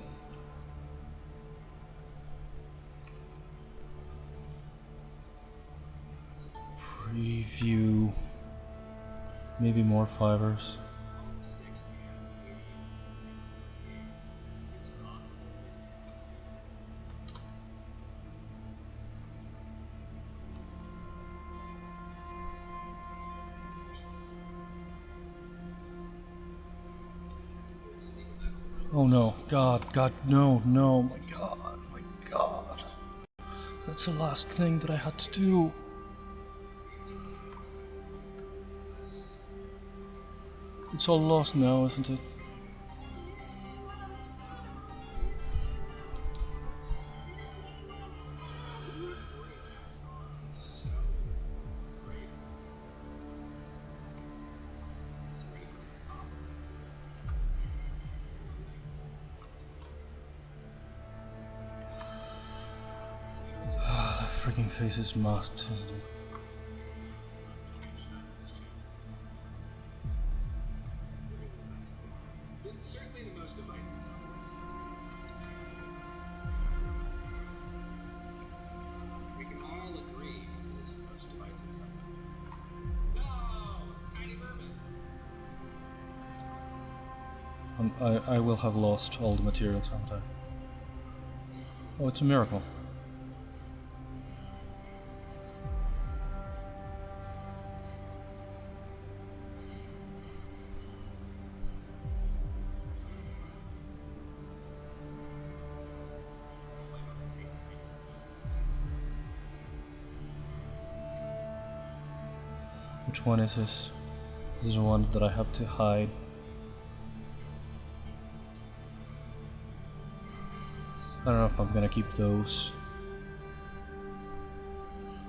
preview, maybe more fibers. Oh no, God, no, my God. That's the last thing that I had to do. It's all lost now, isn't it? The freaking face is masked, isn't it? I will have lost all the materials, haven't I? Oh, it's a miracle. Which one is this? This is the one that I have to hide. I don't know if I'm gonna keep those.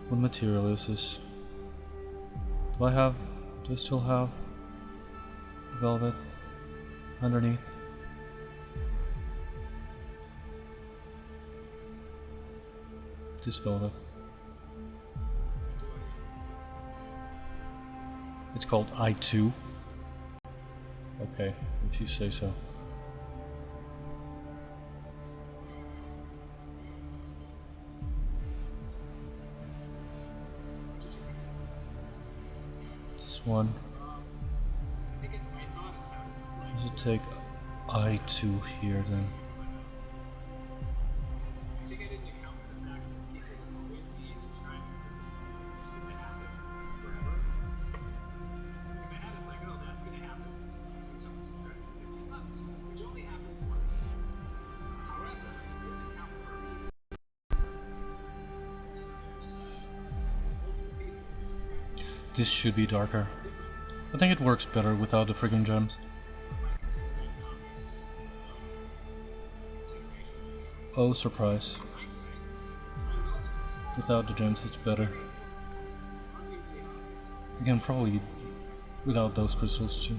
What material is this? Do I still have velvet underneath? This velvet. It's called I2. Okay, if you say so. This one. Does it take I2 here then? This should be darker. I think it works better without the friggin' gems. Oh, surprise. Without the gems it's better. Again, probably without those crystals too.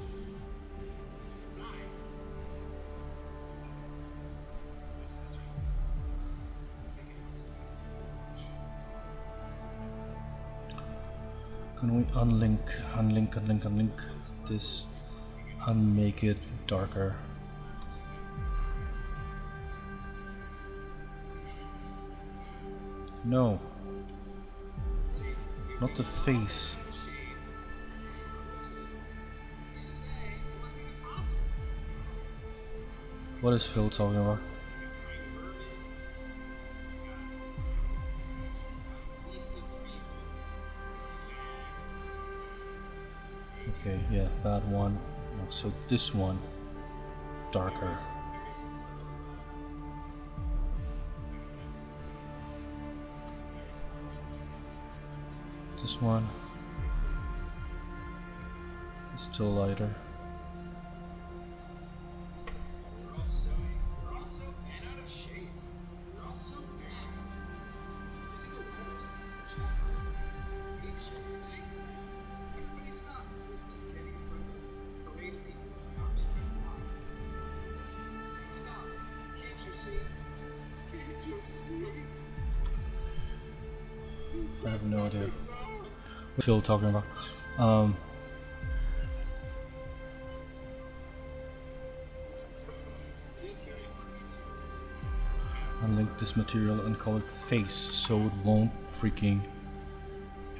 Can we unlink this and make it darker? No, not the face. What is Phil talking about? Okay, yeah, that one. So this one, darker. This one is still lighter. I have no idea what Phil talking about. Unlink this material and call it face so it won't freaking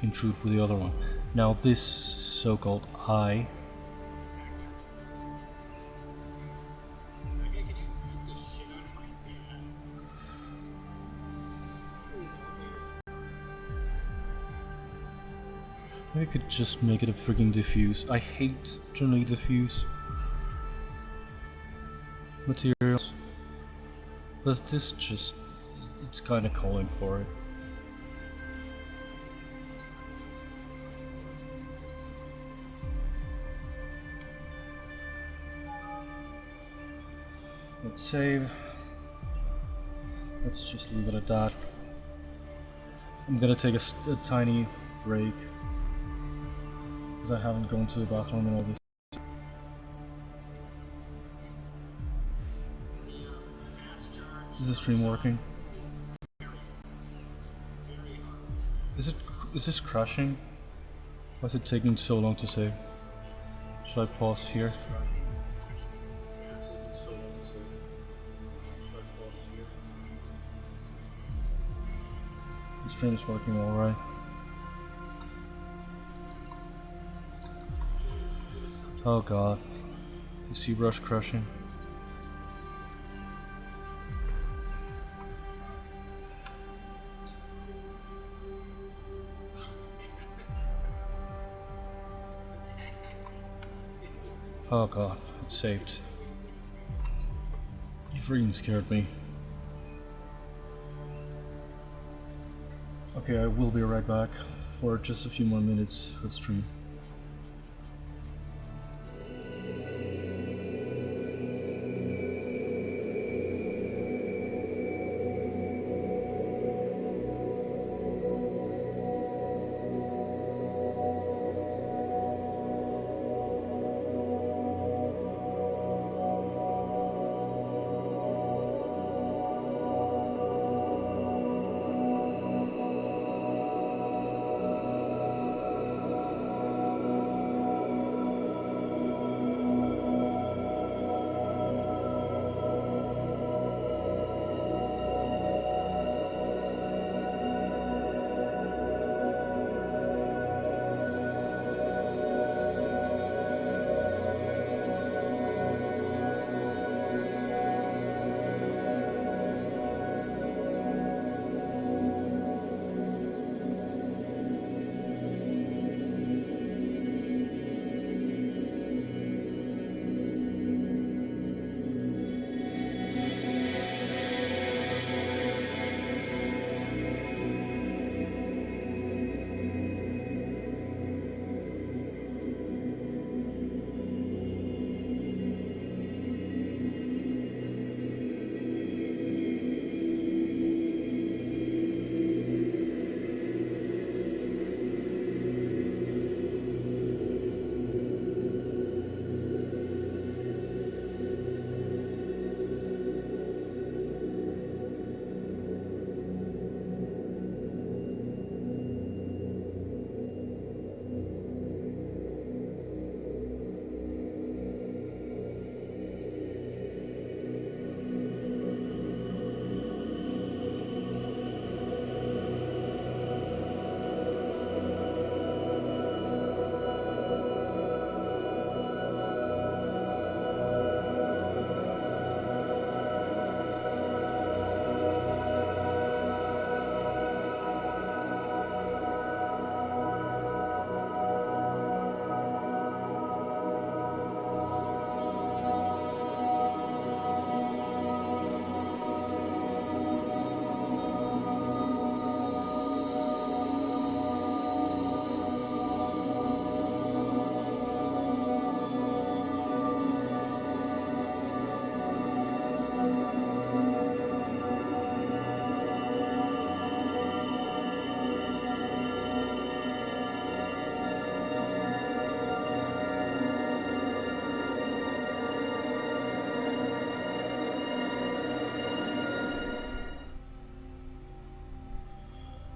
intrude with the other one. Now this so-called eye . Maybe I could just make it a freaking diffuse. I hate generally diffuse materials, but this just, it's kinda calling for it. Let's save. Let's just leave it at that. I'm gonna take a tiny break because I haven't gone to the bathroom and all this. Is the stream working? Is this crashing? Why is it taking so long to save? Should I pause here? The stream's working alright. Oh god. Is ZBrush crashing? Oh god, it's saved. You freaking scared me. Okay, I will be right back for just a few more minutes with stream.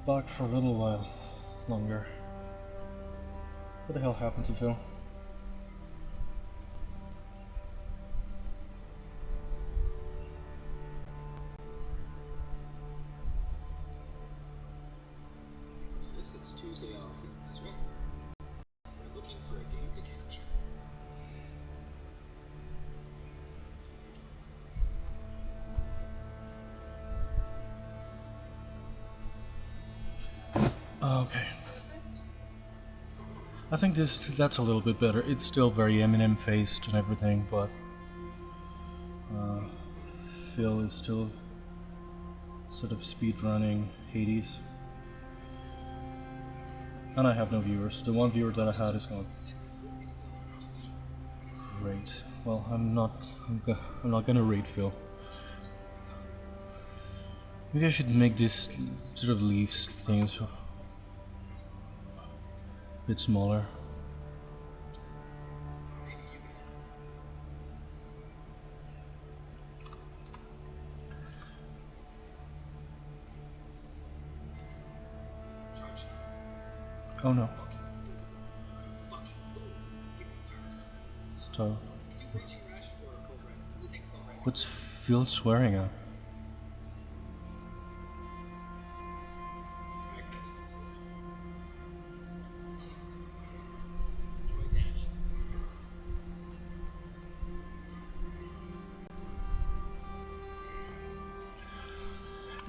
back for a little while longer. What the hell happened to Phil? It's Tuesday off. That's right. We're looking for a game to capture. Okay. I think that's a little bit better. It's still very Eminem faced and everything, but Phil is still sort of speedrunning Hades. And I have no viewers. The one viewer that I had is gone. Great. Well, I'm not gonna rate Phil. Maybe I should make this sort of leaves things a bit smaller. Oh no. So, what's Phil swearing at?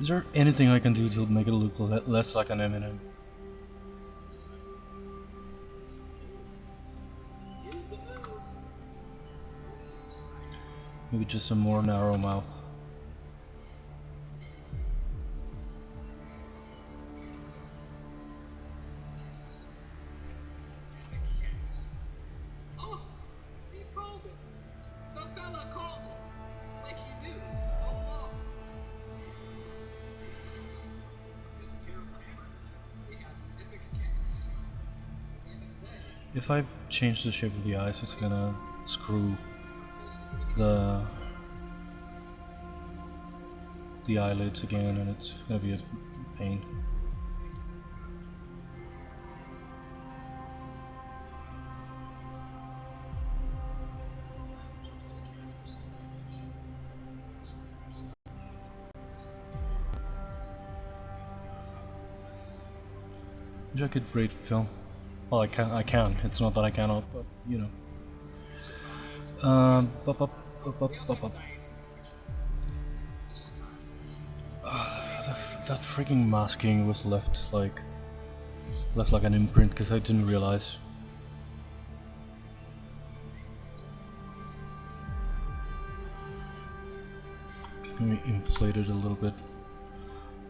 Is there anything I can do to make it look less like an Eminem? Maybe just a more narrow mouth. Oh, he called it. The fella called it. Like he knew all along. He's a terrible hammer. He has an epic cast. At the end of the day, If I change the shape of the eyes, it's gonna screw the eyelids again, and it's gonna be a pain. Wish I could rate film. Well, I can. It's not that I cannot, but you know. That freaking masking was left like an imprint because I didn't realize. Let me inflate it a little bit,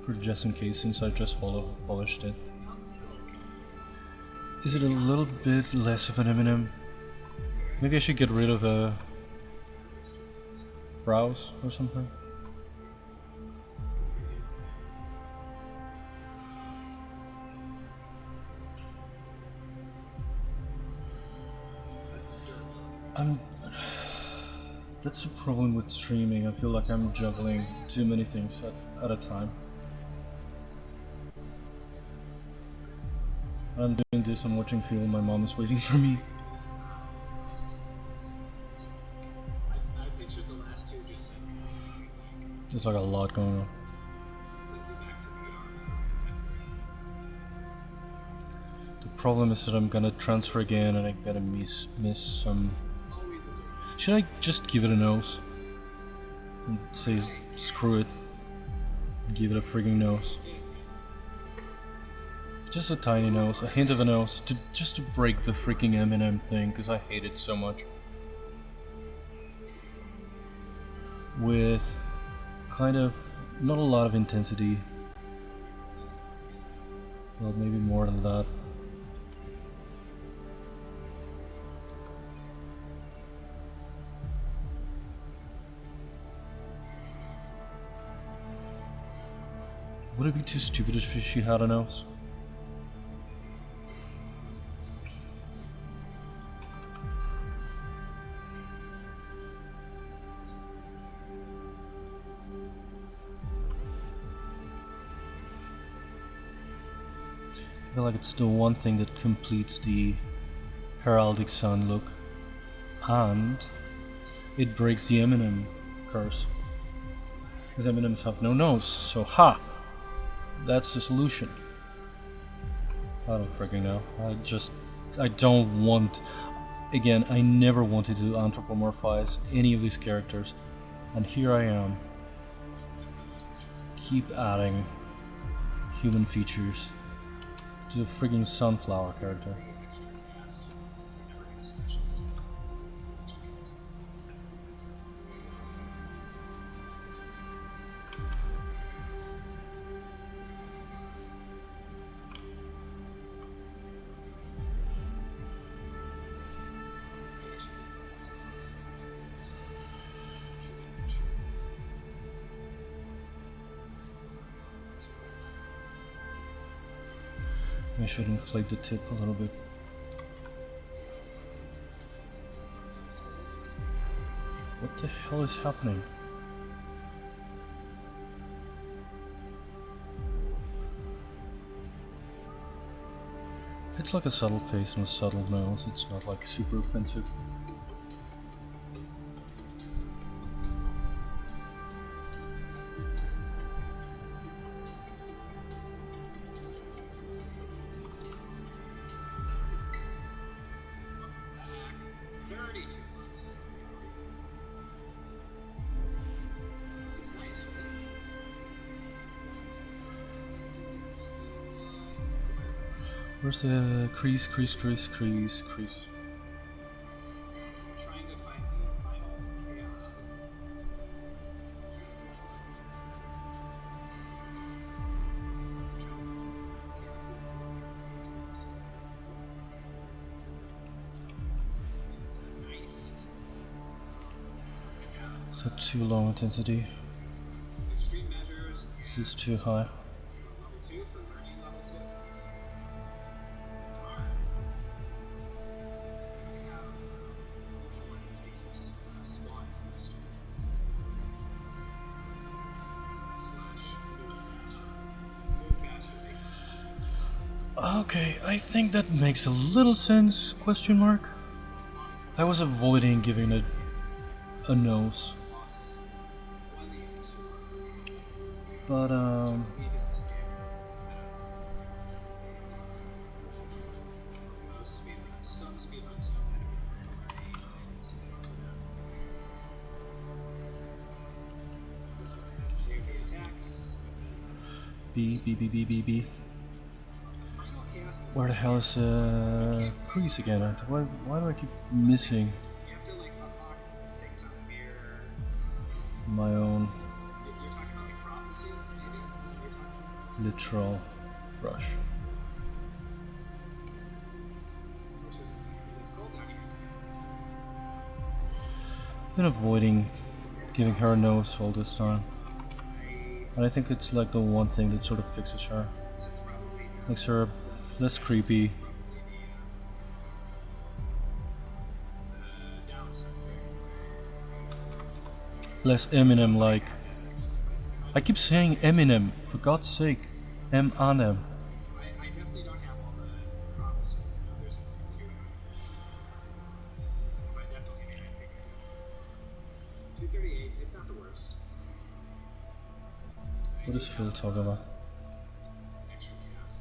for just in case, since I just polished it. Is it a little bit less of an Eminem? Maybe I should get rid of brows or something. That's the problem with streaming. I feel like I'm juggling too many things at a time. I'm doing this, I'm watching Phil, my mom is waiting for me. I pictured the last two just saying, There's like a lot going on. The problem is that I'm gonna transfer again and I'm gonna miss some. Should I just give it a nose? And say screw it. Give it a frigging nose. Just a tiny nose, a hint of a nose, just to break the freaking Eminem thing, because I hate it so much. With kind of not a lot of intensity. Well, maybe more than that. Would it be too stupid if she had a nose? feel like it's the one thing that completes the heraldic sun look, and it breaks the Eminem curse, because Eminems have no nose. So ha! That's the solution. I don't freaking know. I don't want. Again, I never wanted to anthropomorphize any of these characters, and here I am. Keep adding human features to the frigging sunflower character. I should inflate the tip a little bit. What the hell is happening? It's like a subtle face and a subtle nose. It's not like super offensive. Where's the crease? Trying to find the final chaos. Is that too low intensity? Extreme measures. Is this too high? Level 2 for learning level 2. Okay, I think that makes a little sense, question mark. I was avoiding giving it a nose. But B. Where the hell is crease again? Why do I keep missing You have to like unlock things on the mirror. my own You're talking about like prophecy, maybe? Is that what you're talking about? literal brush? It's cold down here. I've been avoiding giving her a nose all this time, and I think it's like the one thing that sort of fixes her, makes her less creepy. Less Eminem-like. I keep saying Eminem, for God's sake. M-A-N-M. I definitely don't have all the props. There's a few. But definitely, I think 238, it's not the worst. What is Phil talking about? Extra chaos.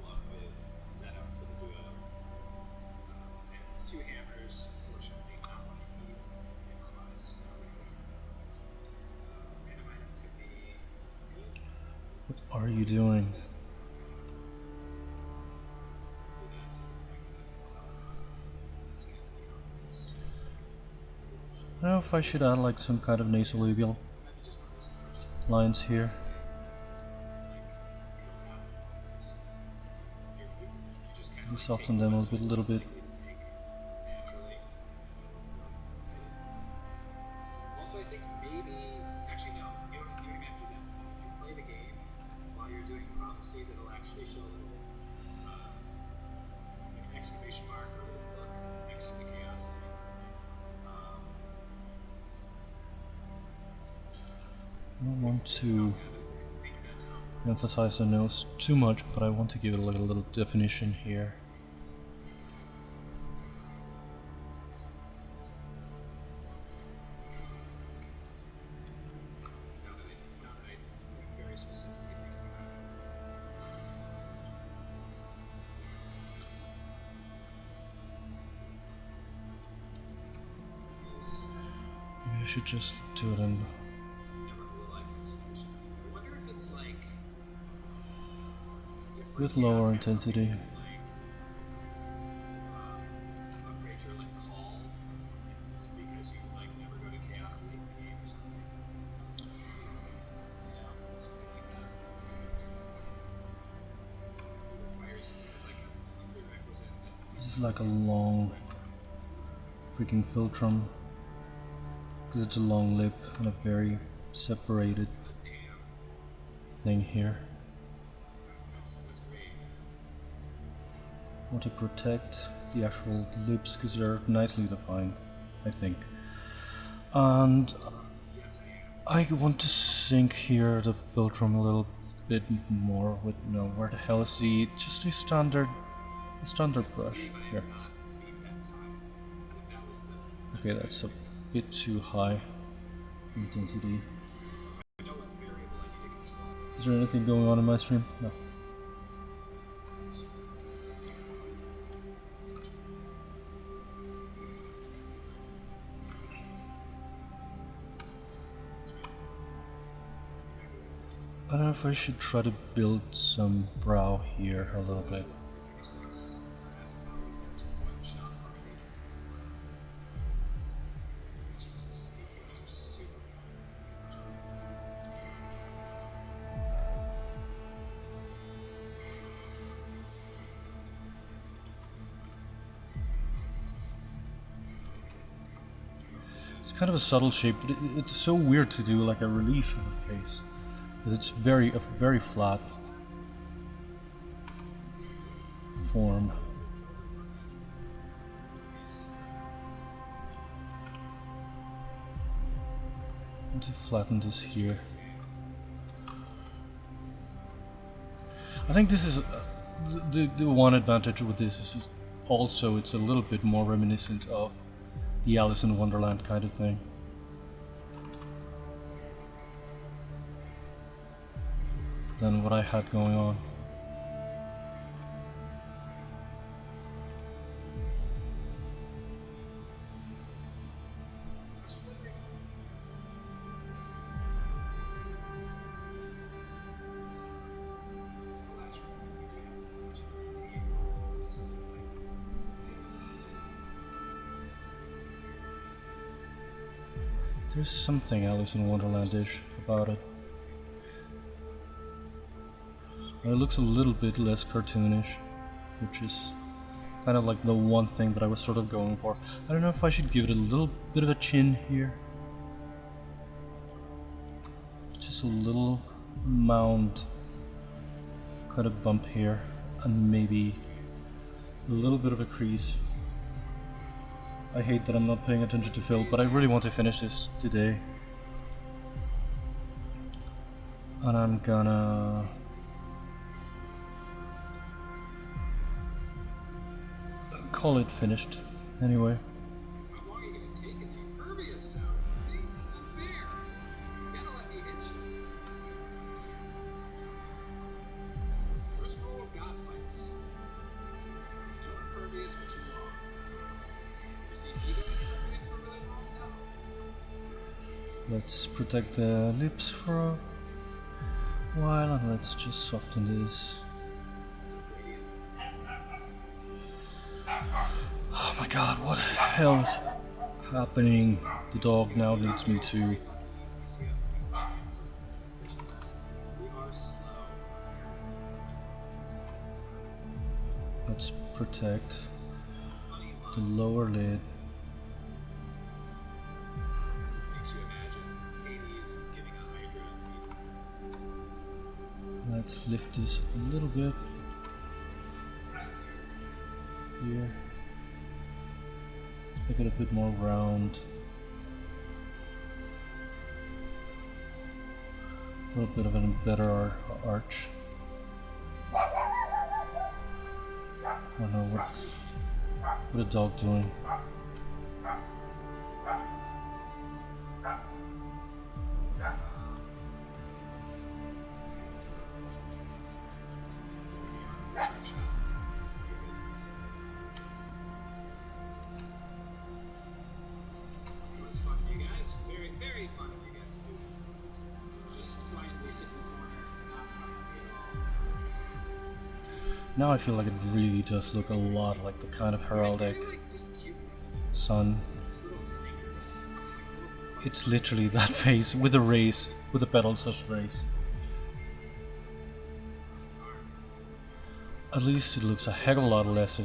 Along with setup for the duo. And 2 hammers, fortunately, not one you need. Improvise. Random item could be good. What are you doing? Do that. I don't know if I should add like some kind of nasolabial lines here. Maybe soften them a little bit. Also, I think maybe, actually no, you don't even have to do that. If you play the game while you're doing prophecies, it'll actually show a little like an exclamation mark or a little book next to the chaos thing. I don't want to. I think that's how emphasize the nose too much, but I want to give it like a little definition here. Maybe I should just do it in with lower intensity. This is like a long freaking philtrum, because it's a long lip and a very separated thing here. I want to protect the actual lips because they're nicely defined, I think. And I want to sync here the philtrum a little bit more with, you know, where the hell is the, just a standard brush here. Okay, that's a bit too high intensity. Is there anything going on in my stream? No. I don't know if I should try to build some brow here a little bit. It's kind of a subtle shape, but it's so weird to do like a relief of a face, because it's a very flat form. I want to flatten this here. I think this is the one advantage with this is also it's a little bit more reminiscent of the Alice in Wonderland kind of thing. Than what I had going on. There's something Alice in Wonderland-ish about it. It looks a little bit less cartoonish, which is kind of like the one thing that I was sort of going for. I don't know if I should give it a little bit of a chin here. Just a little mound kind of bump here, and maybe a little bit of a crease. I hate that I'm not paying attention to fill, but I really want to finish this today. And I'm gonna call it finished anyway. How long are you gonna take in the Ergol sound? Hey, that's unfair. You gotta let me hit you. First rule of God fights. No Ergol for too long. You see me doing Ergol for really long now? Let's protect the lips for a while, and let's just soften this. Oh my god, what the hell is happening? The dog now leads me to... Let's protect the lower lid. Let's lift this a little bit here. Make it a bit more round. A little bit of a better arch. I don't know what a dog doing. Now I feel like it really does look a lot like the kind of heraldic sun. It's literally that face with a race, with the petals as race. At least it looks a heck of a lot less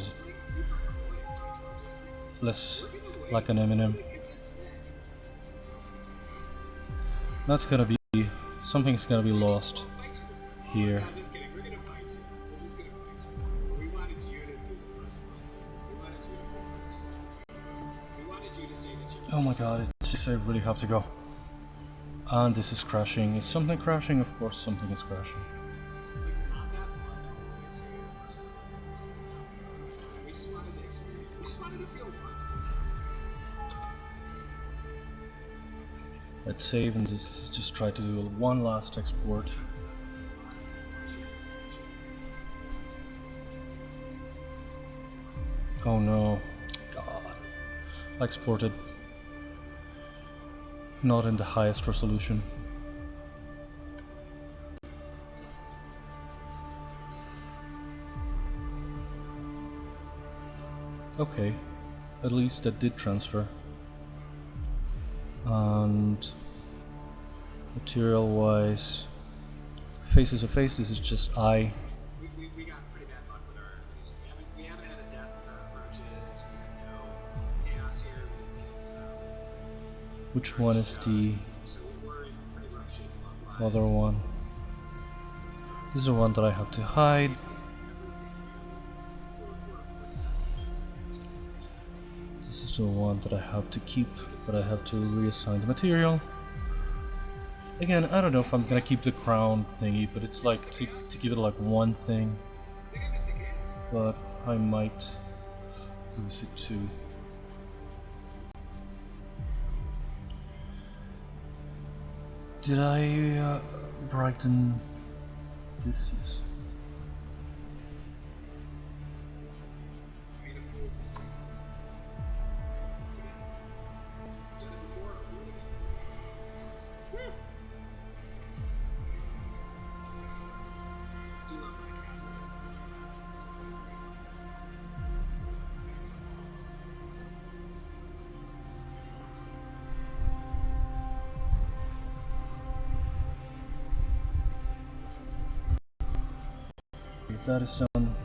like an Eminem. That's gonna be, something's gonna be lost here. Oh my god, it's just I really have to go. And this is crashing. Is something crashing? Of course something is crashing. Let's save and just try to do one last export. Oh no. God. I exported not in the highest resolution. Okay, at least that did transfer. And material wise, faces of faces is just eye. We got pretty bad luck with our we haven't had a death approaches, no chaos here. Which one is the So we're in pretty rough shape on other one? This is the one that I have to hide. This is the one that I have to keep, but I have to reassign the material. Again, I don't know if I'm gonna keep the crown thingy, but it's like to give it like one thing. But I might use it too. Did I brighten this? Yes. If that is done,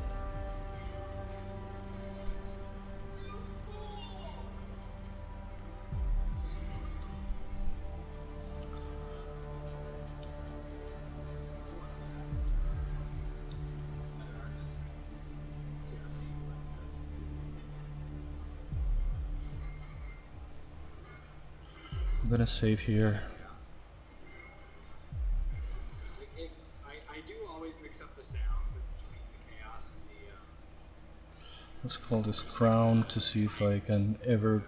I'm gonna save here. I do always mix up the sound between the chaos and the Let's call this crown to see if I can ever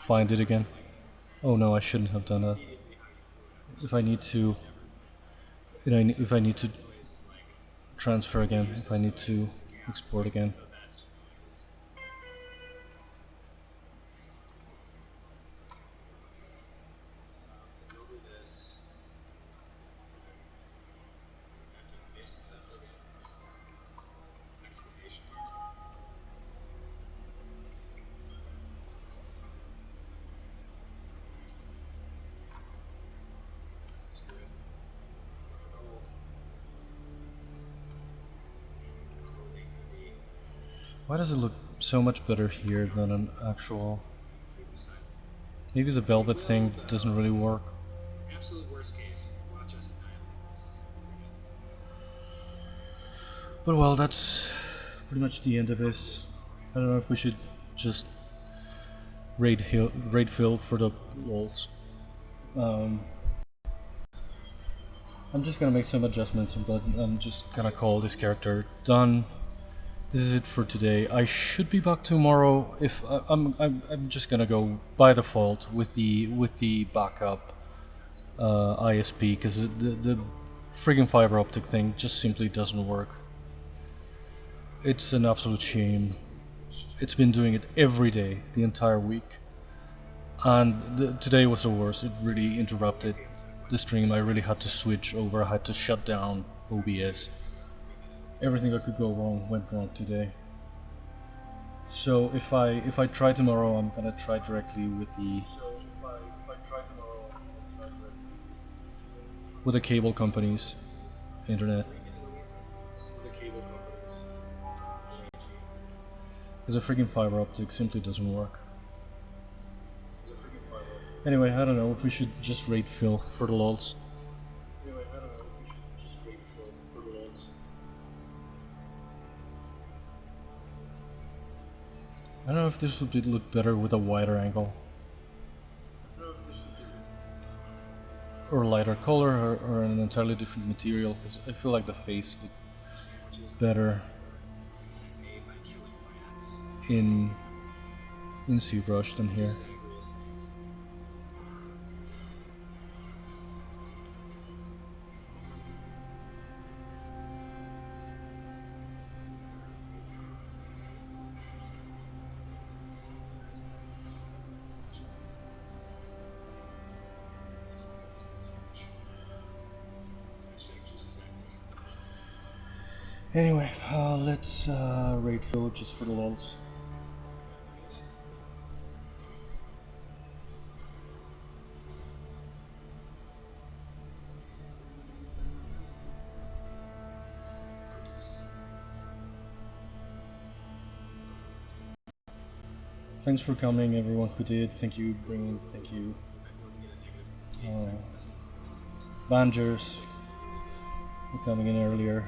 find it again. Oh no, I shouldn't have done that. If I need to, if I need to transfer again, if I need to export again. Why does it look so much better here than an actual... Maybe the velvet thing doesn't really work. absolute worst case, watch us annihilate this. But well, that's pretty much the end of this. I don't know if we should just raid fill for the walls. I'm just gonna make some adjustments, but I'm just gonna call this character done. This is it for today. I should be back tomorrow. If I'm just gonna go by default with the backup ISP, because the friggin' fiber optic thing just simply doesn't work. It's an absolute shame. It's been doing it every day, the entire week, and today was the worst. It really interrupted the stream. I really had to switch over. I had to shut down OBS. Everything that could go wrong went wrong today. So if I try tomorrow, I'm gonna try directly with the cable company's internet. Because the freaking fiber optic simply doesn't work. Anyway, I don't know if we should just rate Phil for the lols. I don't know if this would look better with a wider angle, or lighter color, or an entirely different material, because I feel like the face looked better in ZBrush than here. Anyway, let's rate Phil just for the lols. Thanks for coming, everyone who did. Thank you, Bring. Thank you, Bangers, for coming in earlier.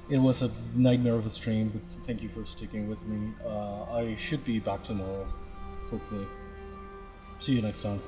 It was a nightmare of a stream, but thank you for sticking with me. I should be back tomorrow, hopefully. See you next time.